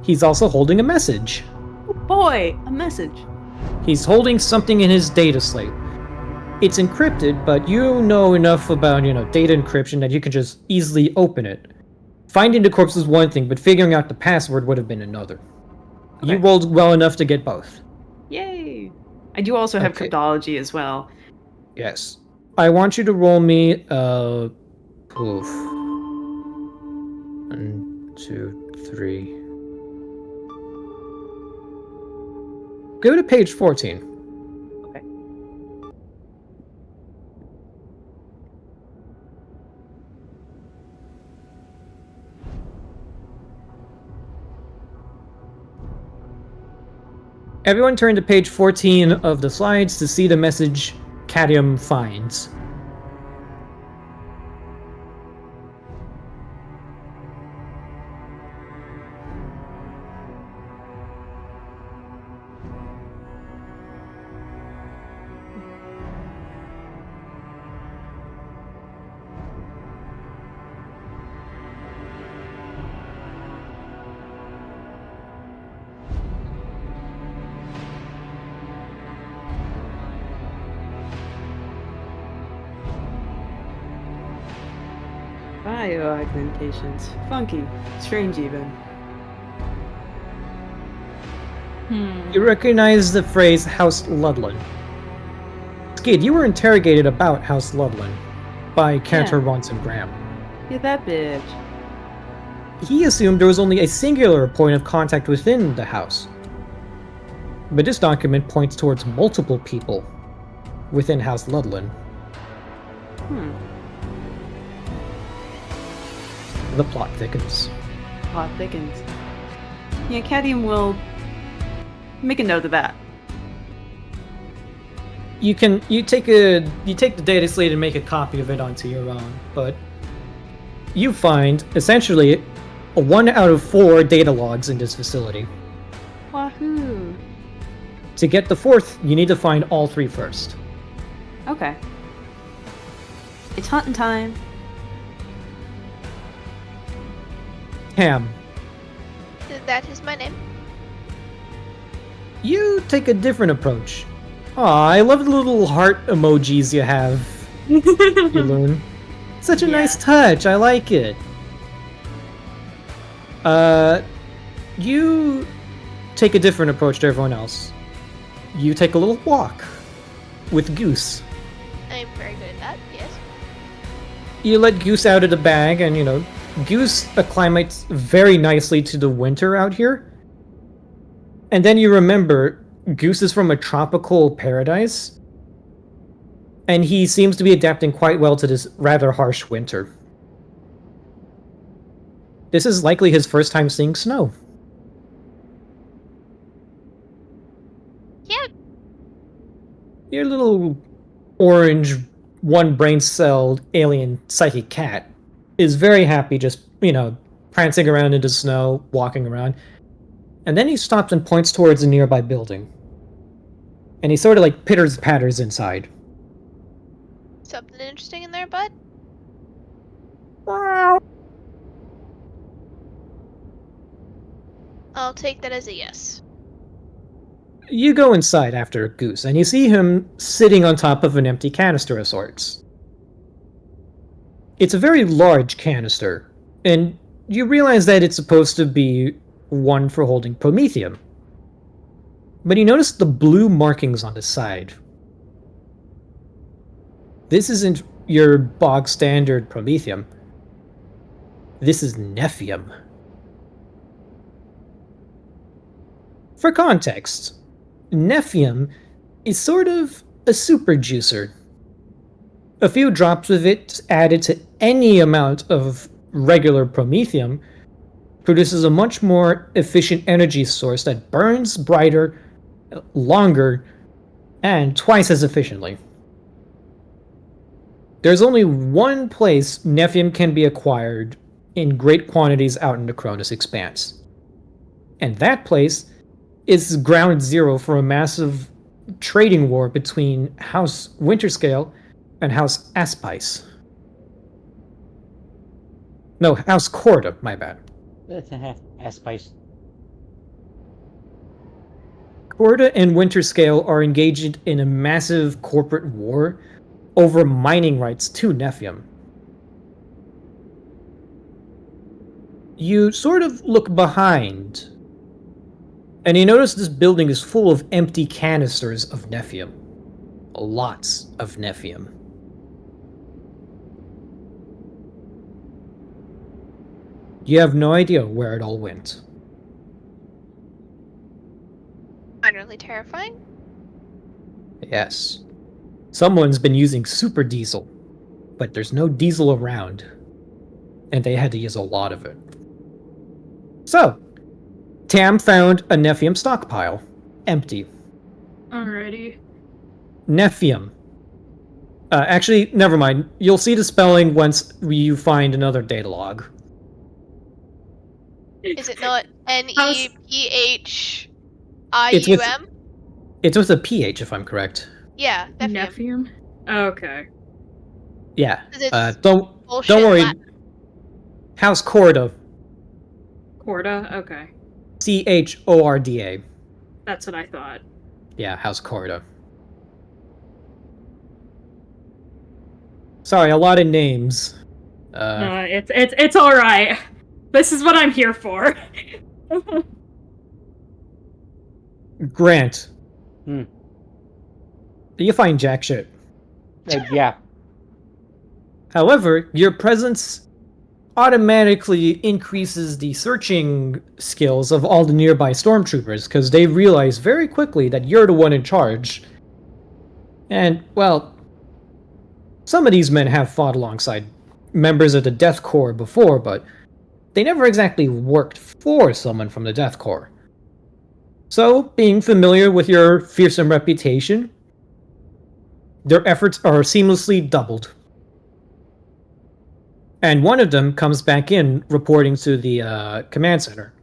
He's also holding a message. Oh boy, a message. He's holding something in his data slate. It's encrypted, but you know enough about, data encryption that you can just easily open it. Finding the corpse is one thing, but figuring out the password would have been another. Okay. You rolled well enough to get both. Yay! I do also have Okay. cryptology as well. Yes. I want you to roll me, Oof. 1, 2, 3. Go to page 14. Everyone turn to page 14 of the slides to see the message Cadmium finds. Bioaugmentations. Funky. Strange even. You recognize the phrase House Ludlin. Skid, you were interrogated about House Ludlin by Cantor Ronson Graham. Yeah, that bitch. He assumed there was only a singular point of contact within the house. But this document points towards multiple people within House Ludlin. The plot thickens. Plot thickens. Yeah, Cadmium will make a note of that. You take the data slate and make a copy of it onto your own, but you find essentially 1 out of 4 data logs in this facility. Wahoo! To get the 4th, you need to find all 3 first. Okay. It's hunting time. Ham, That is my name. you take a different approach. Aw, I love the little heart emojis you have, Yulun. Such a nice touch, I like it. You take a different approach to everyone else. You take a little walk with Goose. I'm very good at that, yes. You let Goose out of the bag, and Goose acclimates very nicely to the winter out here. And then you remember, Goose is from a tropical paradise, and he seems to be adapting quite well to this rather harsh winter. This is likely his first time seeing snow. Yeah. Your little orange, one-brain-celled alien psychic cat is very happy just, prancing around in the snow, walking around. And then he stops and points towards a nearby building. And he sort of pitters-patters inside. Something interesting in there, bud? I'll take that as a yes. You go inside after Goose, and you see him sitting on top of an empty canister of sorts. It's a very large canister, and you realize that it's supposed to be one for holding promethium. But you notice the blue markings on the side. This isn't your bog standard promethium. This is nephium. For context, nephium is sort of a super juicer. A few drops of it added to any amount of regular promethium produces a much more efficient energy source that burns brighter, longer, and twice as efficiently. There's only one place nephium can be acquired in great quantities out in the Cronus Expanse. And that place is ground zero for a massive trading war between House Winterscale and House Aspice. No, House Corda, my bad. Aspice. Corda and Winterscale are engaged in a massive corporate war over mining rights to nephium. You sort of look behind, and you notice this building is full of empty canisters of nephium. Lots of nephium. You have no idea where it all went. Utterly terrifying. Yes. Someone's been using super diesel, but there's no diesel around, and they had to use a lot of it. So, Tam found a nephium stockpile empty. Alrighty. Nephium. Actually, never mind. You'll see the spelling once you find another data log. Is it not How's- Nephium? It's with a PH, if I'm correct. Yeah, Nephium. Nephium? Okay. Yeah. 'Cause it's Don't bullshit worry. Latin. House Corda. Corda? Okay. Chorda. That's what I thought. Yeah, House Corda. Sorry, a lot of names. No, it's alright. This is what I'm here for. Grant. Hmm. You find jack shit. Yeah. However, your presence automatically increases the searching skills of all the nearby stormtroopers, because they realize very quickly that you're the one in charge. And, well, some of these men have fought alongside members of the Death Corps before, but they never exactly worked for someone from the Death Corps. So, being familiar with your fearsome reputation, their efforts are seamlessly doubled. And one of them comes back in, reporting to the command center.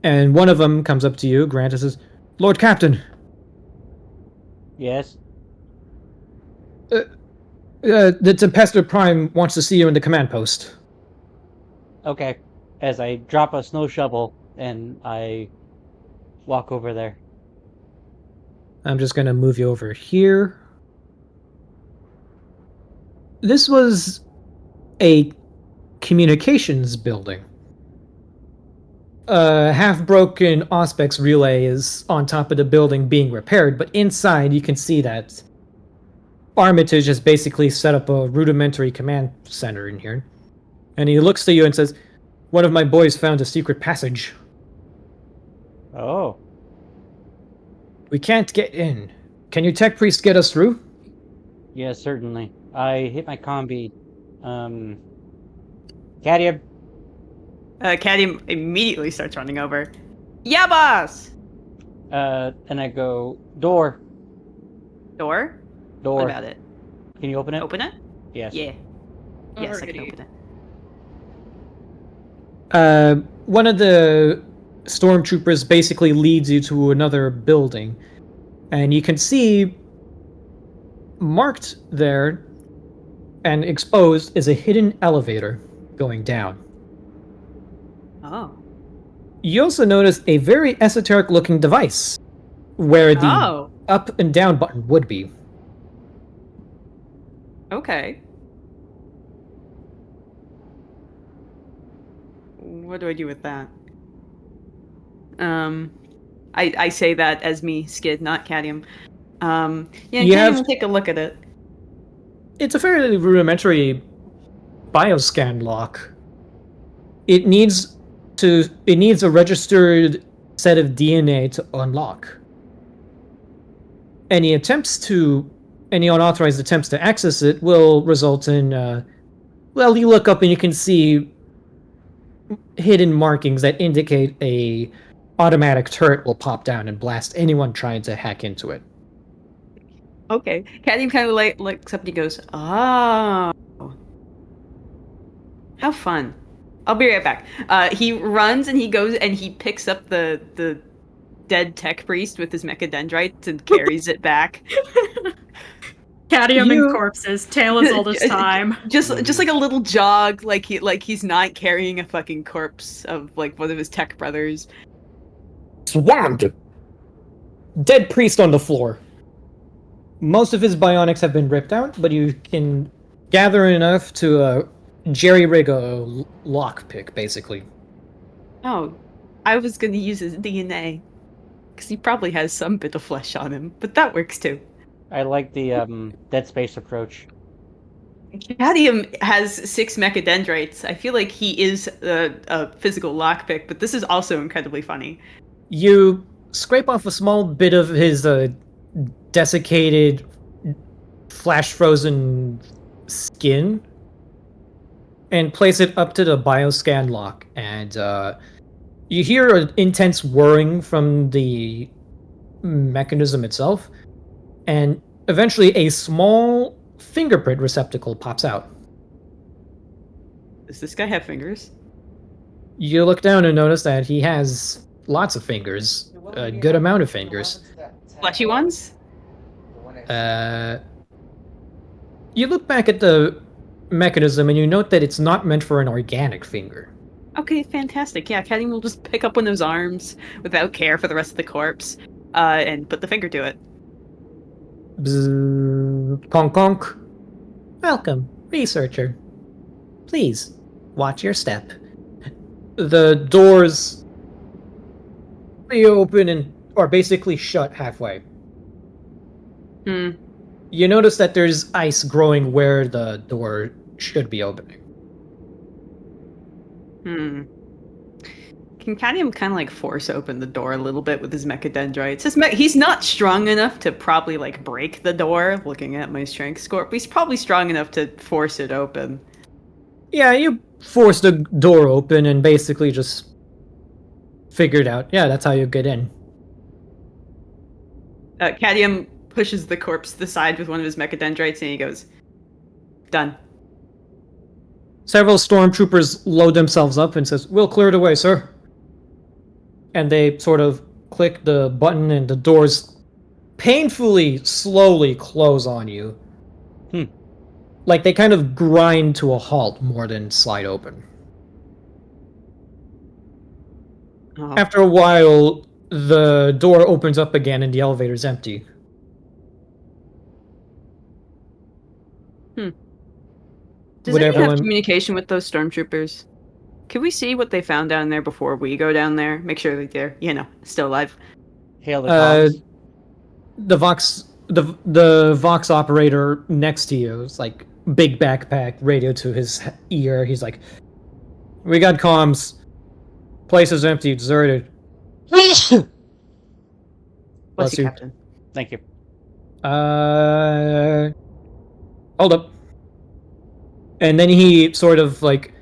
And one of them comes up to you, Grant, and says, Lord Captain, Yes. the Tempestor Prime wants to see you in the command post. Okay. As I drop a snow shovel and I walk over there. I'm just going to move you over here. This was a communications building. A half-broken Auspex relay is on top of the building being repaired, but inside you can see that Armitage has basically set up a rudimentary command center in here. And he looks to you and says, one of my boys found a secret passage. Oh. We can't get in. Can your tech priest get us through? Yes, certainly. I hit my combi. Cadium. Caddy immediately starts running over. Yeah, boss! And I go, door. Door? Door. What about it? Can you open it? Open it? Yes. Yeah. Yes, I can Alrighty. open it. One of the stormtroopers basically leads you to another building, and you can see marked there and exposed is a hidden elevator going down. Oh. You also notice a very esoteric looking device where the Oh. up and down button would be. Okay. What do I do with that? I say that as me, Skid, not Cadium. Yeah, You Cadium have- will take a look at it. It's a fairly rudimentary bioscan lock. It needs a registered set of DNA to unlock. Any unauthorized attempts to access it will result in, well, you look up and you can see hidden markings that indicate a automatic turret will pop down and blast anyone trying to hack into it. Okay. Cadium kind of looks up and he goes, oh. How fun. I'll be right back. He runs and he goes and he picks up the dead tech priest with his mechadendrites and carries it back. Cadmium You- and corpses, tale as old as time. Just like a little jog, like he's not carrying a fucking corpse of like one of his tech brothers. Swarmed! Dead priest on the floor. Most of his bionics have been ripped out, but you can gather enough to jerry-rig a lockpick, basically. Oh, I was gonna use his DNA. Because he probably has some bit of flesh on him, but that works too. I like the Dead Space approach. Cadium has 6 mechadendrites. I feel like he is a physical lockpick, but this is also incredibly funny. You scrape off a small bit of his desiccated, flash-frozen skin and place it up to the bioscan lock, and You hear an intense whirring from the mechanism itself, and eventually a small fingerprint receptacle pops out. Does this guy have fingers? You look down and notice that he has lots of fingers, a good amount of fingers. Fleshy ones? You look back at the mechanism and you note that it's not meant for an organic finger. Okay, fantastic. Yeah, Caddy will just pick up one of those arms without care for the rest of the corpse, and put the finger to it. Bzzz, conk conk. Welcome, researcher. Please, watch your step. The doors they open and are basically shut halfway. Hmm. You notice that there's ice growing where the door should be opening. Hmm. Can Cadmium kind of like force open the door a little bit with his mechadendrites? He's not strong enough to probably like break the door, looking at my strength score, but he's probably strong enough to force it open. Yeah, you force the door open and basically just figured out, yeah, that's how you get in. Cadmium pushes the corpse to the side with one of his mechadendrites and he goes, "Done." Several stormtroopers load themselves up and says, "We'll clear it away, sir." And they sort of click the button and the doors painfully, slowly close on you. Like they kind of grind to a halt more than slide open. Oh. After a while, the door opens up again and the elevator's empty. Does Would anyone have everyone- communication with those stormtroopers? Can we see what they found down there before we go down there? Make sure that they're, still alive. Hail the comms. The Vox operator next to you is like big backpack, radio to his ear. He's like, "We got comms. Place is empty, deserted." Bless Bless you, you. Captain. Thank you. Hold up. And then he sort of like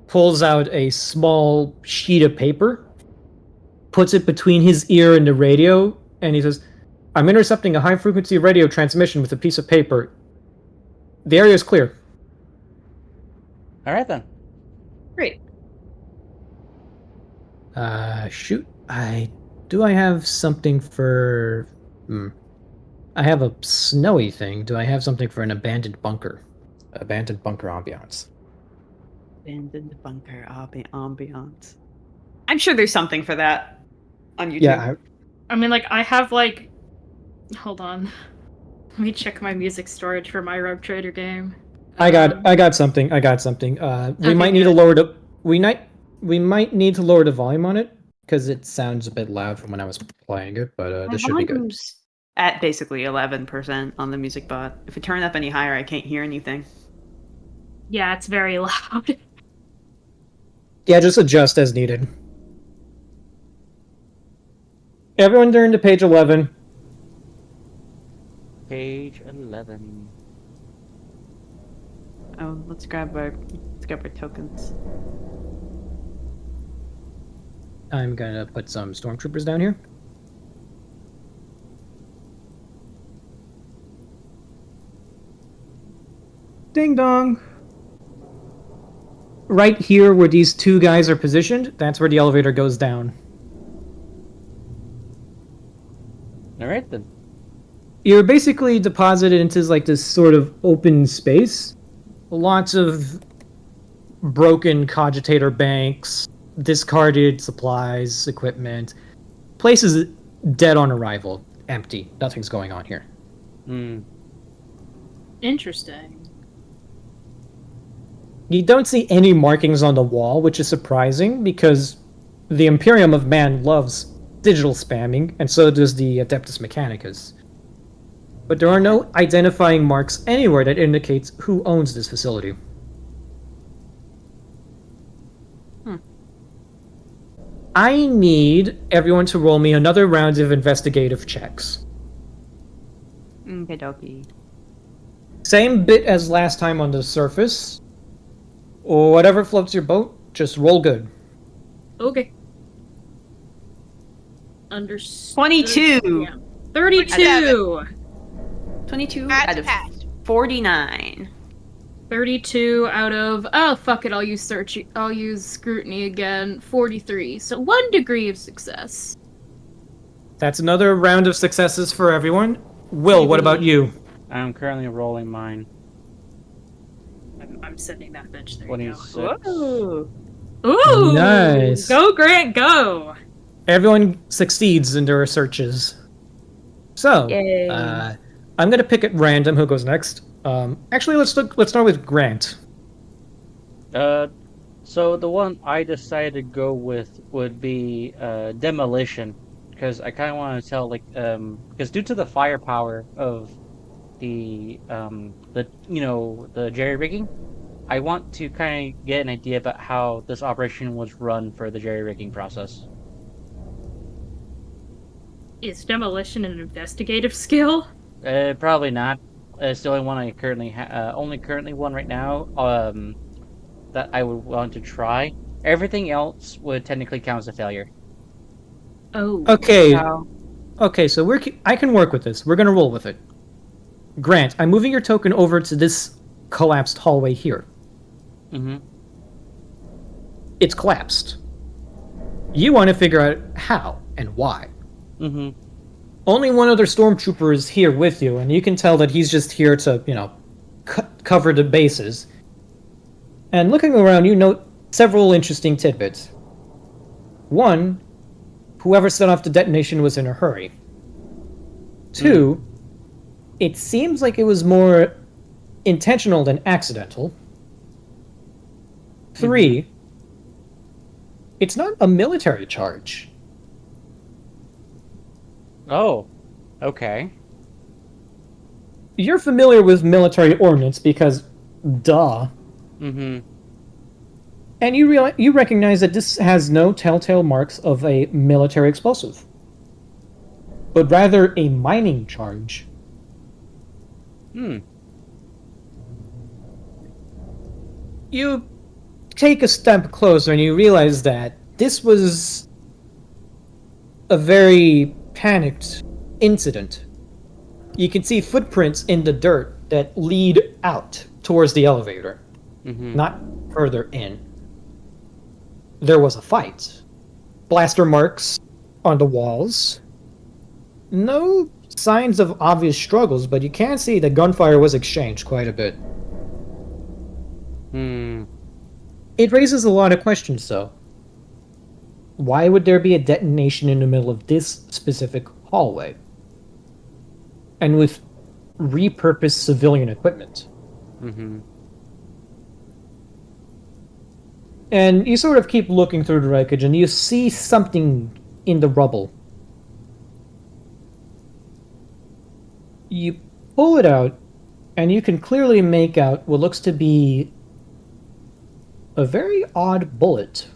pulls out a small sheet of paper, puts it between his ear and the radio, and he says, "I'm intercepting a high-frequency radio transmission with a piece of paper. The area is clear." All right then. Great. Shoot. I have something for... I have a snowy thing. Do I have something for an abandoned bunker? Abandoned bunker ambiance. Abandoned bunker ambiance. I'm sure there's something for that on YouTube. Yeah, I mean, like, I have, like... Hold on. Let me check my music storage for my Rogue Trader game. I got something. We Okay, might need to good. lower the... We might need to lower the volume on it, because it sounds a bit loud from when I was playing it, but this should be good. Volume's at basically 11% on the music bot. If it turn up any higher, I can't hear anything. Yeah, it's very loud. Yeah, just adjust as needed. Everyone turn to page 11. Page 11. Oh, let's grab our tokens. I'm gonna put some stormtroopers down here. Ding dong. Right here where these two guys are positioned, that's where the elevator goes down. All right then. You're basically deposited into like this sort of open space. Lots of broken cogitator banks, discarded supplies, equipment. Place is dead on arrival, empty. Nothing's going on here. Interesting. You don't see any markings on the wall, which is surprising because the Imperium of Man loves digital spamming, and so does the Adeptus Mechanicus. But there are no identifying marks anywhere that indicates who owns this facility. I need everyone to roll me another round of investigative checks. Okay, dokie. Same bit as last time on the surface. Or whatever floats your boat, just roll good. Okay. Understood. 22. Yeah. 32! 22 That's out of passed. 49. 32 out of, oh fuck it, I'll use scrutiny again. 43. So 1 degree of success. That's another round of successes for everyone. Will, what about you? I'm currently rolling mine. I'm sending that bitch. There 26. you go. Ooh! Nice. Go, Grant, go! Everyone succeeds in their searches. So, Yay. I'm gonna pick at random who goes next. Actually, let's start with Grant. So the one I decided to go with would be demolition, because I kind of want to tell because due to the firepower of the jerry rigging, I want to kind of get an idea about how this operation was run for the jerry rigging process. Is demolition an investigative skill? Probably not. It's the only one I currently only currently one right now. That I would want to try. Everything else would technically count as a failure. Oh. Okay. Wow. Okay, so I can work with this. We're gonna roll with it. Grant, I'm moving your token over to this collapsed hallway here. Mm-hmm. It's collapsed. You want to figure out how and why. Mm-hmm. Only one other stormtrooper is here with you, and you can tell that he's just here to, cover the bases. And looking around, you note several interesting tidbits. One, whoever set off the detonation was in a hurry. Two, it seems like it was more intentional than accidental. Three, it's not a military charge. Oh, okay. You're familiar with military ordnance because, duh. Mm-hmm. And you recognize that this has no telltale marks of a military explosive, but rather a mining charge. You take a step closer and you realize that this was a very panicked incident. You can see footprints in the dirt that lead out towards the elevator, not further in. There was a fight. Blaster marks on the walls. No signs of obvious struggles, but you can see that gunfire was exchanged quite a bit. It raises a lot of questions, though. Why would there be a detonation in the middle of this specific hallway? And with repurposed civilian equipment? And you sort of keep looking through the wreckage, and you see something in the rubble. You pull it out, and you can clearly make out what looks to be a very odd bullet.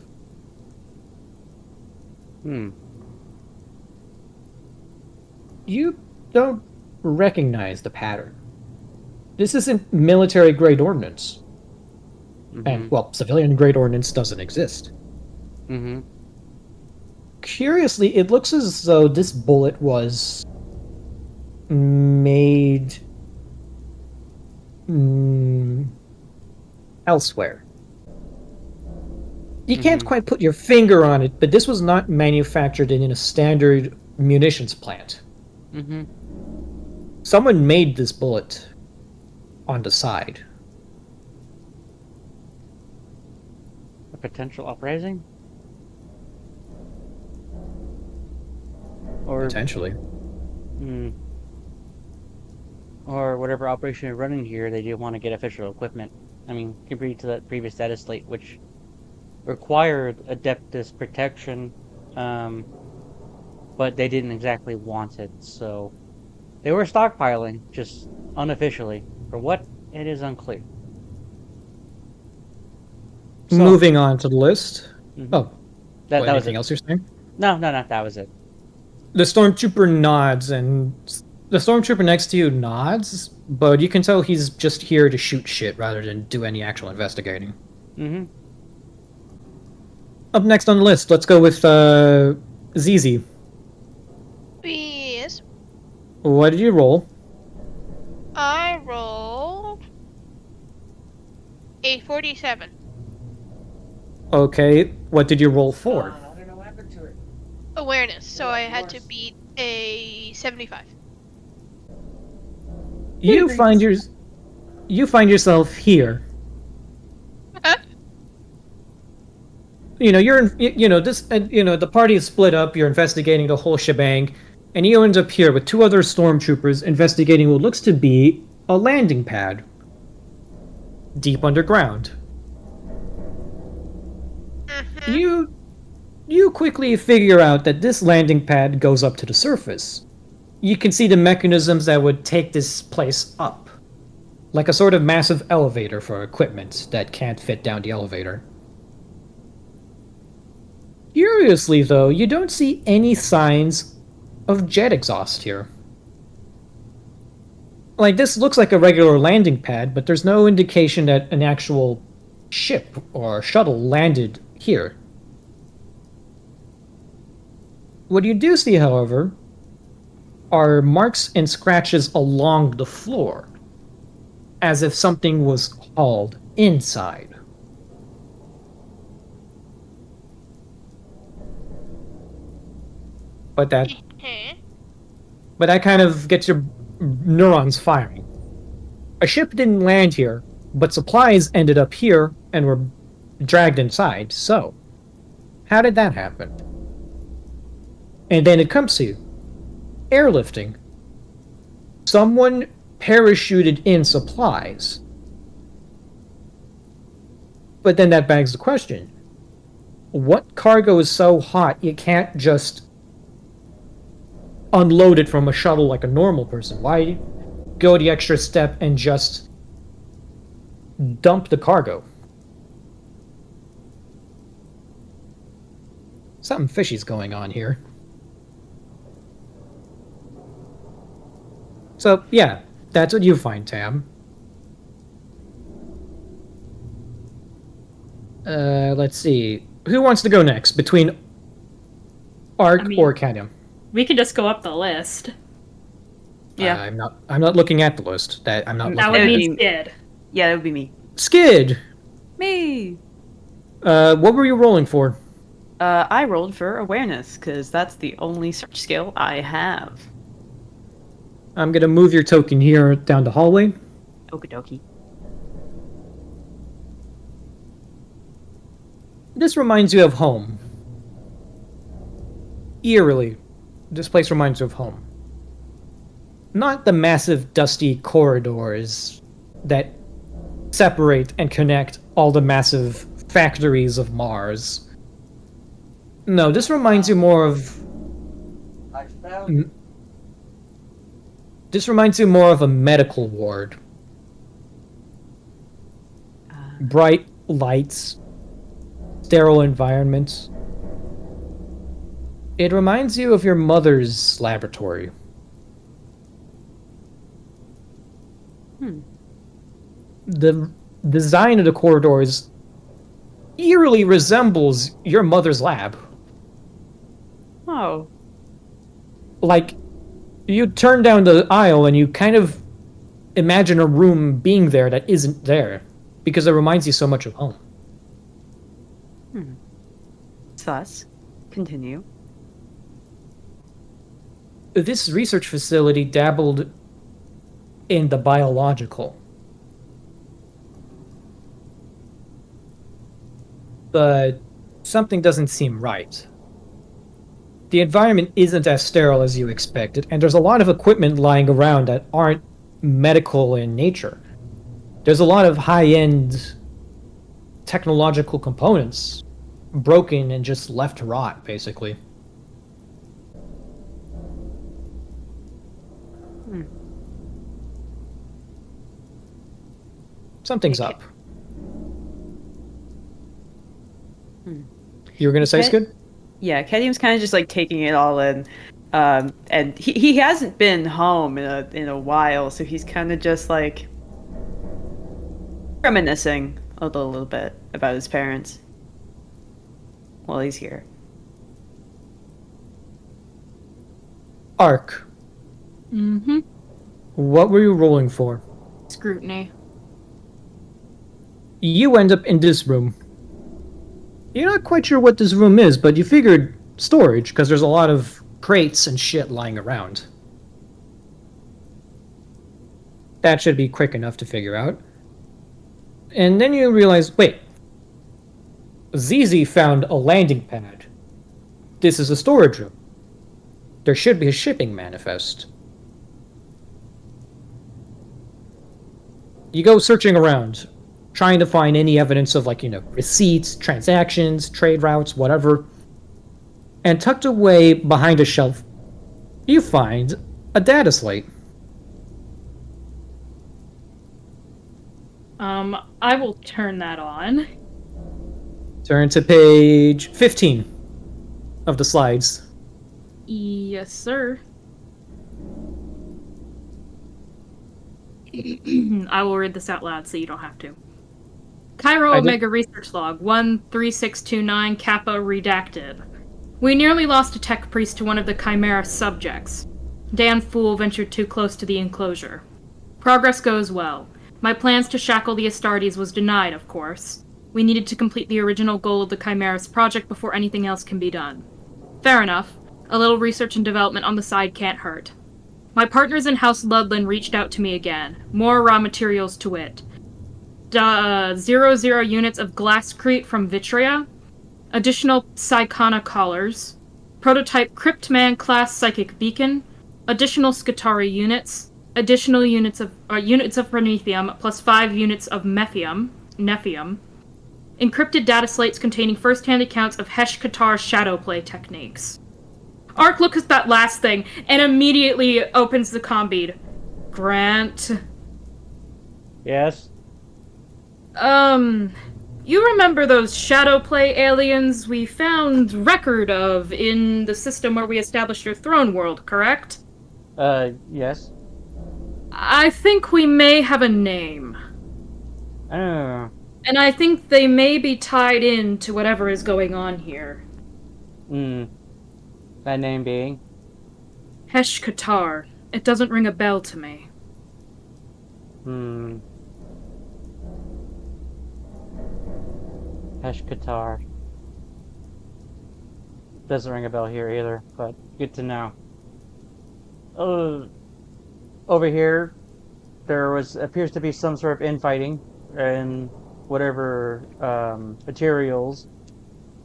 You don't recognize the pattern. This isn't military-grade ordnance. And, well, civilian-grade ordnance doesn't exist. Curiously, it looks as though this bullet was made elsewhere. You can't quite put your finger on it, but this was not manufactured in a standard munitions plant. Someone made this bullet on the side. A potential uprising? Or Potentially. Or whatever operation you're running here, they do want to get official equipment. I mean, compared to that previous status slate, which required Adeptus protection, but they didn't exactly want it, so they were stockpiling, just unofficially. For what, it is unclear. So, Moving on to the list. Oh, that was anything it. else you're saying? No, that was it. The stormtrooper nods, and the stormtrooper next to you nods, but you can tell he's just here to shoot shit rather than do any actual investigating. Up next on the list, let's go with ZZ. What did you roll? I rolled a 47. Okay, what did you roll for? Awareness, so I had to beat a 75. You find your you find yourself here. The party is split up. You're investigating the whole shebang, and you end up here with two other stormtroopers investigating what looks to be a landing pad deep underground. You quickly figure out that this landing pad goes up to the surface. You can see the mechanisms that would take this place up, like a sort of massive elevator for equipment that can't fit down the elevator. Curiously, though, you don't see any signs of jet exhaust here. Like, this looks like a regular landing pad, but there's no indication that an actual ship or shuttle landed here. What you do see, however, are marks and scratches along the floor, as if something was hauled inside. But that kind of gets your neurons firing. A ship didn't land here, but supplies ended up here and were dragged inside, so how did that happen? And then it comes to you. Airlifting. Someone parachuted in supplies. But then that begs the question. What cargo is so hot you can't just unload it from a shuttle like a normal person? Why go the extra step and just dump the cargo? Something fishy's going on here. So, yeah, that's what you find, Tam. Let's see. Who wants to go next between Ark or Cadmium? We can just go up the list. Yeah. I'm not looking at the list. That would be Skid. Yeah, that would be me. Skid. Me. What were you rolling for? I rolled for awareness because that's the only search skill I have. I'm gonna move your token here down the hallway. Okie dokie. This reminds you of home. Eerily, this place reminds you of home. Not the massive dusty corridors that separate and connect all the massive factories of Mars. No, this reminds you more of... This reminds you more of a medical ward. Bright lights, sterile environments. It reminds you of your mother's laboratory. The design of the corridors eerily resembles your mother's lab. Oh. Like, you turn down the aisle and you kind of imagine a room being there that isn't there, because it reminds you so much of home. Sus. Continue. This research facility dabbled in the biological. But something doesn't seem right. The environment isn't as sterile as you expected, and there's a lot of equipment lying around that aren't medical in nature. There's a lot of high-end technological components broken and just left to rot, basically. Something's up. You were gonna say, Skid? Yeah, Kedim's kind of just like taking it all in, and he hasn't been home in a while, so he's kind of just like reminiscing a little bit about his parents while he's here. Ark. Mm-hmm. What were you rolling for? Scrutiny. You end up in this room. You're not quite sure what this room is, but you figured storage, because there's a lot of crates and shit lying around. That should be quick enough to figure out. And then you realize, wait, ZZ found a landing pad. This is a storage room. There should be a shipping manifest. You go searching around, trying to find any evidence of, receipts, transactions, trade routes, whatever. And tucked away behind a shelf, you find a data slate. I will turn that on. Turn to page 15 of the slides. Yes, sir. I will read this out loud so you don't have to. Cairo Omega Research Log 13629 Kappa Redacted. We nearly lost a tech priest to one of the Chimera subjects. Dan Fool ventured too close to the enclosure. Progress goes well. My plans to shackle the Astartes was denied, of course. We needed to complete the original goal of the Chimera's project before anything else can be done. Fair enough. A little research and development on the side can't hurt. My partners in House Ludlin reached out to me again. More raw materials to wit. 00 units of glasscrete from Vitria, additional Psychona collars, prototype Cryptman class psychic beacon, additional Skitari units, additional units of Promethium plus 5 units of Nephium, encrypted data slates containing first-hand accounts of Hesh Katar's shadowplay techniques. Ark looks at that last thing and immediately opens the comm bead. Grant. Yes? You remember those shadowplay aliens we found record of in the system where we established your throne world, correct? Yes. I think we may have a name. Oh. And I think they may be tied in to whatever is going on here. That name being? Hesh Katar. It doesn't ring a bell to me. Hesh Katar. Doesn't ring a bell here either, but good to know. Over here, there appears to be some sort of infighting, and whatever materials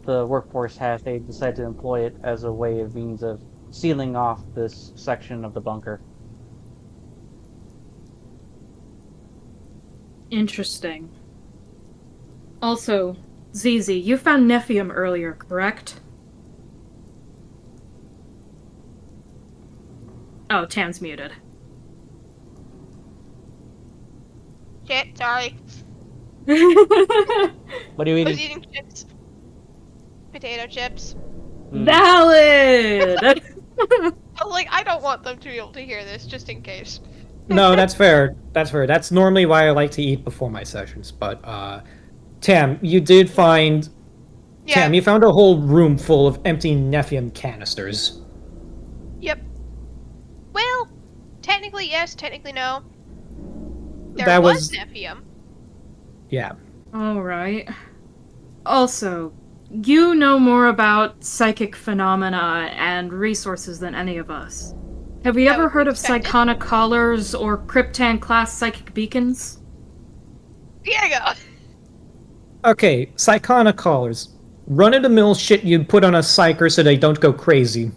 the workforce has, they decide to employ it as a means of sealing off this section of the bunker. Interesting. Also, ZZ, you found Nephium earlier, correct? Oh, Tam's muted. Shit, sorry. What are you I was eating? eating chips. Potato chips. Valid! I was like, I don't want them to be able to hear this, just in case. No, that's fair. That's fair. That's normally why I like to eat before my sessions. But, Tam, you did find... Yeah. Tam, you found a whole room full of empty Nephium canisters. Yep. Well, technically yes, technically no. There That was was- Nephium. Yeah. Alright. Also, you know more about psychic phenomena and resources than any of us. Have you That ever would be heard of expected. Psychona collars or Cryptan-class psychic beacons? Diego! Okay, Psychona collars. Run-of-the-mill shit you'd put on a psyker so they don't go crazy.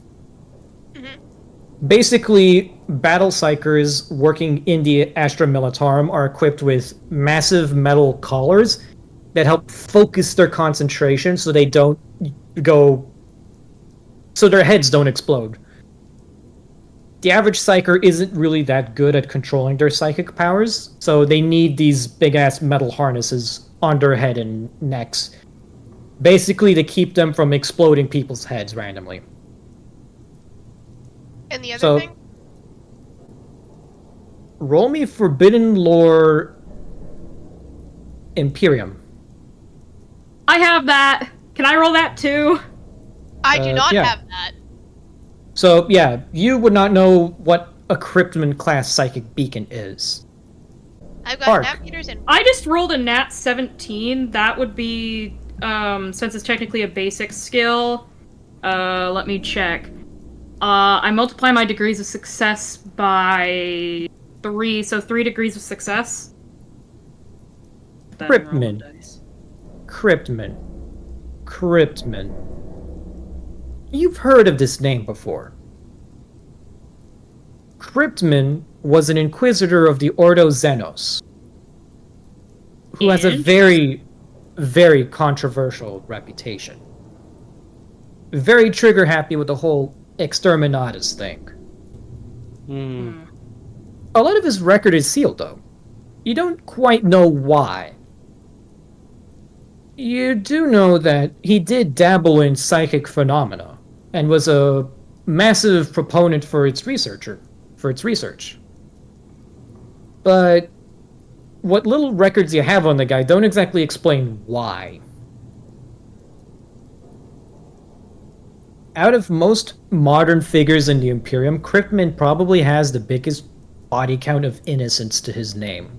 Basically, battle psychers working in the Astra Militarum are equipped with massive metal collars that help focus their concentration so they don't go... so their heads don't explode. The average psyker isn't really that good at controlling their psychic powers, so they need these big-ass metal harnesses on their head and necks, basically to keep them from exploding people's heads randomly. And the other So- thing? Roll me Forbidden Lore Imperium. I have that! Can I roll that too? I do not yeah. have that. So, yeah, you would not know what a Cryptman class psychic beacon is. I've got Arc. nap meters and I just rolled a nat 17. That would be, since it's technically a basic skill. Let me check. I multiply my degrees of success by 3, so 3 degrees of success. Then roll the Cryptman. dice. Cryptman. You've heard of this name before. Cryptman was an inquisitor of the Ordo Xenos, who has a very, very controversial reputation. Very trigger happy with the whole exterminatus thing. A lot of his record is sealed, though. You don't quite know why. You do know that he did dabble in psychic phenomena, and was a massive proponent for its research. But what little records you have on the guy don't exactly explain why. Out of most modern figures in the Imperium, Cryptman probably has the biggest body count of innocence to his name.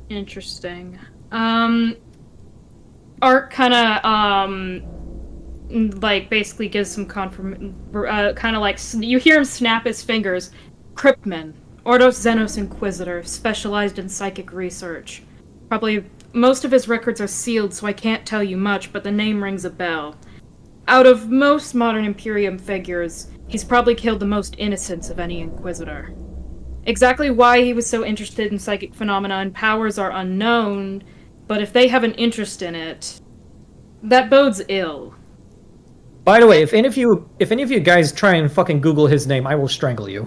Interesting. Art kind of, like, basically gives some kind of like, you hear him snap his fingers. Cryptman, Ordo Xenos Inquisitor, specialized in psychic research. Probably most of his records are sealed, so I can't tell you much, but the name rings a bell. Out of most modern Imperium figures, he's probably killed the most innocents of any Inquisitor. Exactly why he was so interested in psychic phenomena and powers are unknown, but if they have an interest in it, that bodes ill. By the way, if any of you guys try and fucking Google his name, I will strangle you.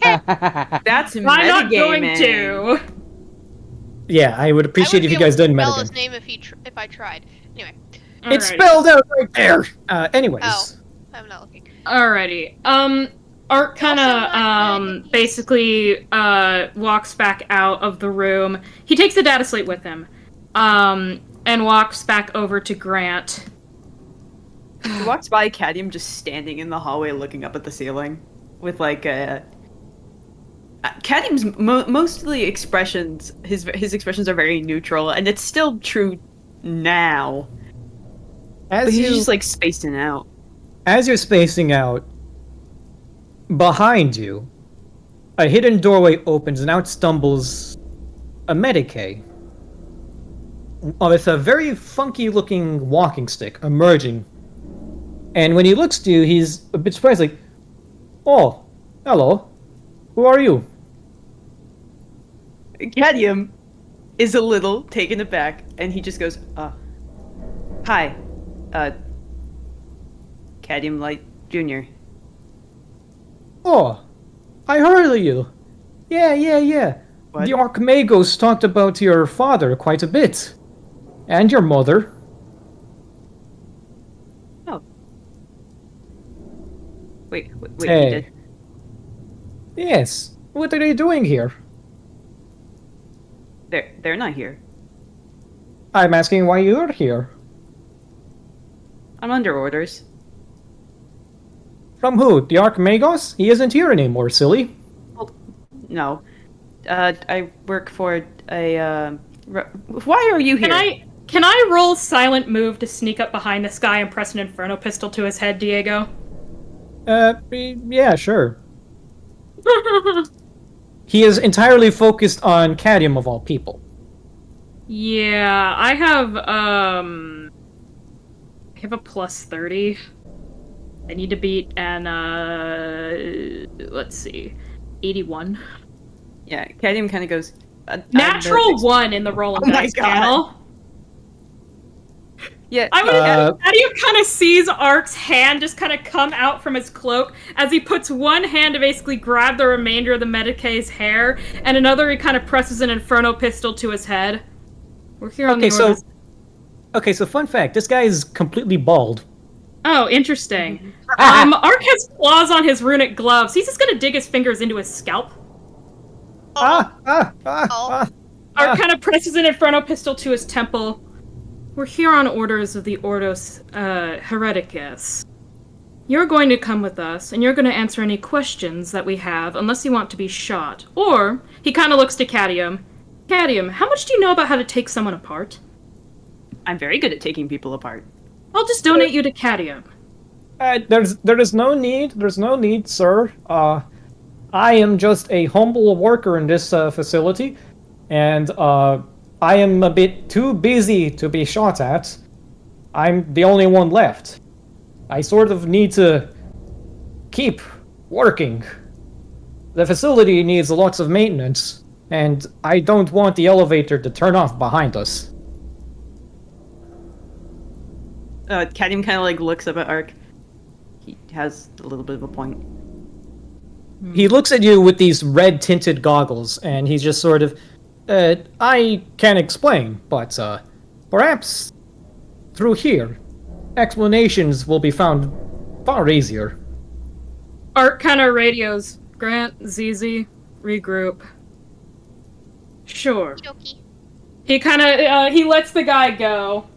That's I'm not going metagaming. to. Yeah, I would appreciate I if you wouldn't guys be able didn't to spell his metagame. name if I tried. Anyway, It's Alrighty. spelled out right there. Anyways, Oh. I'm not looking. Alrighty. Art kind Also not good of, at these. basically, walks back out of the room. He takes the data slate with him, and walks back over to Grant. He walks by Cadium just standing in the hallway looking up at the ceiling with like a. Cadium's mostly expressions. His expressions are very neutral, and it's still true now. But he's just like spacing out. as you're spacing out, behind you, a hidden doorway opens and out stumbles a Medicaid with a very funky-looking walking stick emerging. And when he looks to you, he's a bit surprised, like, "Oh, hello. Who are you?" Cadium is a little taken aback, and he just goes, hi, Cadium Light Jr. "Oh, I heard of you. Yeah. What? The Archmagos talked about your father quite a bit. And your mother." Oh. Wait, Hey. you did? "Yes. What are they doing here?" They're not here. "I'm asking why you're here." I'm under orders. "From who? The Archmagos? He isn't here anymore, silly." No. I work for a, why are you here? Can I roll silent move to sneak up behind this guy and press an inferno pistol to his head, Diego? Yeah, sure. He is entirely focused on Cadium of all people. Yeah, I have a plus 30. I need to beat an let's see, 81. Yeah, Cadium kind of goes. Natural 1 in the roll and Oh my dice God. panel. Yeah. I would Uh, Adio kind of sees Ark's hand just kind of come out from his cloak as he puts one hand to basically grab the remainder of the Medicaid's hair, and another he kind of presses an inferno pistol to his head. We're here on the orders. So fun fact, this guy is completely bald. Oh, interesting. Ark has claws on his runic gloves. He's just gonna dig his fingers into his scalp. Ark kind of presses an inferno pistol to his temple. We're here on orders of the Ordos Hereticus. You're going to come with us, and you're going to answer any questions that we have, unless you want to be shot. Or, he kind of looks to Cadium. Cadium, how much do you know about how to take someone apart? I'm very good at taking people apart. I'll just donate you to Cadium. There is no need. There's no need, sir. I am just a humble worker in this facility, and I am a bit too busy to be shot at. I'm the only one left. I sort of need to keep working. The facility needs lots of maintenance, and I don't want the elevator to turn off behind us. Cadium kind of like looks up at Ark. He has a little bit of a point. He looks at you with these red-tinted goggles, and he's just sort of, I can't explain, but perhaps through here, explanations will be found far easier. Art kind of radios. Grant, ZZ, regroup. Sure. Jokey. He kind of, he lets the guy go.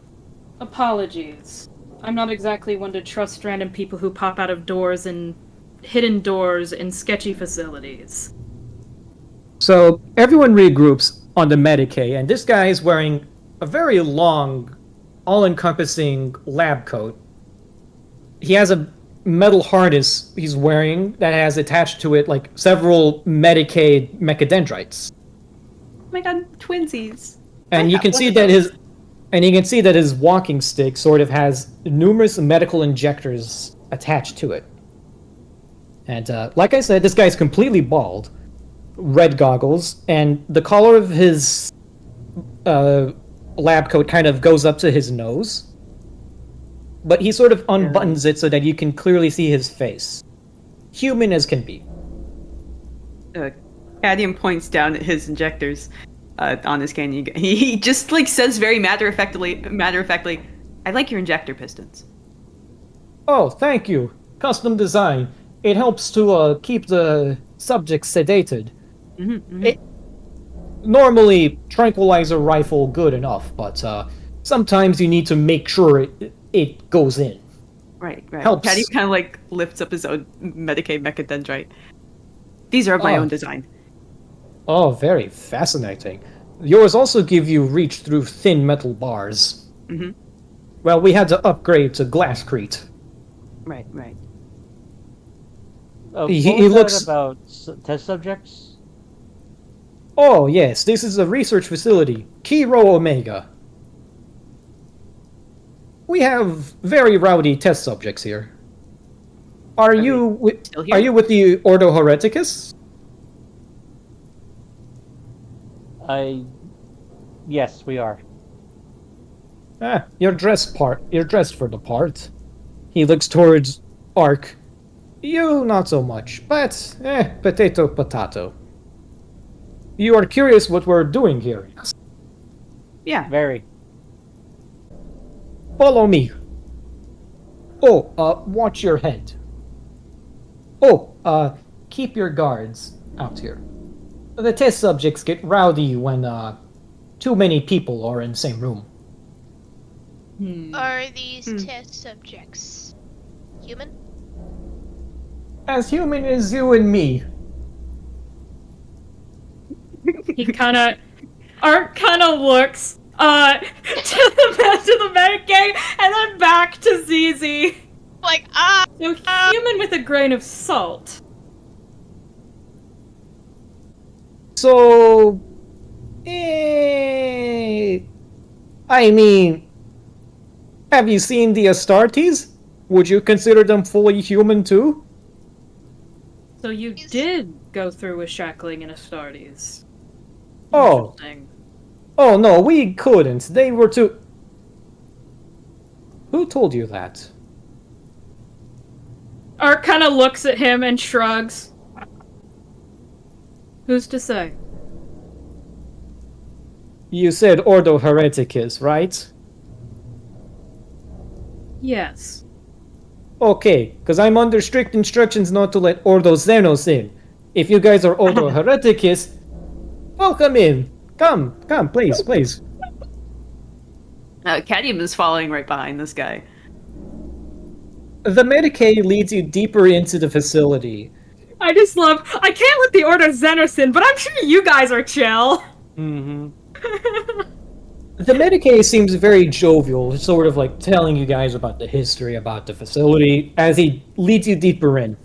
Apologies. I'm not exactly one to trust random people who pop out of doors and hidden doors in sketchy facilities. So everyone regroups on the Medicaid, and this guy is wearing a very long, all-encompassing lab coat. He has a metal harness he's wearing that has attached to it like several Medicaid mechadendrites. Oh my god, twinsies. And you can see that his walking stick sort of has numerous medical injectors attached to it. And like I said, this guy's completely bald, red goggles, and the collar of his lab coat kind of goes up to his nose. But he sort of unbuttons it so that you can clearly see his face. Human as can be. Cadium points down at his injectors on his can. He just like says very matter-of-factly, I like your injector pistons. Oh, thank you. Custom design. It helps to keep the subject sedated. Normally, tranquilizer rifle good enough, but sometimes you need to make sure it goes in. Right. Helps. Cadium kind of like lifts up his own Medicaid mechadendrite. These are of my own design. Oh, very fascinating. Yours also give you reach through thin metal bars. Well, we had to upgrade to glasscrete. Right. He looks about test subjects. Oh, yes, this is a research facility, Kiro Omega. We have very rowdy test subjects here. Are you with the Ordo Hereticus? Yes, we are. You're dressed for the part. He looks towards Ark. You not so much, but potato. You are curious what we're doing here. Yeah. Very. Follow me. Oh, watch your head. Oh, keep your guards out here. The test subjects get rowdy when, too many people are in the same room. Are these test subjects human? As human as you and me. Art kind of looks to the Medicaid and then back to ZZ. Like, So human with a grain of salt. So, I mean, have you seen the Astartes? Would you consider them fully human too? So you did go through with shackling in Astartes. Oh. Interesting. Oh no, we couldn't. They were too... Who told you that? Art kind of looks at him and shrugs. Who's to say? You said Ordo Hereticus, right? Yes. Okay, because I'm under strict instructions not to let Ordo Xenos in. If you guys are Ordo Hereticus, welcome in. Come, please. Cadium is following right behind this guy. The Medicaid leads you deeper into the facility. I just love. I can't let the Order Xenos in, but I'm sure you guys are chill. Mm-hmm. The Medicaid seems very jovial, sort of like telling you guys about the history about the facility as he leads you deeper in.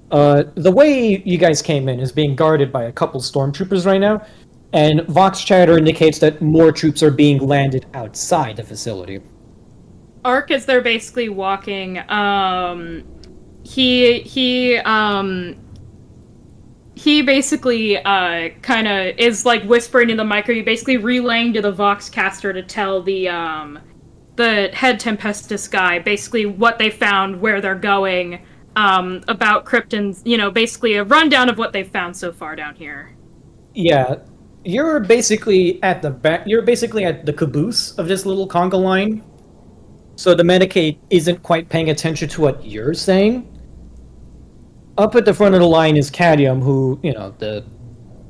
The way you guys came in is being guarded by a couple stormtroopers right now, and Vox chatter indicates that more troops are being landed outside the facility. Ark, as they're basically walking, he basically kind of is like whispering in the micro. He basically relaying to the Vox caster to tell the head Tempestus guy basically what they found, where they're going, about Krypton's, basically a rundown of what they've found so far down here. Yeah, you're basically at the back. You're basically at the caboose of this little conga line. So the Medicaid isn't quite paying attention to what you're saying. Up at the front of the line is Cadmium, who, the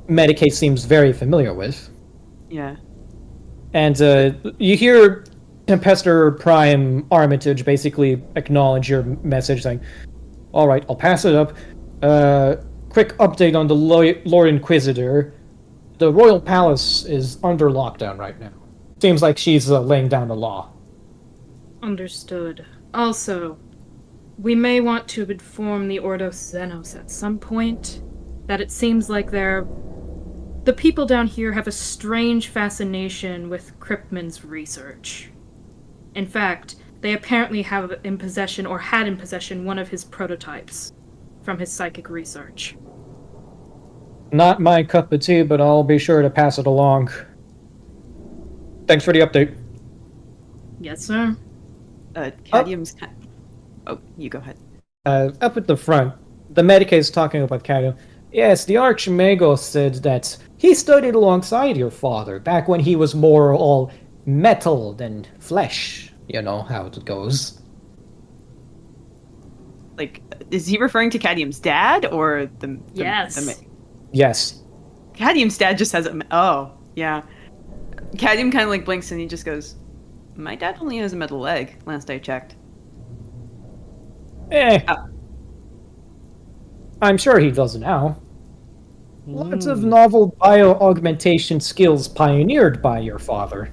Medicaid seems very familiar with. Yeah. And you hear Tempester Prime Armitage basically acknowledge your message, saying, "All right, I'll pass it up. Quick update on the Lord Inquisitor. The Royal Palace is under lockdown right now. Seems like she's laying down the law." Understood. Also, we may want to inform the Ordo Xenos at some point that it seems like the people down here have a strange fascination with Kryptman's research. In fact, they apparently have in possession, or had in possession, one of his prototypes from his psychic research. Not my cup of tea, but I'll be sure to pass it along. Thanks for the update. Yes, sir. Cadmium's... Oh, you go ahead. Up at the front, the Medicaid is talking about Cadmium. Yes, the Archmago said that he studied alongside your father back when he was more all metal than flesh. You know how it goes. Like, is he referring to Cadmium's dad, or the Yes. Yes. Cadmium's dad just has a... Oh, yeah. Cadmium kind of like blinks and he just goes, "My dad only has a metal leg, last I checked." I'm sure he does now. Lots of novel bio-augmentation skills pioneered by your father.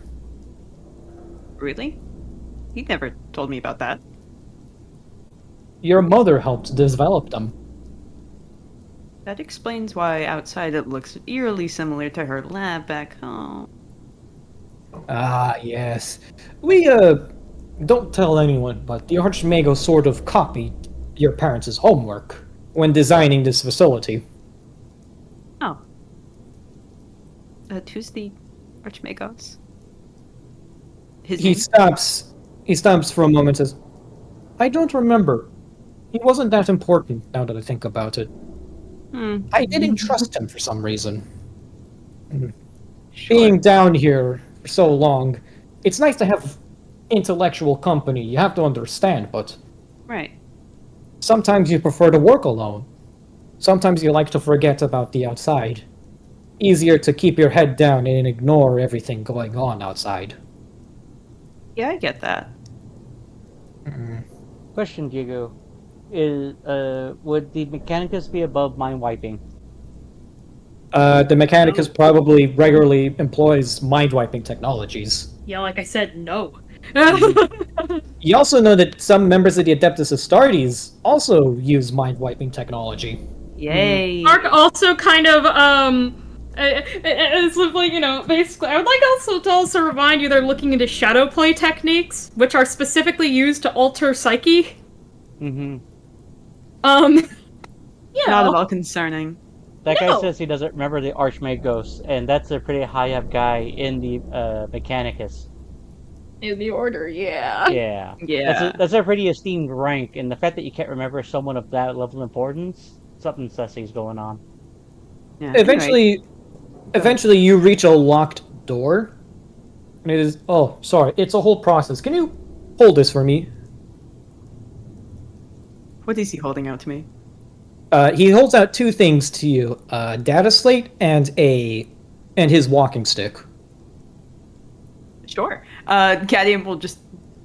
Really? He never told me about that. Your mother helped develop them. That explains why outside it looks eerily similar to her lab back home. Ah, yes. We, don't tell anyone, but the Archmago sort of copied your parents' homework when designing this facility. Oh. Who's the Archmagos? His He name? stops for a moment and says, "I don't remember. He wasn't that important, now that I think about it. I didn't trust him for some reason. Sure. Being down here for so long, it's nice to have intellectual company, you have to understand, but Right. sometimes you prefer to work alone. Sometimes you like to forget about the outside. Easier to keep your head down and ignore everything going on outside." Yeah, I get that. Question, Diego. Would the Mechanicus be above mind wiping? The Mechanicus probably regularly employs mind-wiping technologies. Yeah, like I said, no. You also know that some members of the Adeptus Astartes also use mind-wiping technology. Yay. Ark also kind of, it's like, basically, I would like also to also remind you they're looking into shadow play techniques, which are specifically used to alter psyche. Mm-hmm. Yeah. Not at all concerning. That guy No. says he doesn't remember the Archmagos, and that's a pretty high-up guy in the Mechanicus. In the order, yeah. Yeah. Yeah. That's a pretty esteemed rank, and the fact that you can't remember someone of that level of importance, something sussy's going on. Yeah. Anyway, Eventually you reach a locked door. And it is, oh, sorry, it's a whole process. Can you hold this for me? what is he holding out to me? He holds out two things to you, a data slate and his walking stick. Sure. Cadmium will just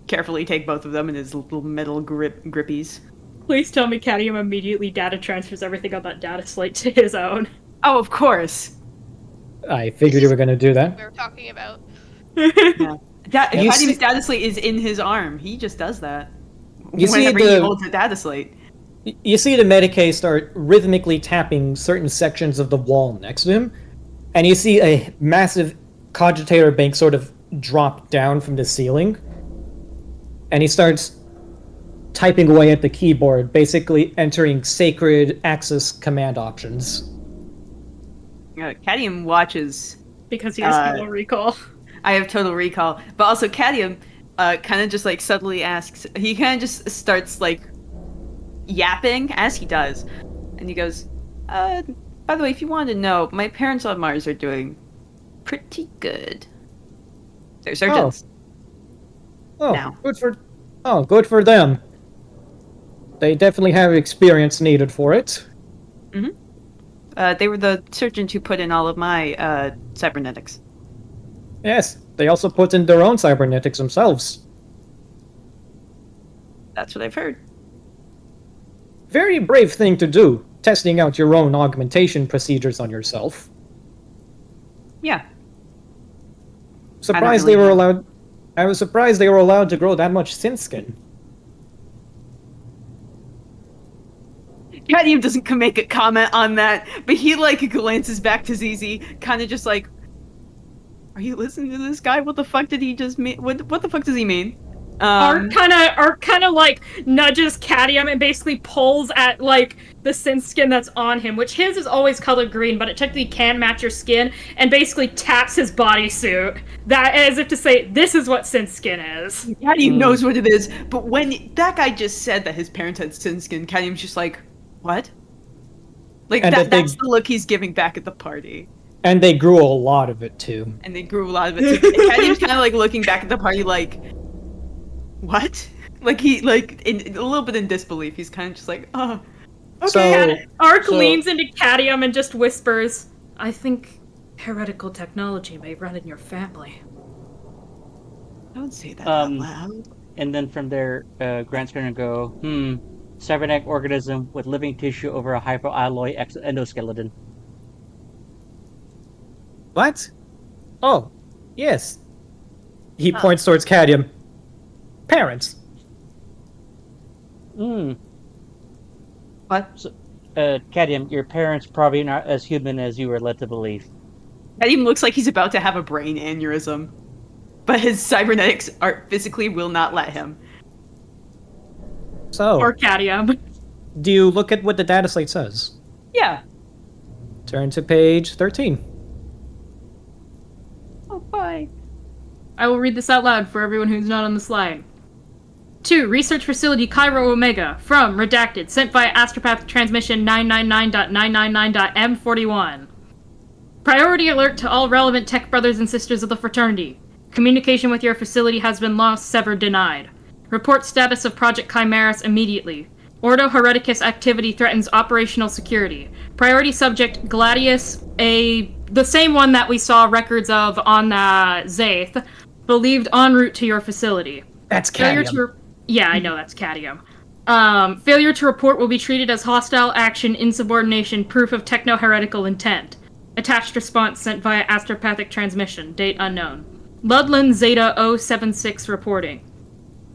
carefully take both of them in his little metal grippies. Please tell me Cadmium immediately data transfers everything on that data slate to his own. Oh, of course. I figured you were going to do that. We were talking about. Yeah. You Cadmium's see- data slate is in his arm. He just does that. You see Whenever he the- holds a data slate. You see the Medicaid start rhythmically tapping certain sections of the wall next to him, and you see a massive cogitator bank sort of drop down from the ceiling, and he starts typing away at the keyboard, basically entering sacred Axis command options. Cadmium watches. Because he has total recall. I have total recall. But also Cadmium kind of just like subtly asks, he kind of just starts like yapping as he does. And he goes, by the way, if you wanted to know, my parents on Mars are doing pretty good. They're surgeons. Oh, Now. good for them. They definitely have experience needed for it. They were the surgeons who put in all of my cybernetics. Yes, they also put in their own cybernetics themselves. That's what I've heard. Very brave thing to do, testing out your own augmentation procedures on yourself. Yeah. Surprised really they were know. allowed. I was surprised they were allowed to grow that much synth skin. Cadmium doesn't make a comment on that, but he like glances back to ZZ, kind of just like, "Are you listening to this guy? What the fuck did he just mean? What the fuck does he mean?" Art kind of like nudges Cadmium and basically pulls at like the synth skin that's on him, which his is always colored green, but it technically can match your skin, and basically taps his bodysuit. That as if to say, "This is what synth skin is." Cadmium knows what it is, but when that guy just said that his parents had sin skin, Cadmium's just like, "What?" Like And that they- that's the look he's giving back at the party. And they grew a lot of it too. And they grew a lot of it too. And Cadmium's kind of like looking back at the party like, "What?" Like he like in a little bit in disbelief. He's kind of just like, "Oh, okay." So, Ark So- leans into Cadmium and just whispers, "I think heretical technology may run in your family." Don't say that out Um, loud. And then from there, Grant's gonna go, cybernetic organism with living tissue over a hyperalloy endoskeleton. what? Oh, yes. He points towards Cadmium. Parents. What? So, Cadmium, your parents probably not as human as you were led to believe. Cadmium looks like he's about to have a brain aneurysm, but his cybernetics art physically will not let him. So, Or Cadmium. do you look at what the data slate says? Yeah. Turn to page 13. Oh, bye. I will read this out loud for everyone who's not on the slide. To Research Facility Cairo Omega from Redacted, sent via Astropath Transmission 999.999.m41. Priority alert to all relevant tech brothers and sisters of the fraternity. Communication with your facility has been lost, severed, denied. Report status of Project Chimeras immediately. Ordo Hereticus activity threatens operational security. Priority subject Gladius, the same one that we saw records of on Zaith, believed en route to your facility. That's Failure Cadmium. to yeah, I know that's Cadmium. Failure to report will be treated as hostile action, insubordination, proof of techno-heretical intent. Attached response sent via astropathic transmission. Date unknown. Ludland Zeta 076 reporting.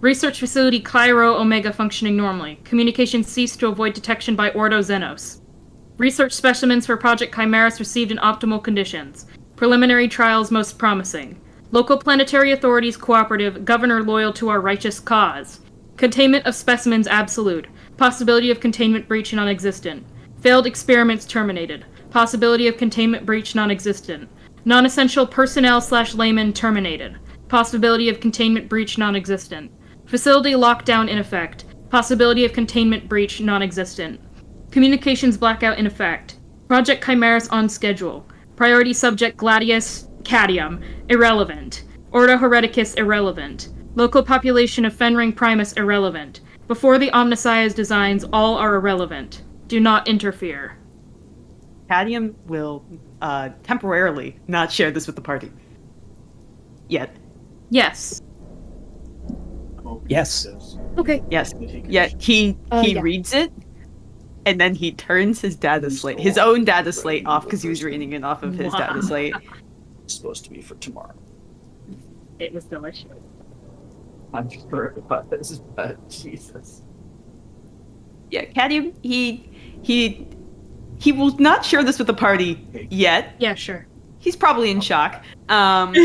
Research facility Cairo Omega functioning normally. Communication ceased to avoid detection by Ordo Xenos. Research specimens for Project Chimeras received in optimal conditions. Preliminary trials most promising. Local planetary authorities cooperative, governor loyal to our righteous cause. Containment of specimens absolute. Possibility of containment breach non-existent. Failed experiments terminated. Possibility of containment breach non-existent. Non-essential personnel/laymen terminated. Possibility of containment breach non-existent. Facility lockdown in effect. Possibility of containment breach non-existent. Communications blackout in effect. Project Chimeras on schedule. Priority subject Gladius Cadmium irrelevant. Ordo Hereticus irrelevant. Local population of Fenring Primus irrelevant. Before the Omnissiah's designs, all are irrelevant. Do not interfere. Cadmium will temporarily not share this with the party. Yet. Yes. Yes. Okay. Yes. Yeah, he Yeah. reads it, and then he turns his own data slate off because he was reading it off of his data Wow. slate. It's supposed to be for tomorrow. It was delicious. I'm sure about this, but Jesus. Yeah, Cadmium, he will not share this with the party yet. Yeah, sure. He's probably in shock. So he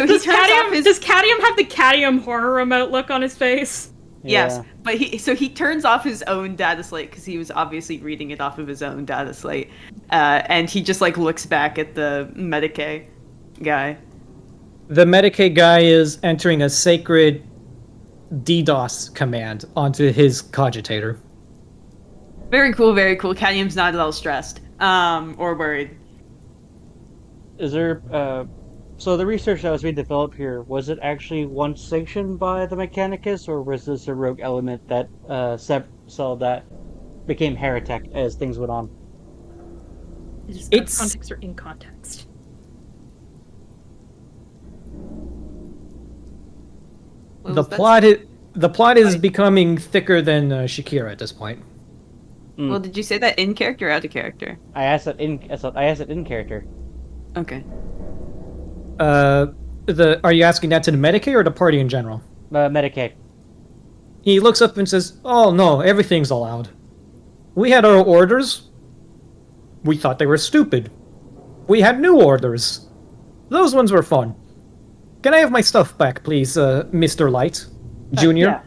does turns off his. Does Cadium have the Cadium horror remote look on his face? Yes, Yeah. but he turns off his own data slate because he was obviously reading it off of his own data slate, and he just like looks back at the Medicaid guy. The Medicaid guy is entering a sacred DDoS command onto his cogitator. Very cool, very cool. Cadmium's not at all stressed, or worried. Is there so the research that was being developed here, was it actually once sanctioned by the Mechanicus, or was this a rogue element that that became heretic as things went on? It's It's- context or in context. What The was that? plot is Sorry. becoming thicker than Shakira at this point. Well, did you say that in character or out of character? I asked it in character. Okay. Are you asking that to the Medicaid or the party in general? Medicaid. He looks up and says, "Oh no, everything's allowed. We had our orders. We thought they were stupid. We had new orders. Those ones were fun. Can I have my stuff back, please, Mr. Light, Junior?" Yeah.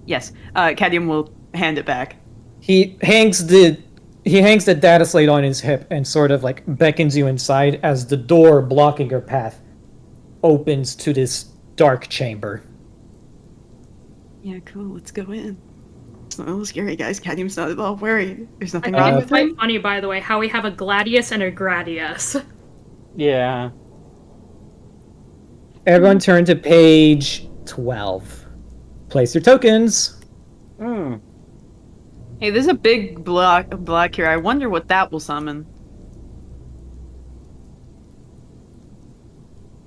Yes. Cadmium will hand it back. He hangs the data slate on his hip and sort of like beckons you inside as the door blocking your path opens to this dark chamber. Yeah, cool. Let's go in. It's not a little scary, guys. Cadmium's not at all worried. There's I nothing think wrong it's with quite him. funny, by the way, how we have a Gladius and a Gradius. Yeah. Everyone turn to page 12. Place your tokens. Hmm. Hey, there's a big block here. I wonder what that will summon.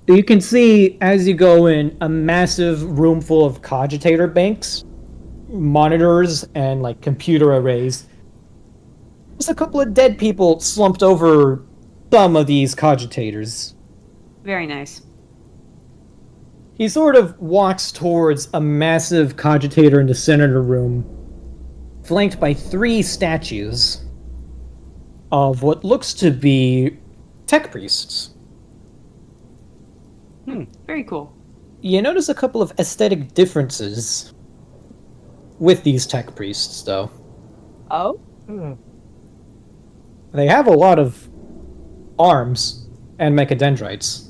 You can see as you go in a massive room full of cogitator banks, monitors, and like computer arrays. There's a couple of dead people slumped over some of these cogitators. Very nice. He sort of walks towards a massive cogitator in the center of the room, flanked by 3 statues of what looks to be tech priests. Very cool. You notice a couple of aesthetic differences with these tech priests, though. Oh? They have a lot of arms and mechadendrites.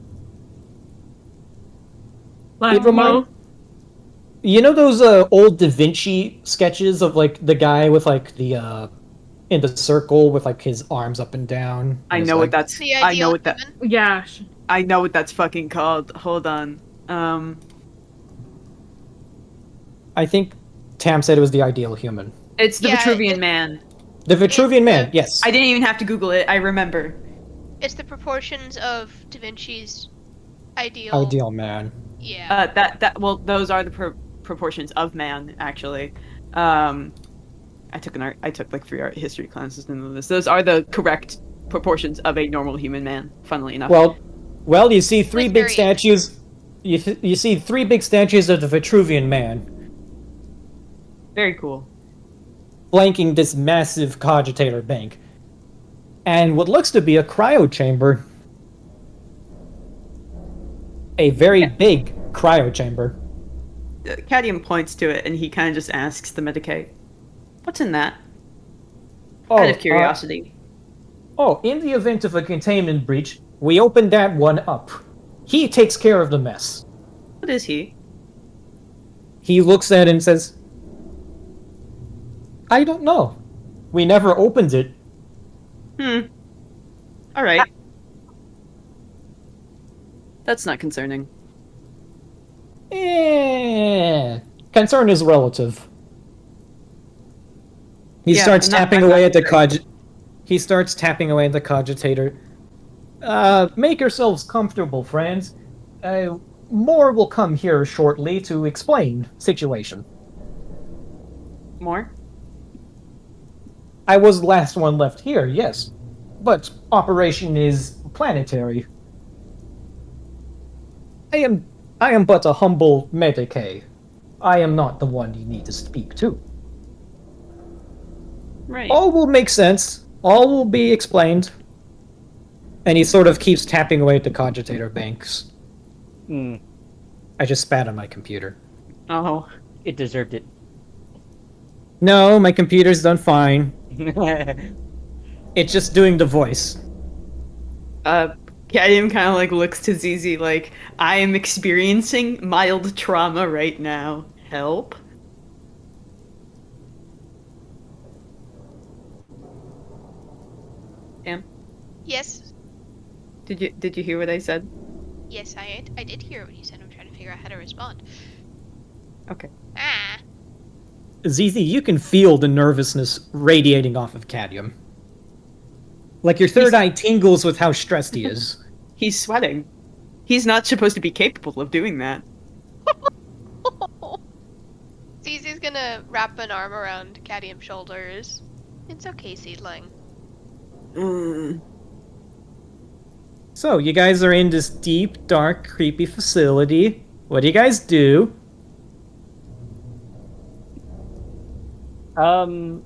Like, It remind- You know those old Da Vinci sketches of like the guy with like the in the circle with like his arms up and down? I and know his, what like- that's. The I know ideal what that. human. yeah. I know what that's fucking called. Hold on. I think Tam said it was the ideal human. It's the Yeah, Vitruvian it- Man. The Vitruvian Man, the- yes. I didn't even have to Google it. I remember. It's the proportions of Da Vinci's ideal. Ideal man. Yeah. Well, those are the proportions of man, actually. I took like 3 art history classes to know this. Those are the correct proportions of a normal human man. Funnily enough. Well, you see 3 With big variations. statues. You see 3 big statues of the Vitruvian Man very cool. flanking this massive cogitator bank, and what looks to be a cryo chamber. A very big cryo chamber. Cadmium points to it, and he kind of just asks the Medicaid, "What's in that?" Oh, Out of curiosity. in the event of a containment breach, we open that one up. He takes care of the mess. What is he? He looks at it and says, "I don't know. We never opened it." All right. That's not concerning. Concern is relative. He Yeah, starts I'm not- tapping I'm away not at the He starts tapping away at the cogitator. Make yourselves comfortable, friends. more will come here shortly to explain situation. More? I was the last one left here, yes. But operation is planetary. I am but a humble medicae. I am not the one you need to speak to. Right. All will make sense. All will be explained. And he sort of keeps tapping away at the cogitator banks. Hmm. I just spat on my computer. Oh. It deserved it. No, my computer's done fine. It's just doing the voice. Cadium kind of like looks to Zizi like, I am experiencing mild trauma right now. Help? Sam, Yes. did you hear what I said? Yes, I did hear what you said. I'm trying to figure out how to respond. Okay. Ah. Zizi, you can feel the nervousness radiating off of Cadium. Like your third eye tingles with how stressed he is. He's sweating. He's not supposed to be capable of doing that. Zizi's gonna wrap an arm around Cadium's shoulders. It's okay, Seedling. So, you guys are in this deep, dark, creepy facility. What do you guys do? Grant's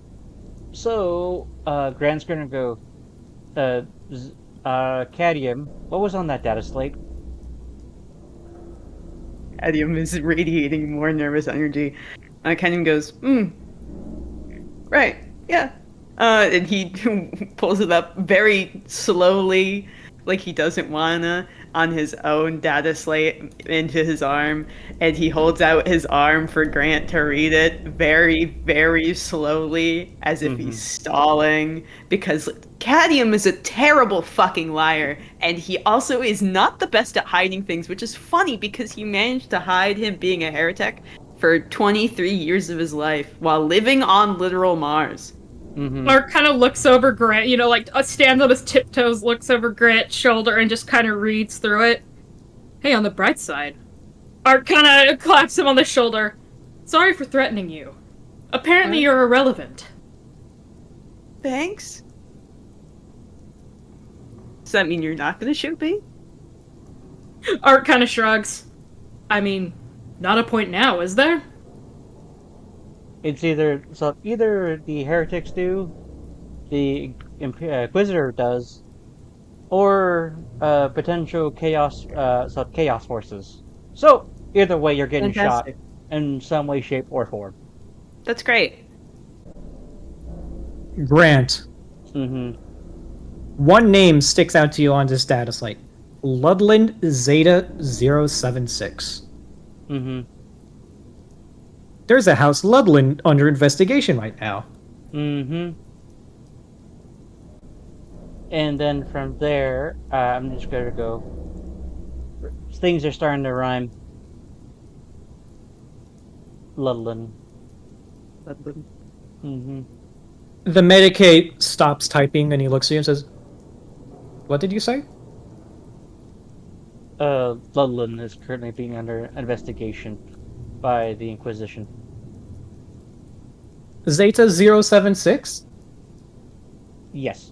gonna go. Cadium, what was on that data slate? Cadium is radiating more nervous energy. Cadium goes, right, yeah. And he pulls it up very slowly, like he doesn't wanna, on his own data slate into his arm, and he holds out his arm for Grant to read it very, very slowly, as if he's stalling, because Cadium is a terrible fucking liar, and he also is not the best at hiding things, which is funny because he managed to hide him being a heretic for 23 years of his life while living on literal Mars. Mark kind of looks over Grant, stands on his tiptoes, looks over Grant's shoulder, and just kind of reads through it. Hey, on the bright side. Art kind of claps him on the shoulder. Sorry for threatening you. Apparently you're irrelevant. Thanks. Does that mean you're not gonna shoot me? Art kind of shrugs. I mean, not a point now, is there? It's either the heretics do, the Inquisitor does, or potential chaos forces. So either way, you're getting Fantastic. shot in some way, shape, or form. That's great. Grant. One name sticks out to you on this data slate. Ludland Zeta 076. There's a House Ludland under investigation right now. And then from there, I'm just gonna go. Things are starting to rhyme. Ludland. The Medicaid stops typing and he looks at you and says, "What did you say?" Ludland is currently being under investigation by the Inquisition. Zeta 076? Yes.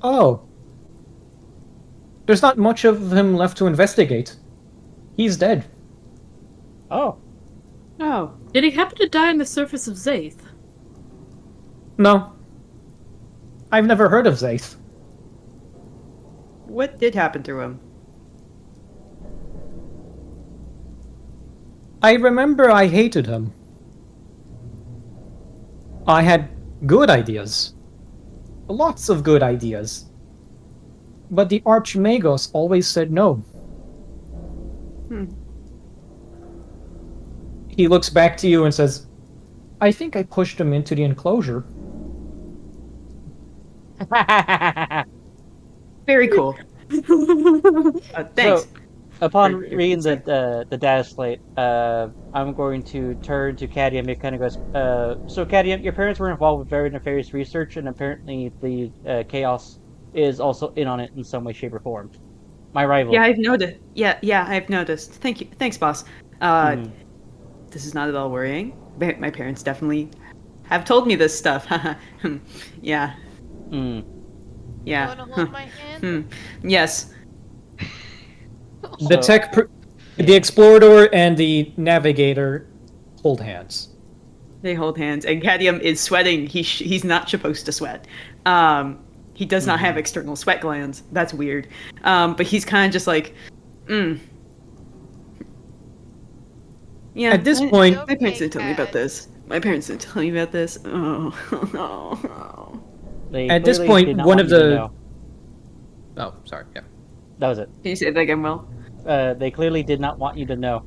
Oh. There's not much of him left to investigate. He's dead. Oh. Oh. Did he happen to die on the surface of Zaith? No. I've never heard of Zaith. What did happen to him? I remember I hated him. I had good ideas. Lots of good ideas. But the Archmagos always said no. He looks back to you and says, I think I pushed him into the enclosure. Very cool. Thanks. So, upon For- reading the data slate, I'm going to turn to Cadium. It kind of goes, so Cadium, your parents were involved with very nefarious research, and apparently the Chaos is also in on it in some way, shape, or form. My rival. Yeah, I've noticed. Yeah, I've noticed. Thank you. Thanks, boss. Mhm. This is not at all worrying. My parents definitely have told me this stuff. Yeah, Mm. You yeah. want to hold my hand? Yes. The So, the yeah. explorer and the navigator hold hands. They hold hands, and Cadium is sweating. He's not supposed to sweat. He does not have Mhm. external sweat glands. That's weird. But he's kind of just like, yeah. At this My point, my parents Okay, didn't tell me about Cad. this. My parents didn't tell me about this. Oh, oh. They at this clearly did point, not one want of you to the know. oh, sorry, yeah. That was it. Can you say that again, Will? They clearly did not want you to know.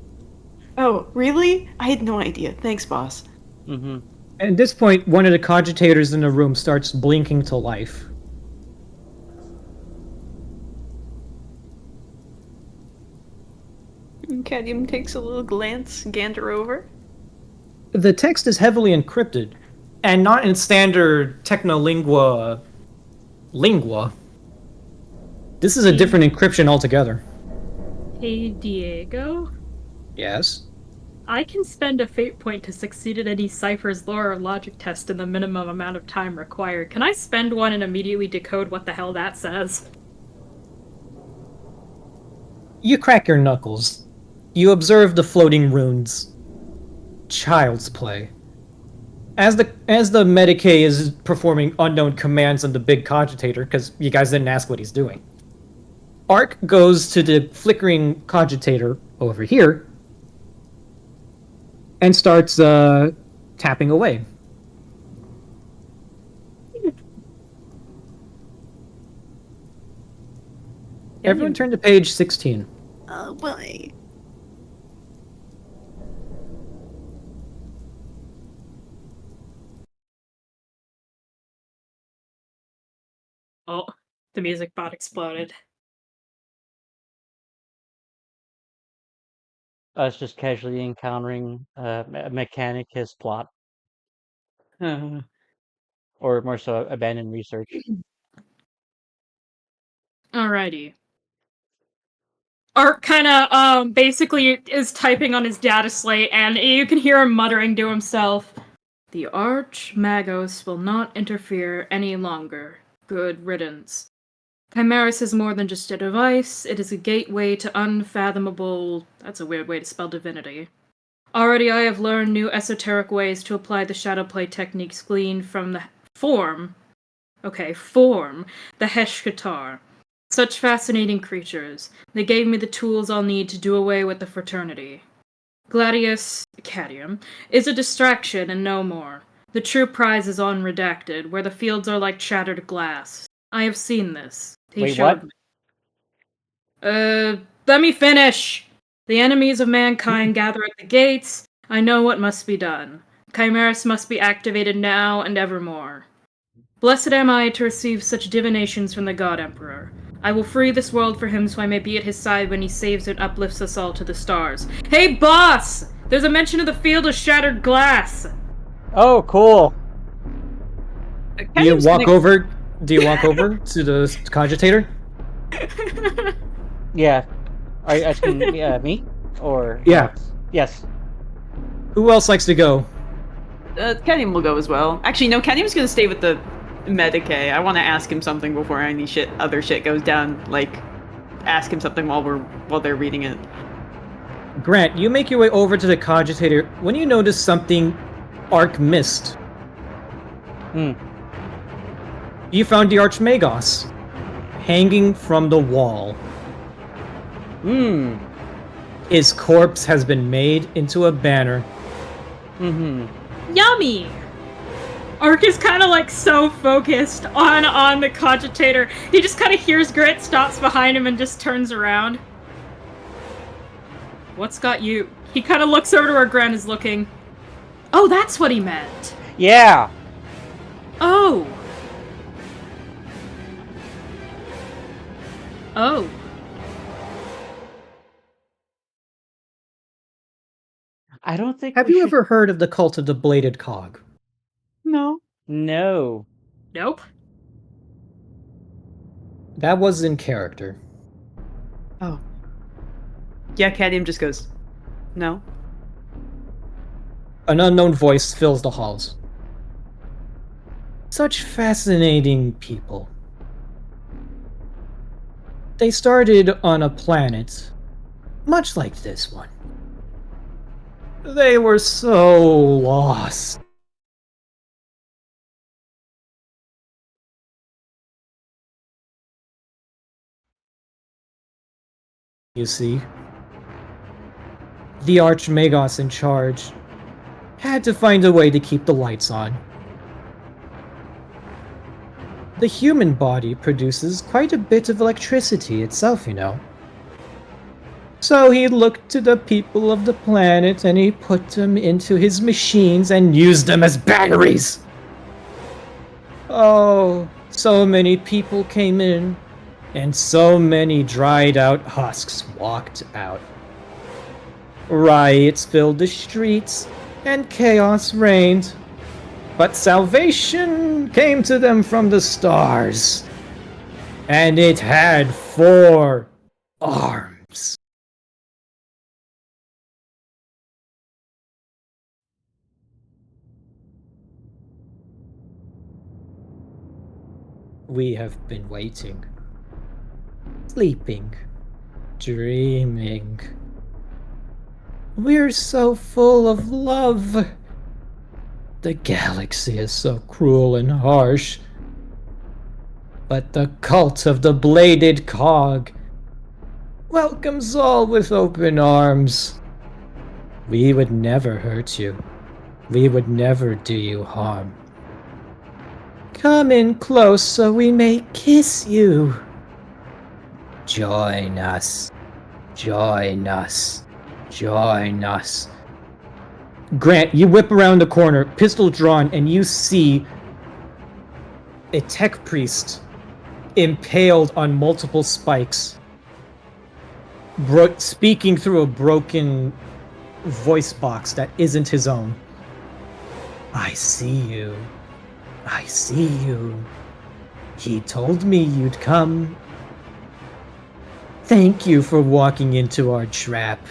Oh, really? I had no idea. Thanks, boss. Mm-hmm. At this point, one of the cogitators in the room starts blinking to life. And Cadium takes a little gander over. The text is heavily encrypted, and not in standard technolingua lingua. This is a different encryption altogether. Hey, Diego. Yes. I can spend a fate point to succeed at any cipher's lore or logic test in the minimum amount of time required. Can I spend one and immediately decode what the hell that says? You crack your knuckles. You observe the floating runes. Child's play. As the Medicae is performing unknown commands on the big cogitator, because you guys didn't ask what he's doing, Ark goes to the flickering cogitator over here and starts tapping away. Everyone turn to page 16. Oh boy. Oh, the music bot exploded. Us just casually encountering a mechanic, his plot, or more so abandoned research. Alrighty. Art kind of basically is typing on his data slate, and you can hear him muttering to himself, "The Arch Magos will not interfere any longer. Good riddance. Chimeras is more than just a device, it is a gateway to unfathomable..." That's a weird way to spell divinity. "Already I have learned new esoteric ways to apply the shadowplay techniques gleaned from the form, the Heshkatar. Such fascinating creatures. They gave me the tools I'll need to do away with the fraternity. Gladius, Cadium, is a distraction and no more. The true prize is on Redacted, where the fields are like shattered glass. I have seen this. He Wait, showed what? me. Let me finish! The enemies of mankind gather at the gates. I know what must be done. Chimeras must be activated now and evermore. Blessed am I to receive such divinations from the God Emperor. I will free this world for him so I may be at his side when he saves and uplifts us all to the stars. Hey, boss! There's a mention of the field of shattered glass! Oh, cool. Do you walk over to the cogitator? Yeah. Are you asking me? Or Yeah. Alex? Yes. Who else likes to go? Cadium will go as well. Actually, no, Cadium's gonna stay with the Medicae. I want to ask him something before any other shit goes down. Like, ask him something while they're reading it. Grant, you make your way over to the cogitator when you notice something Ark missed. You found the Archmagos hanging from the wall. His corpse has been made into a banner. Yummy! Ark is kind of like so focused on the cogitator. He just kind of hears Grit, stops behind him, and just turns around. What's got you? He kind of looks over to where Grant is looking. Oh, that's what he meant. Yeah. Oh. Oh. I don't think. Have you ever heard of the cult of the bladed cog? No. No. Nope. That was in character. Oh. Yeah, Cadmium just goes, no. An unknown voice fills the halls. Such fascinating people. They started on a planet much like this one. They were so lost. You see, the Archmagos in charge had to find a way to keep the lights on. The human body produces quite a bit of electricity itself, you know. So he looked to the people of the planet and he put them into his machines and used them as batteries. Oh, so many people came in, and so many dried out husks walked out. Riots filled the streets, and chaos reigned. But salvation came to them from the stars, and it had 4 arms. We have been waiting, sleeping, dreaming. We're so full of love. The galaxy is so cruel and harsh. But the cult of the bladed cog welcomes all with open arms. We would never hurt you. We would never do you harm. Come in close so we may kiss you. Join us. Join us. Join us. Grant, you whip around the corner, pistol drawn, and you see a tech priest impaled on multiple spikes, speaking through a broken voice box that isn't his own. I see you. I see you. He told me you'd come. Thank you for walking into our trap.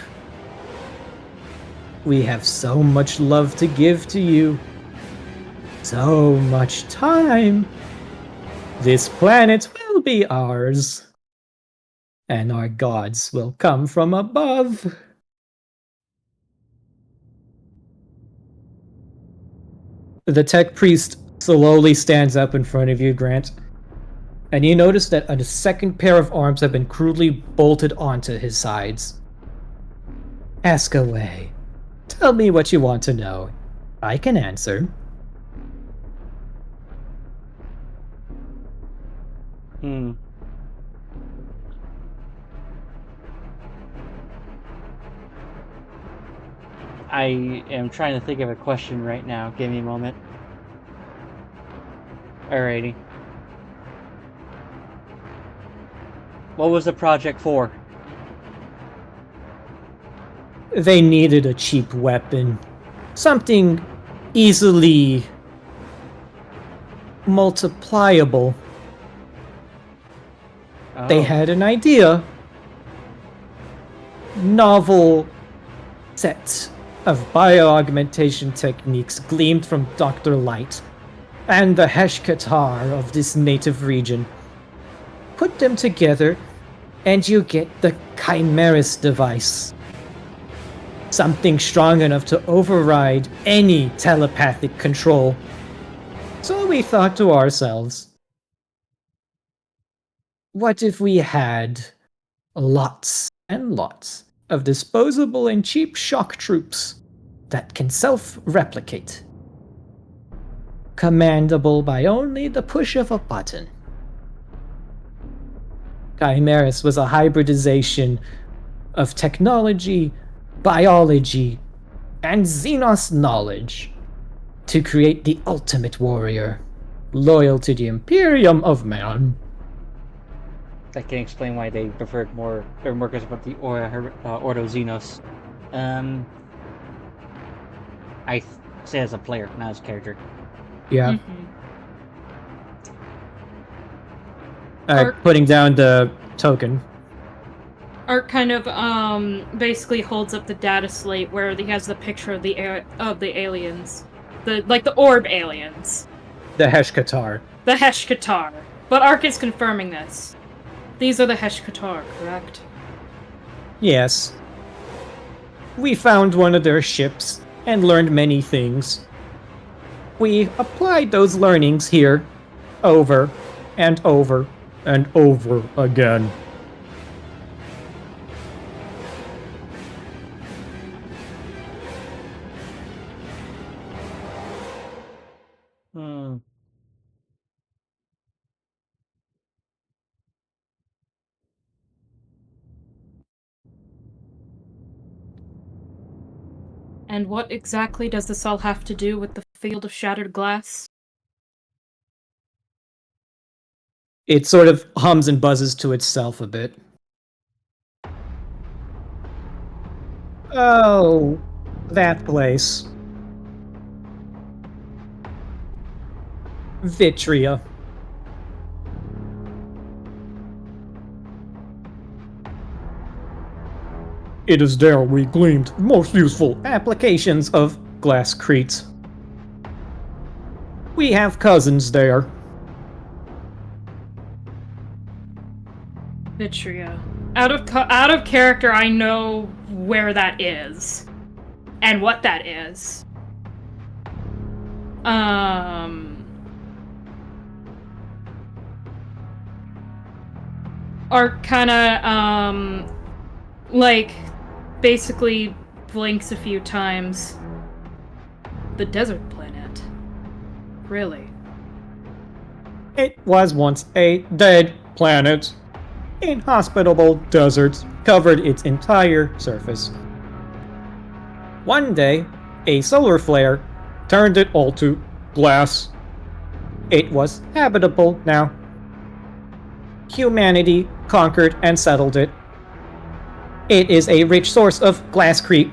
We have so much love to give to you. So much time. This planet will be ours. And our gods will come from above. The tech priest slowly stands up in front of you, Grant. And you notice that a second pair of arms have been crudely bolted onto his sides. Ask away. Tell me what you want to know. I can answer. I am trying to think of a question right now. Give me a moment. Alrighty. What was the project for? They needed a cheap weapon. Something easily multipliable. They had an idea. Novel set of bioaugmentation techniques gleamed from Dr. Light and the Heshkatar of this native region. Put them together and you get the Chimeris device. Something strong enough to override any telepathic control. So we thought to ourselves, what if we had lots and lots of disposable and cheap shock troops that can self-replicate? Commandable by only the push of a button. Chimeris was a hybridization of technology, biology, and Xenos knowledge to create the ultimate warrior, loyal to the Imperium of Man. That can explain why they preferred more, or more concerned about the Ordo Xenos. I say as a player, not as a character. Yeah. Alright, putting down the token. Art kind of basically holds up the data slate where he has the picture of the aliens, the orb aliens, The Heshkatar. the Heshkatar. But Ark is confirming this. These are the Heshkatar, correct? Yes. We found one of their ships and learned many things. We applied those learnings here over and over and over again. Hmm. And what exactly does this all have to do with the field of shattered glass? It sort of hums and buzzes to itself a bit. Oh, that place. Vitria. It is there we gleaned most useful applications of glasscrete. We have cousins there. Vitria. Out of character, I know where that is. And what that is. Art kinda, like, basically blinks a few times. The desert planet. Really? It was once a dead planet. Inhospitable deserts covered its entire surface. One day, a solar flare turned it all to glass. It was habitable now. Humanity conquered and settled it. It is a rich source of glasscrete.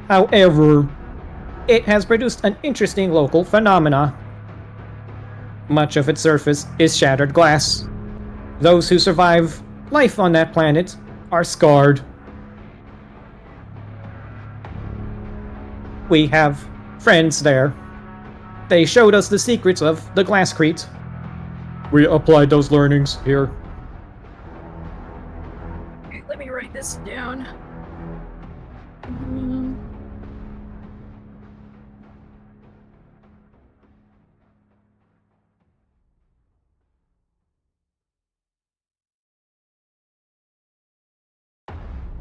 However, it has produced an interesting local phenomena. Much of its surface is shattered glass. Those who survive life on that planet are scarred. We have friends there. They showed us the secrets of the glasscrete. We applied those learnings here. Okay, let me write this down.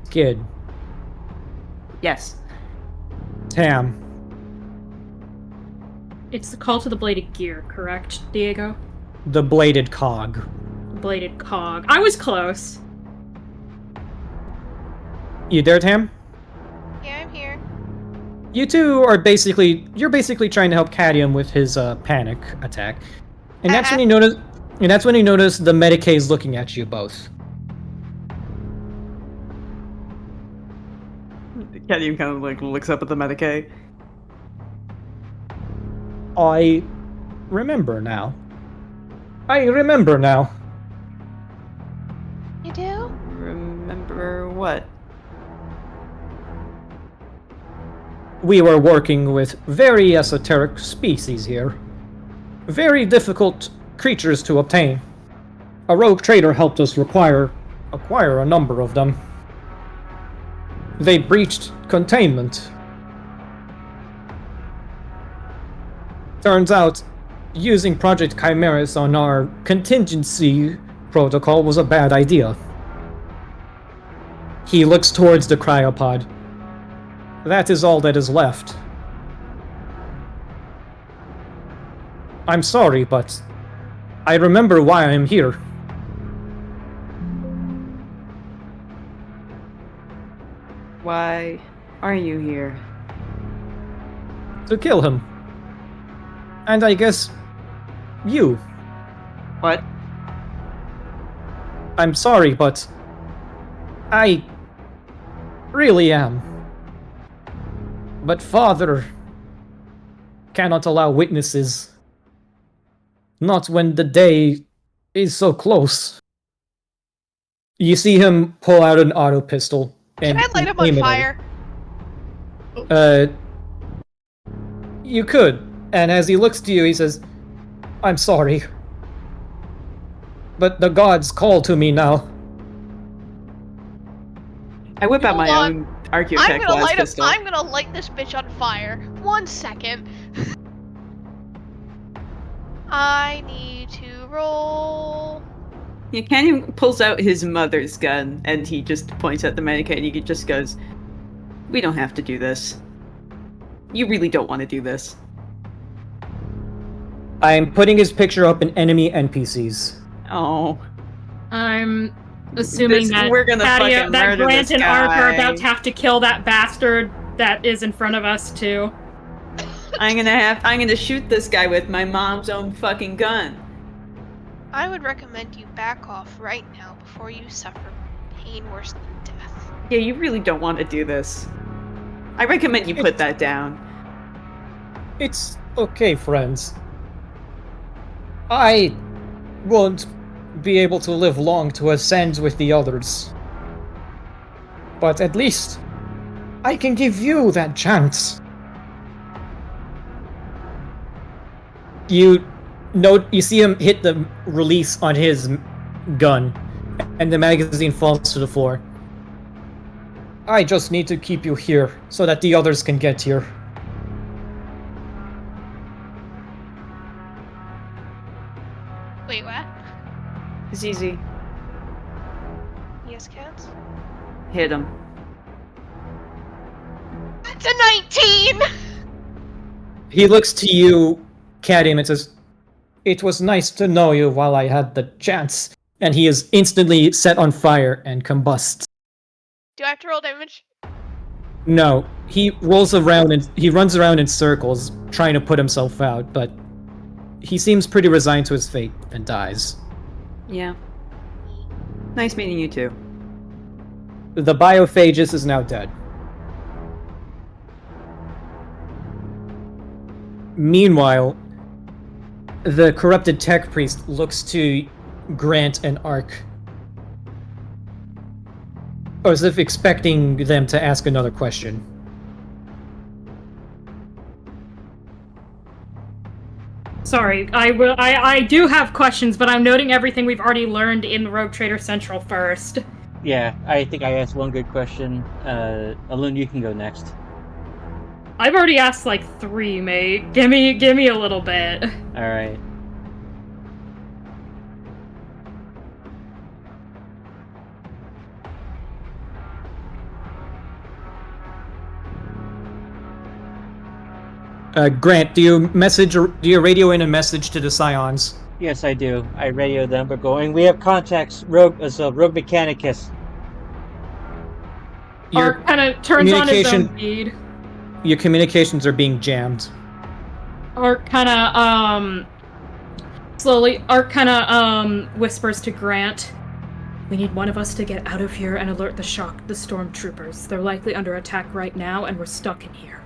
Skid. Yes. Tam. It's the call to the bladed gear, correct, Diego? The bladed cog. Bladed cog. I was close. You there, Tam? Yeah, I'm here. You two are you're basically trying to help Cadium with his panic attack. And that's when you notice the Medicaid's looking at you both. Cadium kind of like looks up at the Medicaid. I remember now. I remember now. You do? Remember what? We were working with very esoteric species here. Very difficult creatures to obtain. A rogue trader helped us acquire a number of them. They breached containment. Turns out, using Project Chimeras on our contingency protocol was a bad idea. He looks towards the cryopod. That is all that is left. I'm sorry, but I remember why I'm here. Why are you here? To kill him. And I guess you. What? I'm sorry, but I really am. But Father cannot allow witnesses. Not when the day is so close. You see him pull out an auto pistol and Can I light him aim on it at fire? You could. And as he looks to you, he says, "I'm sorry, but the gods call to me now." I whip out Hold my on. own I'm Archaeotech gonna blast light him. pistol. I'm gonna light this bitch on fire. 1 second. I need to roll. Yeah, Kenny pulls out his mother's gun and he just points at the mannequin and he just goes, "We don't have to do this. You really don't want to do this." I'm putting his picture up in enemy NPCs. Oh. I'm assuming that we're gonna fucking that murder Grant this and Ark are guy. about to have to kill that bastard that is in front of us too. I'm gonna shoot this guy with my mom's own fucking gun. I would recommend you back off right now before you suffer pain worse than death. Yeah, you really don't want to do this. I recommend you put that down. It's okay, friends. I won't be able to live long to ascend with the others. But at least I can give you that chance. You see him hit the release on his gun, and the magazine falls to the floor. I just need to keep you here so that the others can get here. Wait, what? It's easy. Yes, cats? Hit him. That's a 19! He looks to you, Kadim, and says, "It was nice to know you while I had the chance." And he is instantly set on fire and combusts. Do I have to roll damage? No, he rolls around and he runs around in circles, trying to put himself out, but he seems pretty resigned to his fate and dies. Yeah. Nice meeting you too. The biophagus is now dead. Meanwhile, the corrupted tech priest looks to Grant and Ark, as if expecting them to ask another question. Sorry, I do have questions, but I'm noting everything we've already learned in Rogue Trader Central first. Yeah, I think I asked one good question. Alun, you can go next. I've already asked like 3, mate. Give me a little bit. All right. Grant, do you radio in a message to the Scions? Yes, I do. I radio them. We're going. We have contacts. Rogue Mechanicus. Your Ark kind of turns on his communication- own feed. Your communications are being jammed. Ark kind of slowly. Ark kind of whispers to Grant. We need one of us to get out of here and alert the stormtroopers. They're likely under attack right now, and we're stuck in here.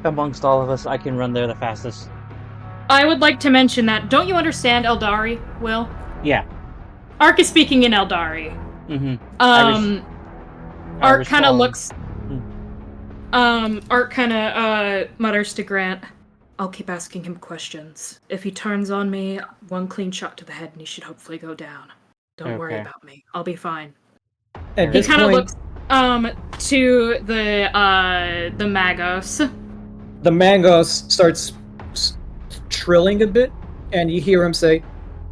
Amongst all of us, I can run there the fastest. I would like to mention that. Don't you understand Eldari, Will? Yeah. Ark is speaking in Eldari. Mm-hmm. Ark kind of looks. Hmm. Ark kind of mutters to Grant. I'll keep asking him questions. If he turns on me, one clean shot to the head, and he should hopefully go down. Don't worry Okay. about me. I'll be fine. At He this kind of point, looks to the Magos. the Mangos starts trilling a bit, and you hear him say,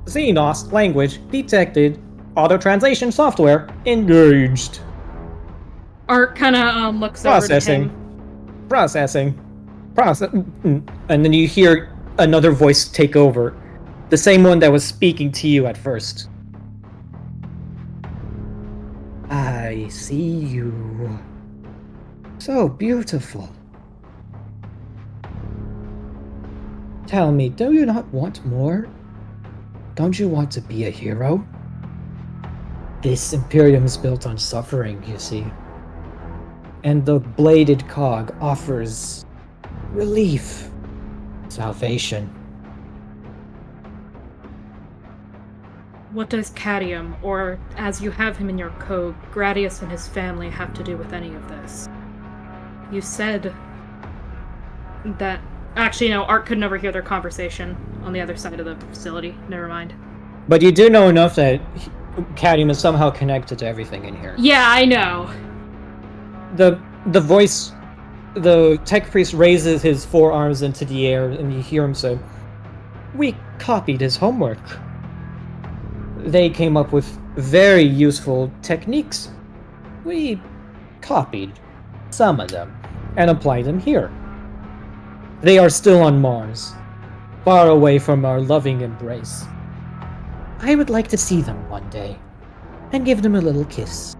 "Xenos language detected. Auto translation software engaged. Ark kind of looks over to Processing. him. Processing. And then you hear another voice take over. The same one that was speaking to you at first. I see you. So beautiful. Tell me, do you not want more? Don't you want to be a hero? This Imperium is built on suffering, you see. And the bladed cog offers relief, salvation. What does Cadium, or as you have him in your code, Gradius and his family have to do with any of this? You said that... Actually, no, Art could never hear their conversation on the other side of the facility. Never mind. But you do know enough that Cadium is somehow connected to everything in here. Yeah, I know. The voice, the tech priest raises his forearms into the air, and you hear him say, "We copied his homework. They came up with very useful techniques. We copied some of them and applied them here. They are still on Mars, far away from our loving embrace. I would like to see them one day and give them a little kiss.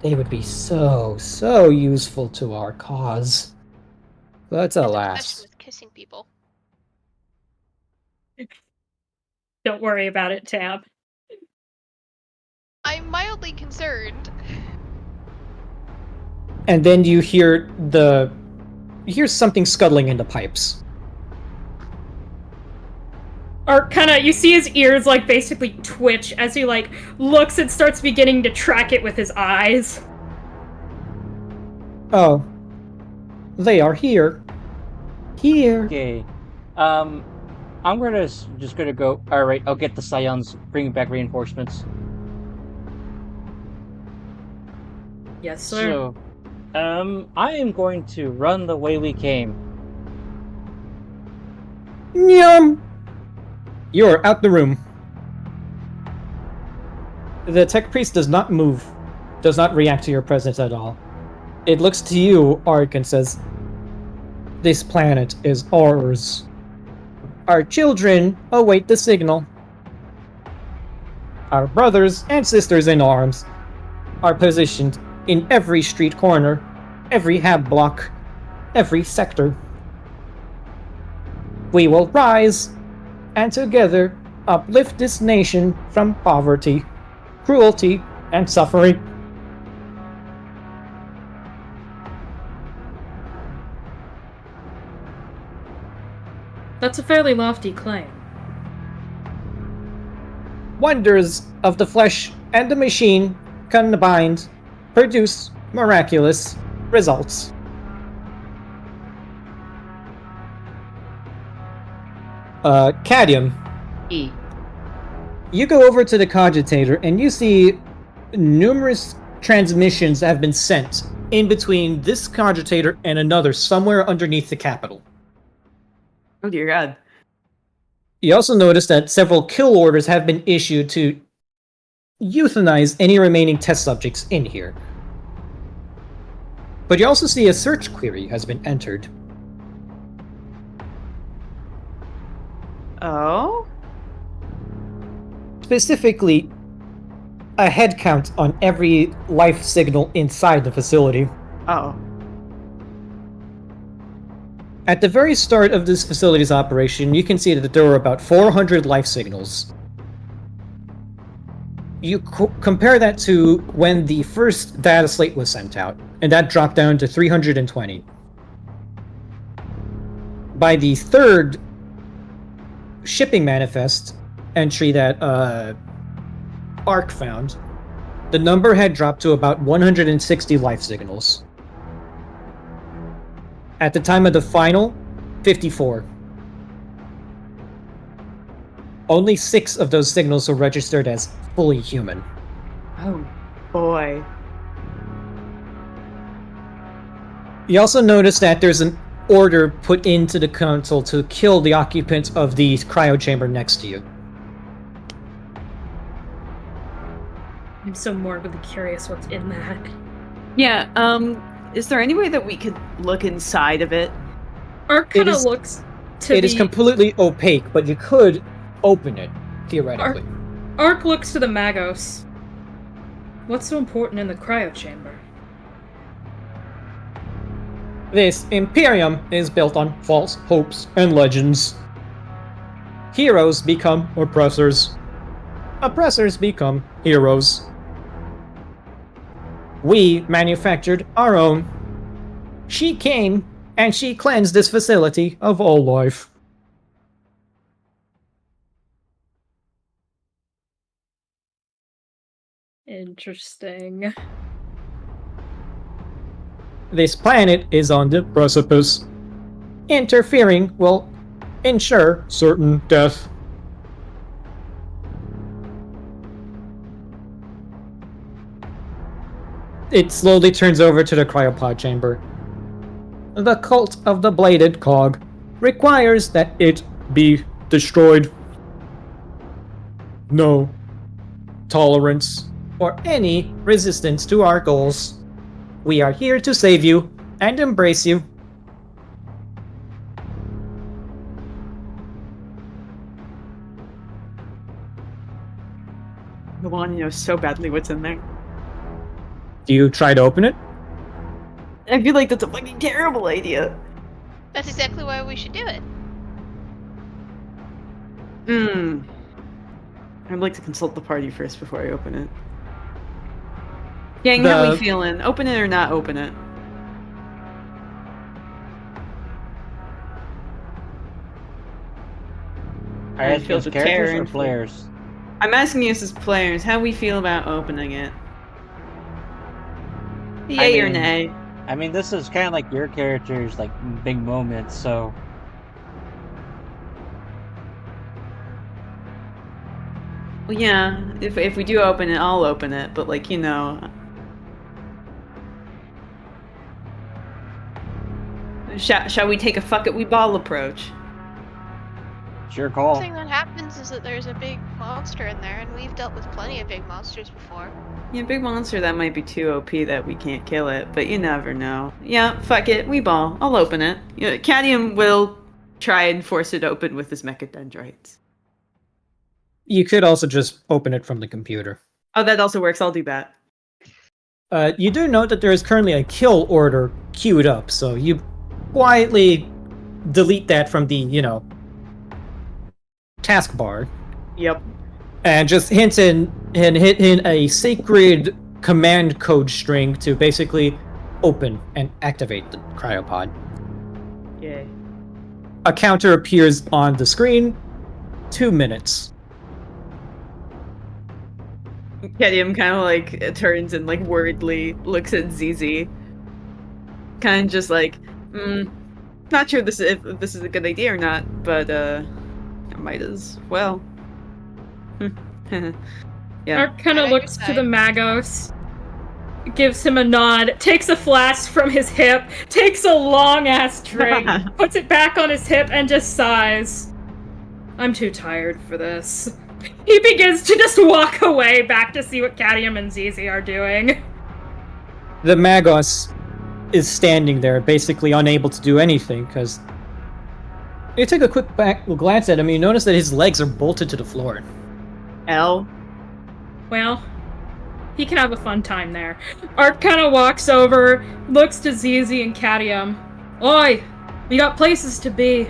They would be so useful to our cause. But I'm alas." with kissing people. Don't worry about it, Tab. I'm mildly concerned. And then you hear something scuttling in the pipes. Art you see his ears, like, basically twitch as he, like, looks and starts beginning to track it with his eyes. Oh. They are here. Here. Okay. I'm just gonna go. Alright, I'll get the Scions, bring back reinforcements. Yes, sir. So, I am going to run the way we came. Nyum! You're out the room. The tech priest does not move, does not react to your presence at all. It looks to you, Ark, and says, "This planet is ours. Our children await the signal. Our brothers and sisters in arms are positioned in every street corner, every hab block, every sector. We will rise, and together uplift this nation from poverty, cruelty, and suffering." That's a fairly lofty claim. Wonders of the flesh and the machine combined produce miraculous results. Cadium. E. You go over to the cogitator and you see numerous transmissions have been sent in between this cogitator and another somewhere underneath the capital. Oh dear God. You also notice that several kill orders have been issued to euthanize any remaining test subjects in here. But you also see a search query has been entered. Oh? Specifically, a head count on every life signal inside the facility. Oh. At the very start of this facility's operation, you can see that there were about 400 life signals. You compare that to when the first data slate was sent out, and that dropped down to 320. By the third shipping manifest entry that Ark found, the number had dropped to about 160 life signals. At the time of the final, 54. Only 6 of those signals were registered as fully human. Oh boy. You also notice that there's an order put into the console to kill the occupant of the cryo chamber next to you. I'm so morbidly curious what's in that. Yeah, is there any way that we could look inside of it? Ark kind of looks to It is completely opaque, but you could open it, theoretically. Ark looks to the Magos. What's so important in the cryo chamber? This Imperium is built on false hopes and legends. Heroes become oppressors. Oppressors become heroes. We manufactured our own. She came, and she cleansed this facility of all life. Interesting. This planet is on the precipice. Interfering will ensure certain death. It slowly turns over to the cryopod chamber. The cult of the bladed cog requires that it be destroyed. No tolerance or any resistance to our goals. We are here to save you and embrace you. I want to know so badly what's in there. Do you try to open it? I feel like that's a fucking terrible idea. That's exactly why we should do it. I'd like to consult the party first before I open it. Gang, how we feeling? Open it or not open it? Are you asking us the characters terror or and players? I'm asking you as players, how we feel about opening it. Yay or mean- nay? I mean, this is kind of like your character's like big moments, so Well, yeah, if we do open it, I'll open it, but like, you know... Shall we take a fuck it we ball approach? it's your The call. thing that happens is that there's a big monster in there, and we've dealt with plenty of big monsters before. Yeah, big monster, that might be too OP that we can't kill it, but you never know. Yeah, fuck it, we ball. I'll open it. You know, Cadium will try and force it open with his mechadendrites. You could also just open it from the computer. Oh, that also works, I'll do that. You do note that there is currently a kill order queued up, so you quietly delete that from the, taskbar. Yep. And just hit in a sacred command code string to basically open and activate the cryopod. Yay. A counter appears on the screen. 2 minutes. Cadium kind of like turns and like worriedly looks at ZZ. Kind of just like, not sure if this is a good idea or not, but I might as well. Yeah. Ark kind I of like looks your to the side. Magos, gives him a nod, takes a flask from his hip, takes a long ass drink, puts it back on his hip, and just sighs. I'm too tired for this. He begins to just walk away back to see what Cadium and Zizi are doing. The Magos is standing there, basically unable to do anything, because you take a quick back glance at him, and you notice that his legs are bolted to the floor. L. Well, he can have a fun time there. Ark kind of walks over, looks to Zizi and Cadium. Oi, we got places to be.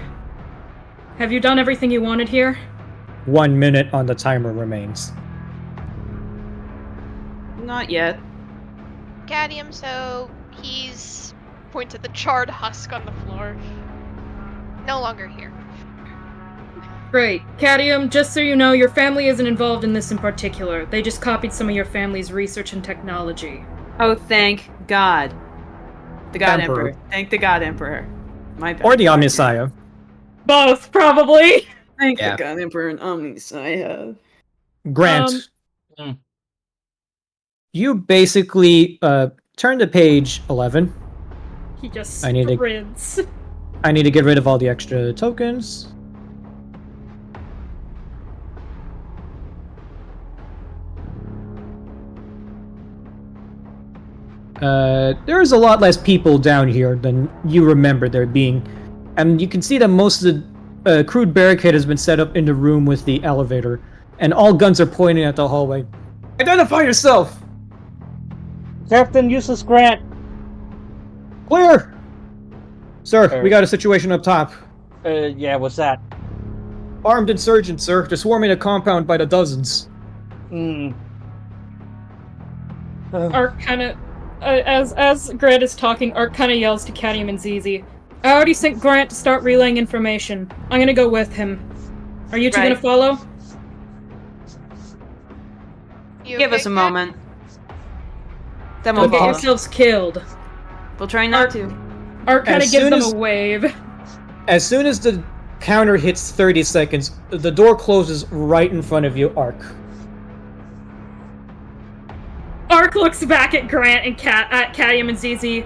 Have you done everything you wanted here? 1 minute on the timer remains. Not yet. Cadium, so he's points at the charred husk on the floor. No longer here. Great. Cadium, just so you know, your family isn't involved in this in particular. They just copied some of your family's research and technology. Oh, thank God. The God Emperor. Emperor. Thank the God Emperor. My bad. Or the Omnissiah. Both, probably. Thank Yeah. the God Emperor and Omnissiah. Grant, Hmm. you basically turn to page 11. He just I need to- sprints. I need to get rid of all the extra tokens. There's a lot less people down here than you remember there being. And you can see that most of the crude barricade has been set up in the room with the elevator. And all guns are pointing at the hallway. Identify yourself! Captain Useless Grant. Clear! Sir, we got a situation up top. Yeah, what's that? Armed insurgents, sir. They're swarming a compound by the dozens. Hmm. Ark kind of, as Grant is talking, Ark kind of yells to Cadium and Zizi. I already sent Grant to start relaying information. I'm gonna go with him. Are you two Right. gonna follow? You Give okay, us a Jack? moment. That Don't won't get follow. yourselves killed. We'll try not to. Art kind of As gives soon them as- a wave. As soon as the counter hits 30 seconds, the door closes right in front of you, Ark. Ark looks back at Grant and at Cadium and ZZ.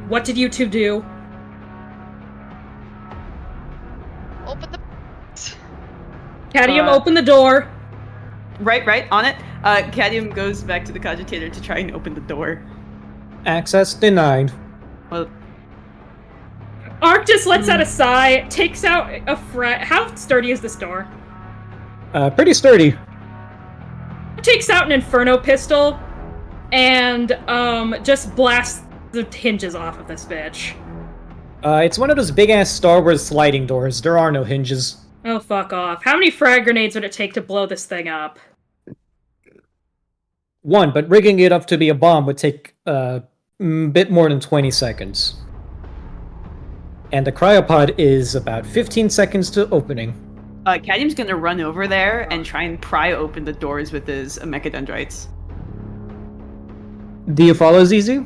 What did you two do? Open the. Cadium, Uh, open the door. Right, on it. Cadium goes back to the cogitator to try and open the door. Access denied. Well, Ark just lets out a sigh, takes out a How sturdy is this door? Pretty sturdy. Takes out an Inferno pistol and just blasts the hinges off of this bitch. It's one of those big-ass Star Wars sliding doors. There are no hinges. Oh, fuck off. How many frag grenades would it take to blow this thing up? One, but rigging it up to be a bomb would take a bit more than 20 seconds. And the cryopod is about 15 seconds to opening. Cadium's gonna run over there and try and pry open the doors with his mechadendrites. Do you follow, ZZ?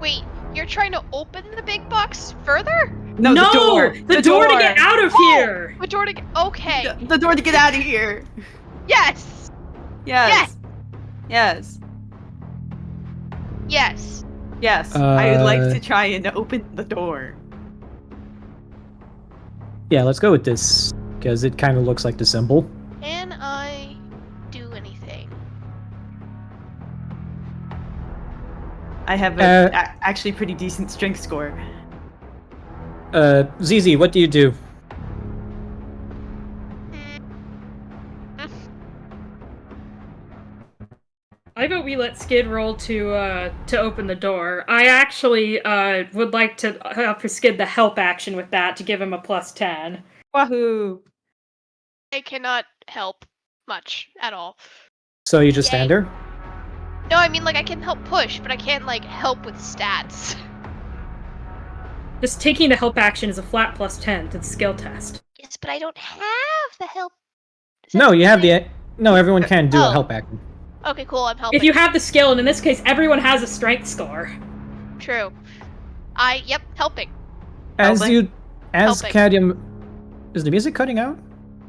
Wait, you're trying to open the big box further? No, the door! The door to get out of here! The door to get. Okay. The door to get out of here! Yes. Yes! Yes! Yes. Yes! I would like Uh, to try and open the door. Yeah, let's go with this, because it kind of looks like the symbol. Can I do anything? I have actually pretty decent strength score. ZZ, what do you do? I vote we let Skid roll to open the door. I actually would like to offer Skid the help action with that to give him a +10. Wahoo! I cannot help much at all. So you just Yay. stand there? No, I mean like I can help push, but I can't like help with stats. Just taking the help action is a flat +10 to the skill test. Yes, but I don't have the help. Does that No, you have mean the... No, everyone can do a Oh. help action. Okay, cool. I'm helping. If you have the skill, and in this case, everyone has a strength score. True. Yep, helping. As Helping? you... As Helping. Cadium... Is the music cutting out?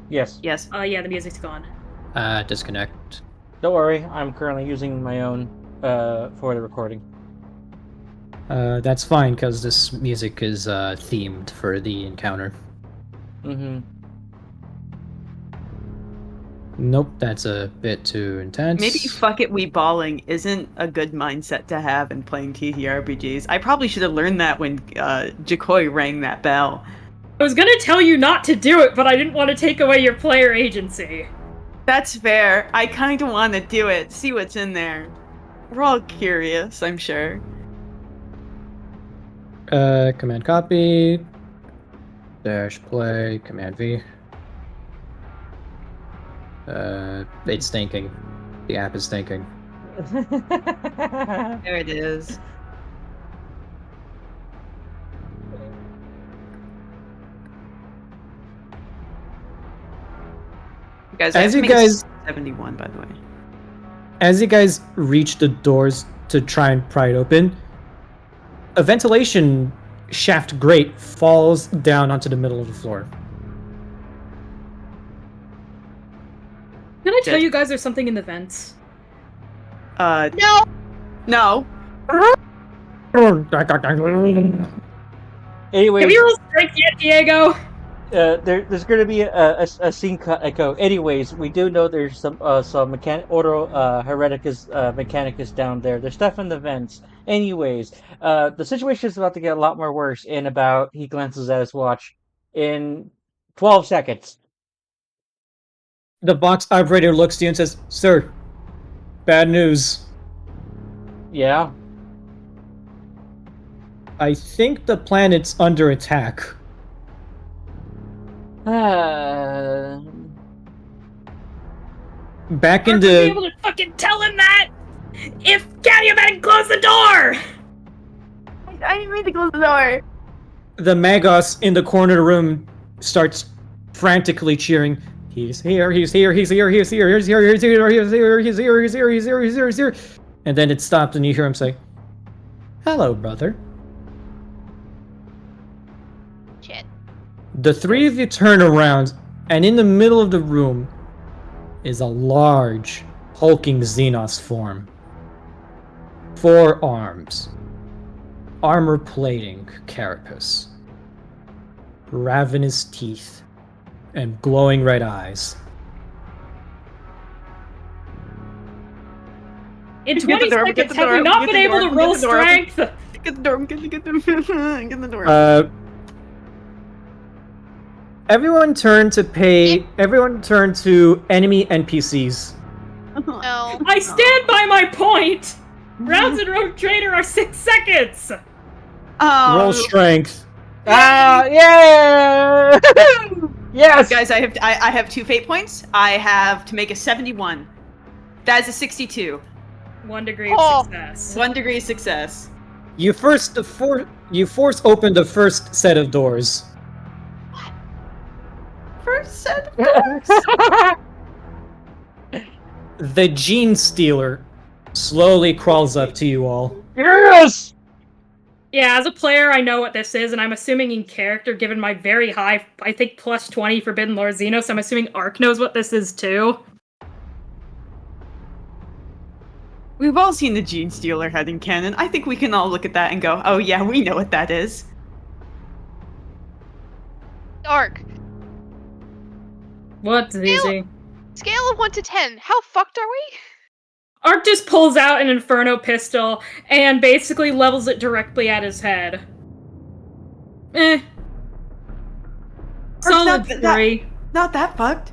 Yes. Yes. Yeah, the music's gone. Disconnect. Don't worry, I'm currently using my own for the recording. That's fine, because this music is themed for the encounter. Mm-hmm. Nope, that's a bit too intense. Maybe fuck it, we balling isn't a good mindset to have in playing TTRPGs. I probably should have learned that when Jakoi rang that bell. I was gonna tell you not to do it, but I didn't want to take away your player agency. That's fair. I kind of want to do it, see what's in there. We're all curious, I'm sure. Command copy. Dash play. Command V. It's thinking. The app is thinking. There it is. Guys, As you I have to make guys- 71, by the way. As you guys reach the doors to try and pry it open, a ventilation shaft grate falls down onto the middle of the floor. Can I tell Yes. you guys there's something in the vents? No. No. Anyway, Have you rolled strength yet, Diego? there's going to be a scene cut echo. Anyways, we do know there's some Ordo Hereticus Mechanicus down there. There's stuff in the vents. Anyways, the situation is about to get a lot more worse in about, he glances at his watch, in 12 seconds. The box operator looks to you and says, "Sir, bad news. Yeah? I think the planet's under attack." Back Aren't we into... able to fucking tell him that? If Cadium hadn't closed the door! I didn't mean to close the door. The Magos in the corner of the room starts frantically cheering. He's here, he's here, he's here, he's here, he's here, he's here, he's here, he's here, he's here, he's here, he's here, he's here. And then it stops and you hear him say, "Hello, brother." Shit. The three of you turn around, and in the middle of the room is a large, hulking Xenos form. 4 arms, armor plating carapace, ravenous teeth, and glowing red eyes. In Get 20 the door, seconds, get the have we door, not get been the able door, to get roll the door open. strength? Get the door. Get the door. Everyone turn to enemy NPCs. No. I stand by my point! Rounds in Rogue Trader are 6 seconds! Oh, Roll strength. Ah, yeah! Yes! guys, I have 2 fate points. I have to make a 71. That is a 62. 1 degree of Oh. success. 1 degree of success. You force open the first set of doors. First set. The Gene Stealer slowly crawls up to you all. Yes! Yeah, as a player, I know what this is, and I'm assuming in character, given my very high, I think plus 20 Forbidden Lore Xenos, I'm assuming Ark knows what this is too. We've all seen the Gene Stealer head in canon. I think we can all look at that and go, "Oh yeah, we know what that is." Ark. What's easy? Scale of 1 to 10. How fucked are we? Ark just pulls out an Inferno pistol and basically levels it directly at his head. Solid not- 3. Not that fucked.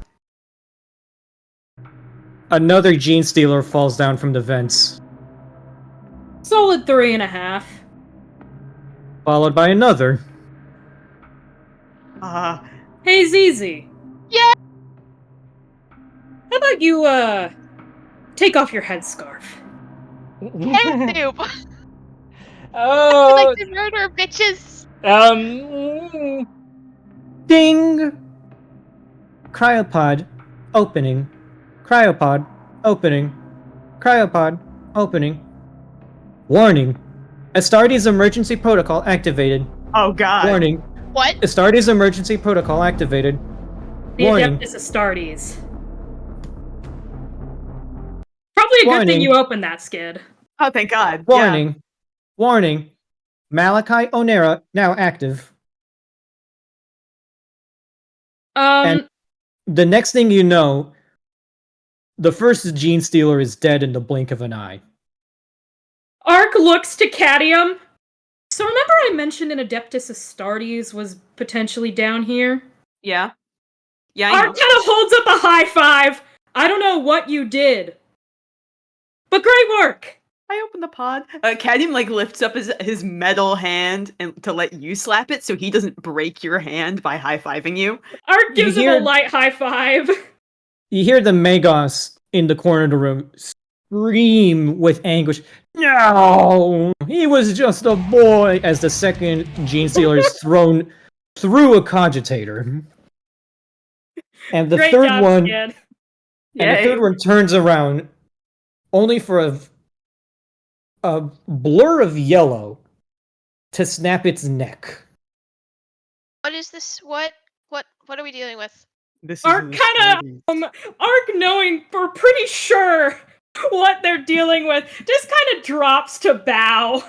Another Gene Stealer falls down from the vents, Solid 3.5. followed by another. Hey, ZZ. Yeah. How about you, take off your headscarf? Head soup. I Oh, like to murder bitches. Ding! Cryopod opening. Cryopod opening. Cryopod opening. Warning. Astartes emergency protocol activated. Oh god. Warning. What? Astartes emergency protocol activated. The Warning. Adeptus Astartes. Probably a good thing Warning. you opened that, Skid. Oh, thank god. Warning. Warning. Malachi Onera now active. And the next thing you know, the first Gene Stealer is dead in the blink of an eye. Ark looks to Cadium. So remember I mentioned an Adeptus Astartes was potentially down here? Yeah. Yeah, I Ark know. kind of holds up a high five. I don't know what you did, but great work. I opened the pod. Cadium like lifts up his metal hand and to let you slap it so he doesn't break your hand by high-fiving you. Ark gives him a light high five. You hear the Magos in the corner of the room scream with anguish. No! He was just a boy! As the second Gene Stealer is thrown through a cogitator. And the Great third job, one Skid. and the third one turns around only for a blur of yellow to snap its neck. What is this? What are we dealing with? This Ark kind of, Ark knowing for pretty sure what they're dealing with, just kind of drops to bow.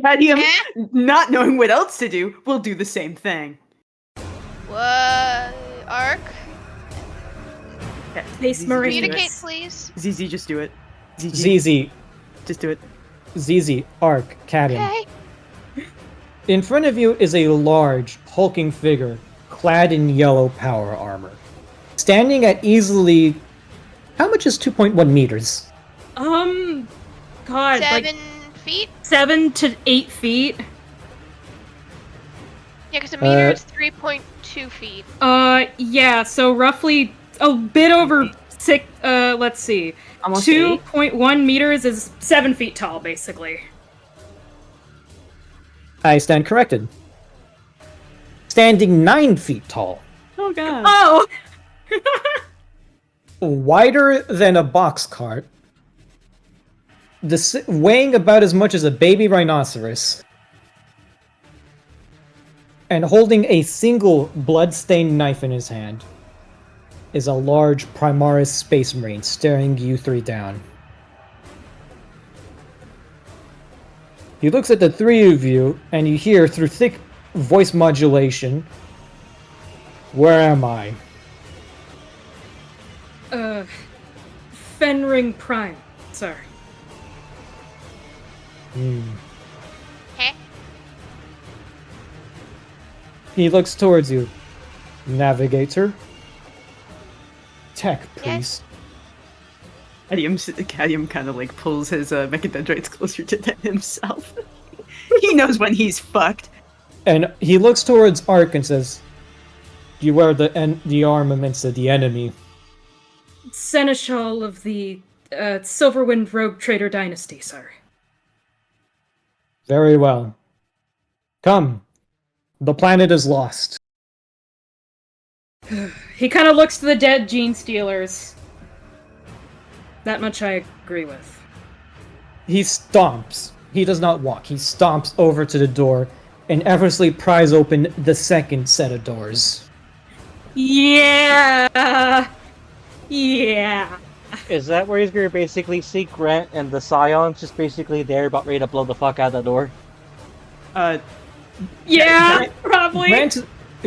Cadium, Eh? not knowing what else to do, will do the same thing. What? Ark? Space Marines. Communicate, please. ZZ, just do it. ZZ, Just do it. ZZ, Ark, Cadium. Okay. In front of you is a large, hulking figure clad in yellow power armor. Standing at easily... How much is 2.1 meters? God, 7 like feet? 7 to 8 feet. Yeah, because a meter is 3.2 feet. Yeah, so roughly a bit over 6, let's see. Almost 2.1 meters is 7 feet tall, basically. I stand corrected. Standing 9 feet tall. Oh god. Oh! Wider than a box cart. weighing about as much as a baby rhinoceros, and holding a single blood-stained knife in his hand, is a large Primaris Space Marine staring you three down. He looks at the three of you, and you hear through thick voice modulation, "Where am I?" Fenring Prime, sir. Heh. He looks towards you. "Navigator? Tech priest." Cadium kind of like pulls his mechadendrites closer to them himself. He knows when he's fucked. And he looks towards Ark and says, "You are the armaments of the enemy." Seneschal of the Silverwind Rogue Trader Dynasty, sir. "Very well. Come. The planet is lost." He kind of looks to the dead gene stealers. That much I agree with. He stomps. He does not walk. He stomps over to the door and effortlessly pries open the second set of doors. Yeah! Yeah! Is that where he's gonna basically see Grant and the Scions just basically there about ready to blow the fuck out of the door? Yeah, probably!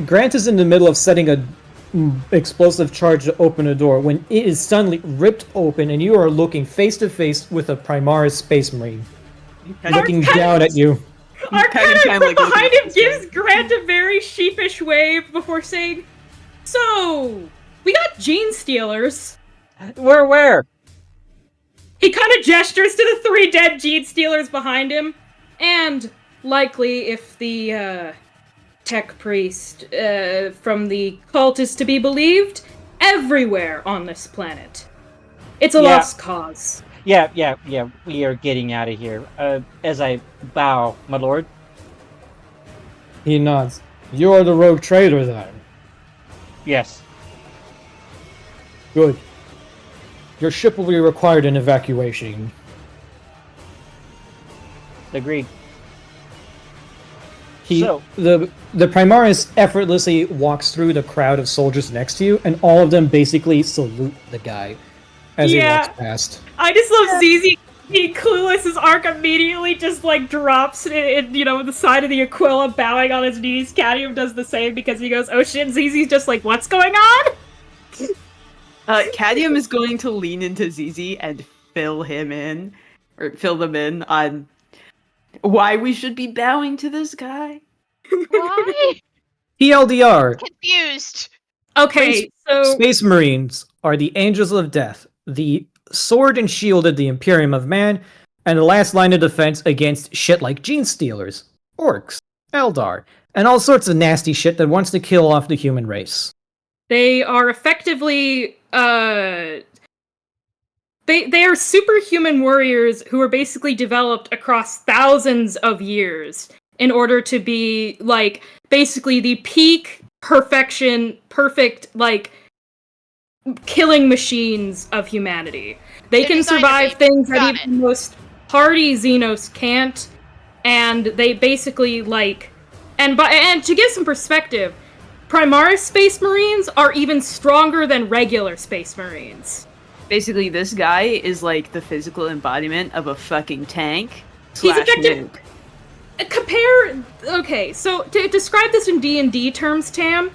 Grant is in the middle of setting a explosive charge to open a door when it is suddenly ripped open and you are looking face to face with a Primaris Space Marine looking down at you. Arcana kind of like from behind looking him at gives Grant a very sheepish wave before saying, "So, we got gene stealers." Where? He kind of gestures to the three dead gene stealers behind him, and likely, if the tech priest from the cult is to be believed, everywhere on this planet. It's a Yeah. lost cause. Yeah, we are getting out of here. As I bow, my lord. He nods. "You are the rogue trader then?" Yes. "Good. Your ship will be required in evacuation." Agreed. The Primaris effortlessly walks through the crowd of soldiers next to you, and all of them basically salute the guy as he walks past. I just love ZZ being clueless as Ark immediately just like drops in the side of the Aquila, bowing on his knees. Cadium does the same because he goes, "Oh shit," ZZ's just like, "What's going on?" Cadium is going to lean into ZZ and fill them in on why we should be bowing to this guy. Why? TLDR. Confused. Okay, so Space Marines are the angels of death, the sword and shield of the Imperium of Man, and the last line of defense against shit like gene stealers, orcs, Eldar, and all sorts of nasty shit that wants to kill off the human race. they are effectively They are superhuman warriors who are basically developed across thousands of years in order to be, like, basically the peak perfect, like, killing machines of humanity. They They're can designed to survive be. things that Got even the most hardy Xenos can't, and they basically, like... And to give some perspective, Primaris Space Marines are even stronger than regular Space Marines. Basically, this guy is like the physical embodiment of a fucking tank. He's slash effective. nuke. Okay, so to describe this in D&D terms, Tam,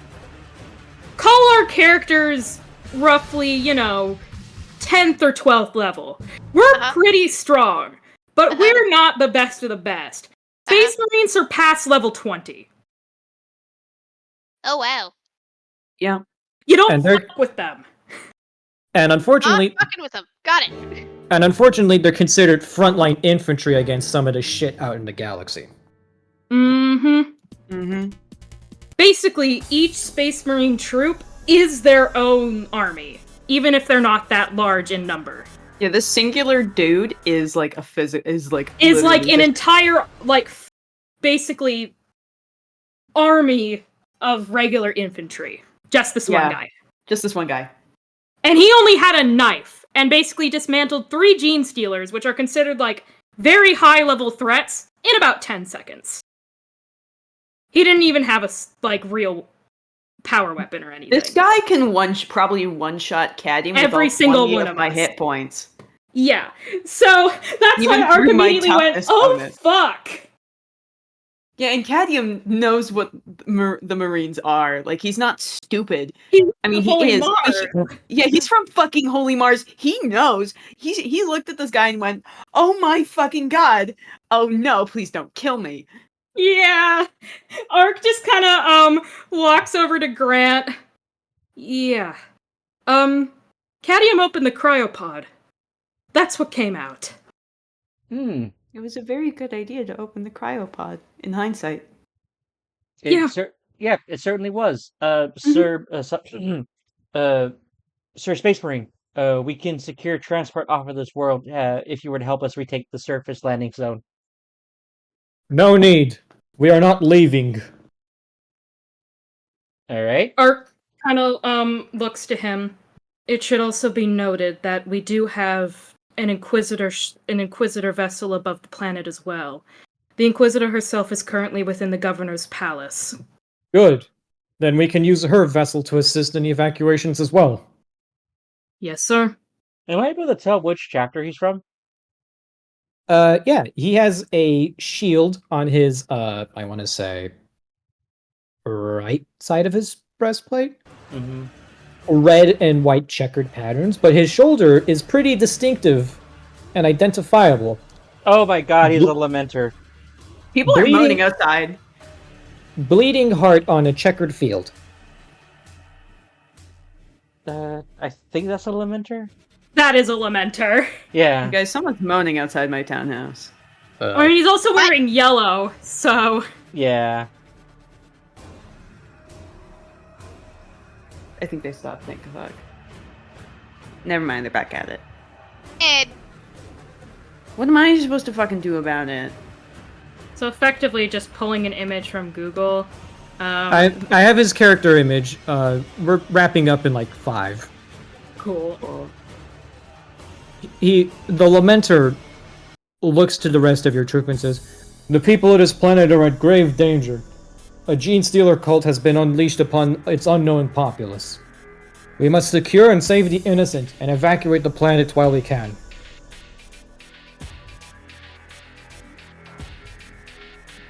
call our characters roughly, 10th or 12th level. We're pretty strong, but we're not the best of the best. Space Marines surpass level 20. Oh wow. Yeah. You don't And they're- fuck with them. And unfortunately, I'm fucking with them. Got it. they're considered frontline infantry against some of the shit out in the galaxy. Basically, each Space Marine troop is their own army, even if they're not that large in number. Yeah, this singular dude is like Is like literally an just- entire, basically army of regular infantry. Just this one Yeah. guy. just this one guy. And he only had a knife. and basically dismantled 3 gene stealers, which are considered like very high level threats, in about 10 seconds. He didn't even have a like real power weapon or anything. This guy can probably one-shot Caddy with Every all single 20 one of of my us. hit points. Yeah. So that's Even why Ark through my immediately went, toughness "Oh bonus." fuck!" Yeah, and Cadium knows what the Marines are. Like, he's not stupid. He's I mean, he Holy is. Mars. Yeah, he's from fucking Holy Mars. He knows. He looked at this guy and went, "Oh my fucking god! Oh no, please don't kill me." Yeah. Ark just kind of walks over to Grant. Yeah. Cadium opened the cryopod. That's what came out. It was a very good idea to open the cryopod, in hindsight. Yeah. It certainly was. Sir, Sir Space Marine, we can secure transport off of this world if you were to help us retake the surface landing zone. No need. We are not leaving. All right. Ark kind of looks to him. It should also be noted that we do have an Inquisitor vessel above the planet as well. The Inquisitor herself is currently within the Governor's palace. Good. Then we can use her vessel to assist in the evacuations as well. Yes, sir. Am I able to tell which chapter he's from? Yeah, he has a shield on his, I want to say, right side of his breastplate. Mm-hmm. Red and white checkered patterns, but his shoulder is pretty distinctive and identifiable. Oh my god, he's a Lamenter. People are Bleeding- moaning outside. Bleeding heart on a checkered field. I think that's a Lamenter? That is a Lamenter. Yeah. You guys, someone's moaning outside my townhouse. I mean, he's also wearing yellow, so... Yeah. I think they stopped. Thank fuck. Never mind, they're back at it. Ed, What am I supposed to fucking do about it? So effectively just pulling an image from Google. I have his character image. We're wrapping up in like 5. Cool. The Lamenter looks to the rest of your troop and says, "The people of this planet are at grave danger. A gene stealer cult has been unleashed upon its unknown populace. We must secure and save the innocent and evacuate the planet while we can."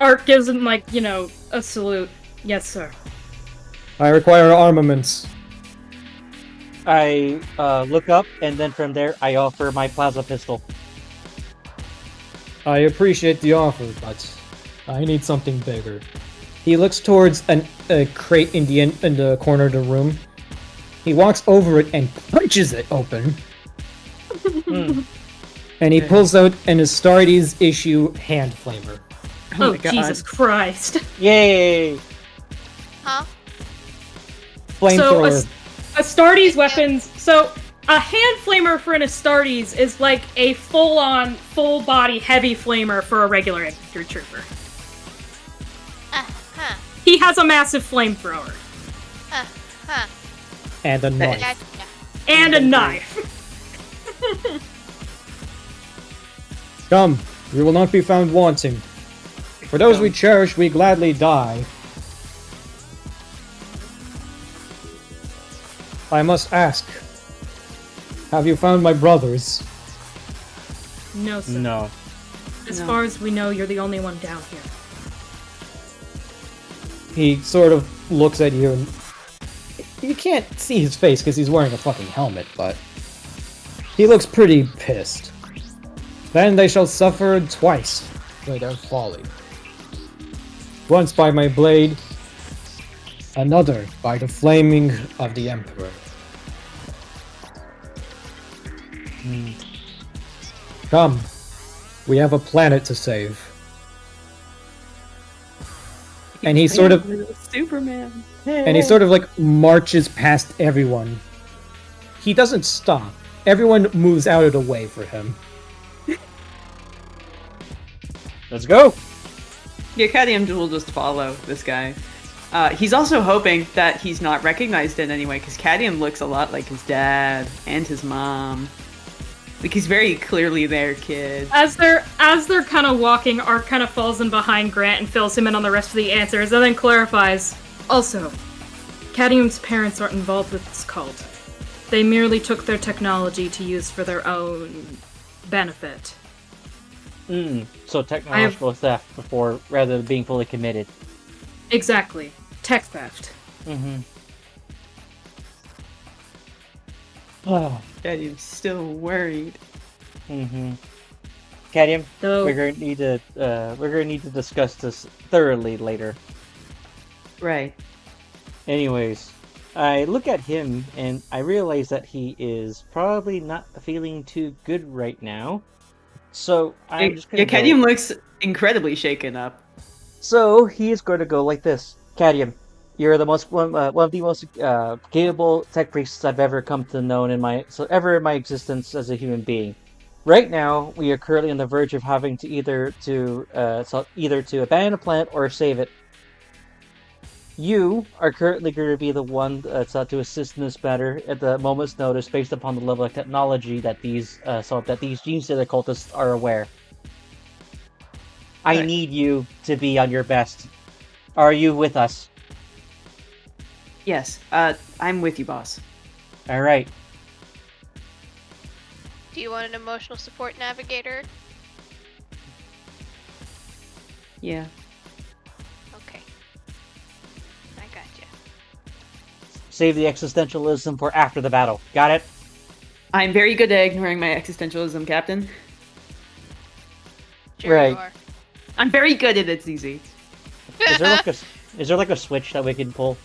Ark gives him, like, a salute. Yes, sir. I require armaments. I look up, and then from there, I offer my plasma pistol. I appreciate the offer, but I need something bigger. He looks towards a crate in the corner of the room. He walks over it and punches it open. And he pulls out an Astartes issue hand flamer. Oh, my God. Jesus Christ. Yay! huh? Flamethrower. So, Astartes weapons... So, a hand flamer for an Astartes is like a full-on, full-body heavy flamer for a regular infantry trooper. Huh. He has a massive flamethrower. Huh. And a knife. Gotcha. And a knife. Come, we will not be found wanting. For those we cherish, we gladly die. I must ask, have you found my brothers? No, sir. No. As far as we know, you're the only one down here. He sort of looks at you and... You can't see his face because he's wearing a fucking helmet, but... He looks pretty pissed. Then they shall suffer twice for their folly. Once by my blade, another by the flaming of the Emperor. Come, we have a planet to save. And he sort of... Superman. And he sort of like marches past everyone. He doesn't stop. Everyone moves out of the way for him. Let's go! Yeah, Cadium will just follow this guy. He's also hoping that he's not recognized in any way, because Cadium looks a lot like his dad and his mom. Like, he's very clearly there, kid. As they're kind of walking, Ark kind of falls in behind Grant and fills him in on the rest of the answers, and then clarifies. Also, Cadmium's parents aren't involved with this cult. They merely took their technology to use for their own benefit. So technological theft before, rather than being fully committed. Exactly. Tech theft. Oh. I'm still worried. Cadmium, Though, we're gonna need to discuss this thoroughly later. Right. Anyways, I look at him and I realize that he is probably not feeling too good right now. So I'm just gonna Cadmium looks incredibly shaken up. So he is going to go like this. Cadmium, you're the one of the most capable tech priests I've ever come to know in my existence as a human being. Right now, we are currently on the verge of having to either to abandon a planet or save it. You are currently going to be the one to assist in this matter at the moment's notice, based upon the level of technology that these gene stealer cultists are aware. I need you to be on your best. Are you with us? Yes, I'm with you, boss. All right. Do you want an emotional support navigator? Yeah. Okay. I gotcha. Save the existentialism for after the battle. Got it? I'm very good at ignoring my existentialism, Captain. Sure Right. you are. I'm very good at it, ZZ. Is there like a switch that we can pull?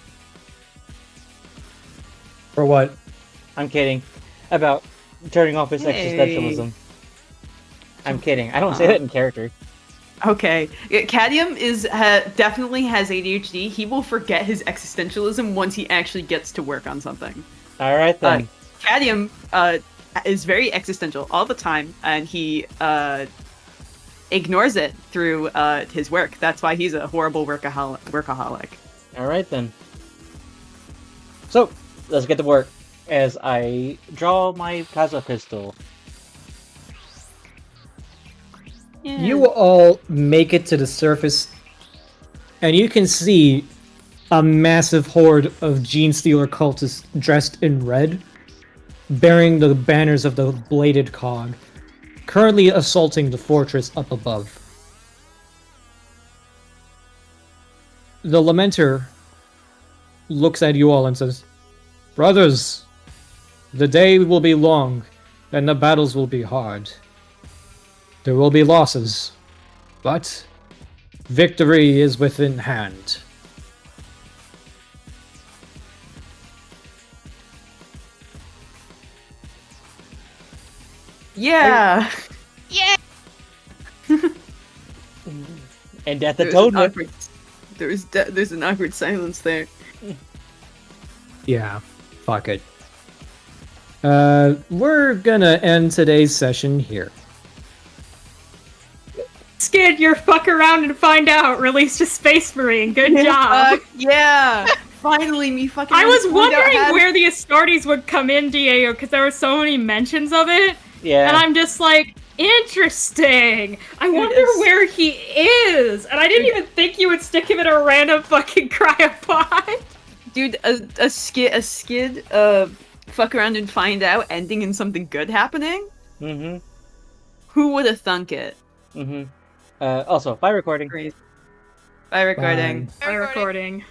For what? I'm kidding. About turning off his Hey. existentialism. I'm kidding. I don't say that in character. Okay. Cadmium definitely has ADHD. He will forget his existentialism once he actually gets to work on something. All right then. Cadmium is very existential all the time, and he ignores it through his work. That's why he's a horrible workaholic. All right then. So let's get to work. As I draw my Kaza pistol. Yeah. You all make it to the surface, and you can see a massive horde of Gene Stealer cultists dressed in red, bearing the banners of the Bladed Cog, currently assaulting the fortress up above. The Lamenter looks at you all and says, "Brothers, the day will be long, and the battles will be hard. There will be losses, but victory is within hand." Yeah. Yeah! And at the totem. There's an awkward silence there. Yeah, fuck it. We're gonna end today's session here. Skid, your fuck around and find out. Released a Space Marine. Good job. Yeah. Finally, me fucking. I was find out wondering how to- where the Astartes would come in, Diego, because there were so many mentions of it. Yeah. And I'm just like, interesting. I wonder it's- where he is. And I didn't even think you would stick him in a random fucking cryopod. Dude, a skid, fuck around and find out, ending in something good happening? Mm-hmm. Who would have thunk it? Mm-hmm. Also, by recording. Great. Bye, recording. Bye. By recording.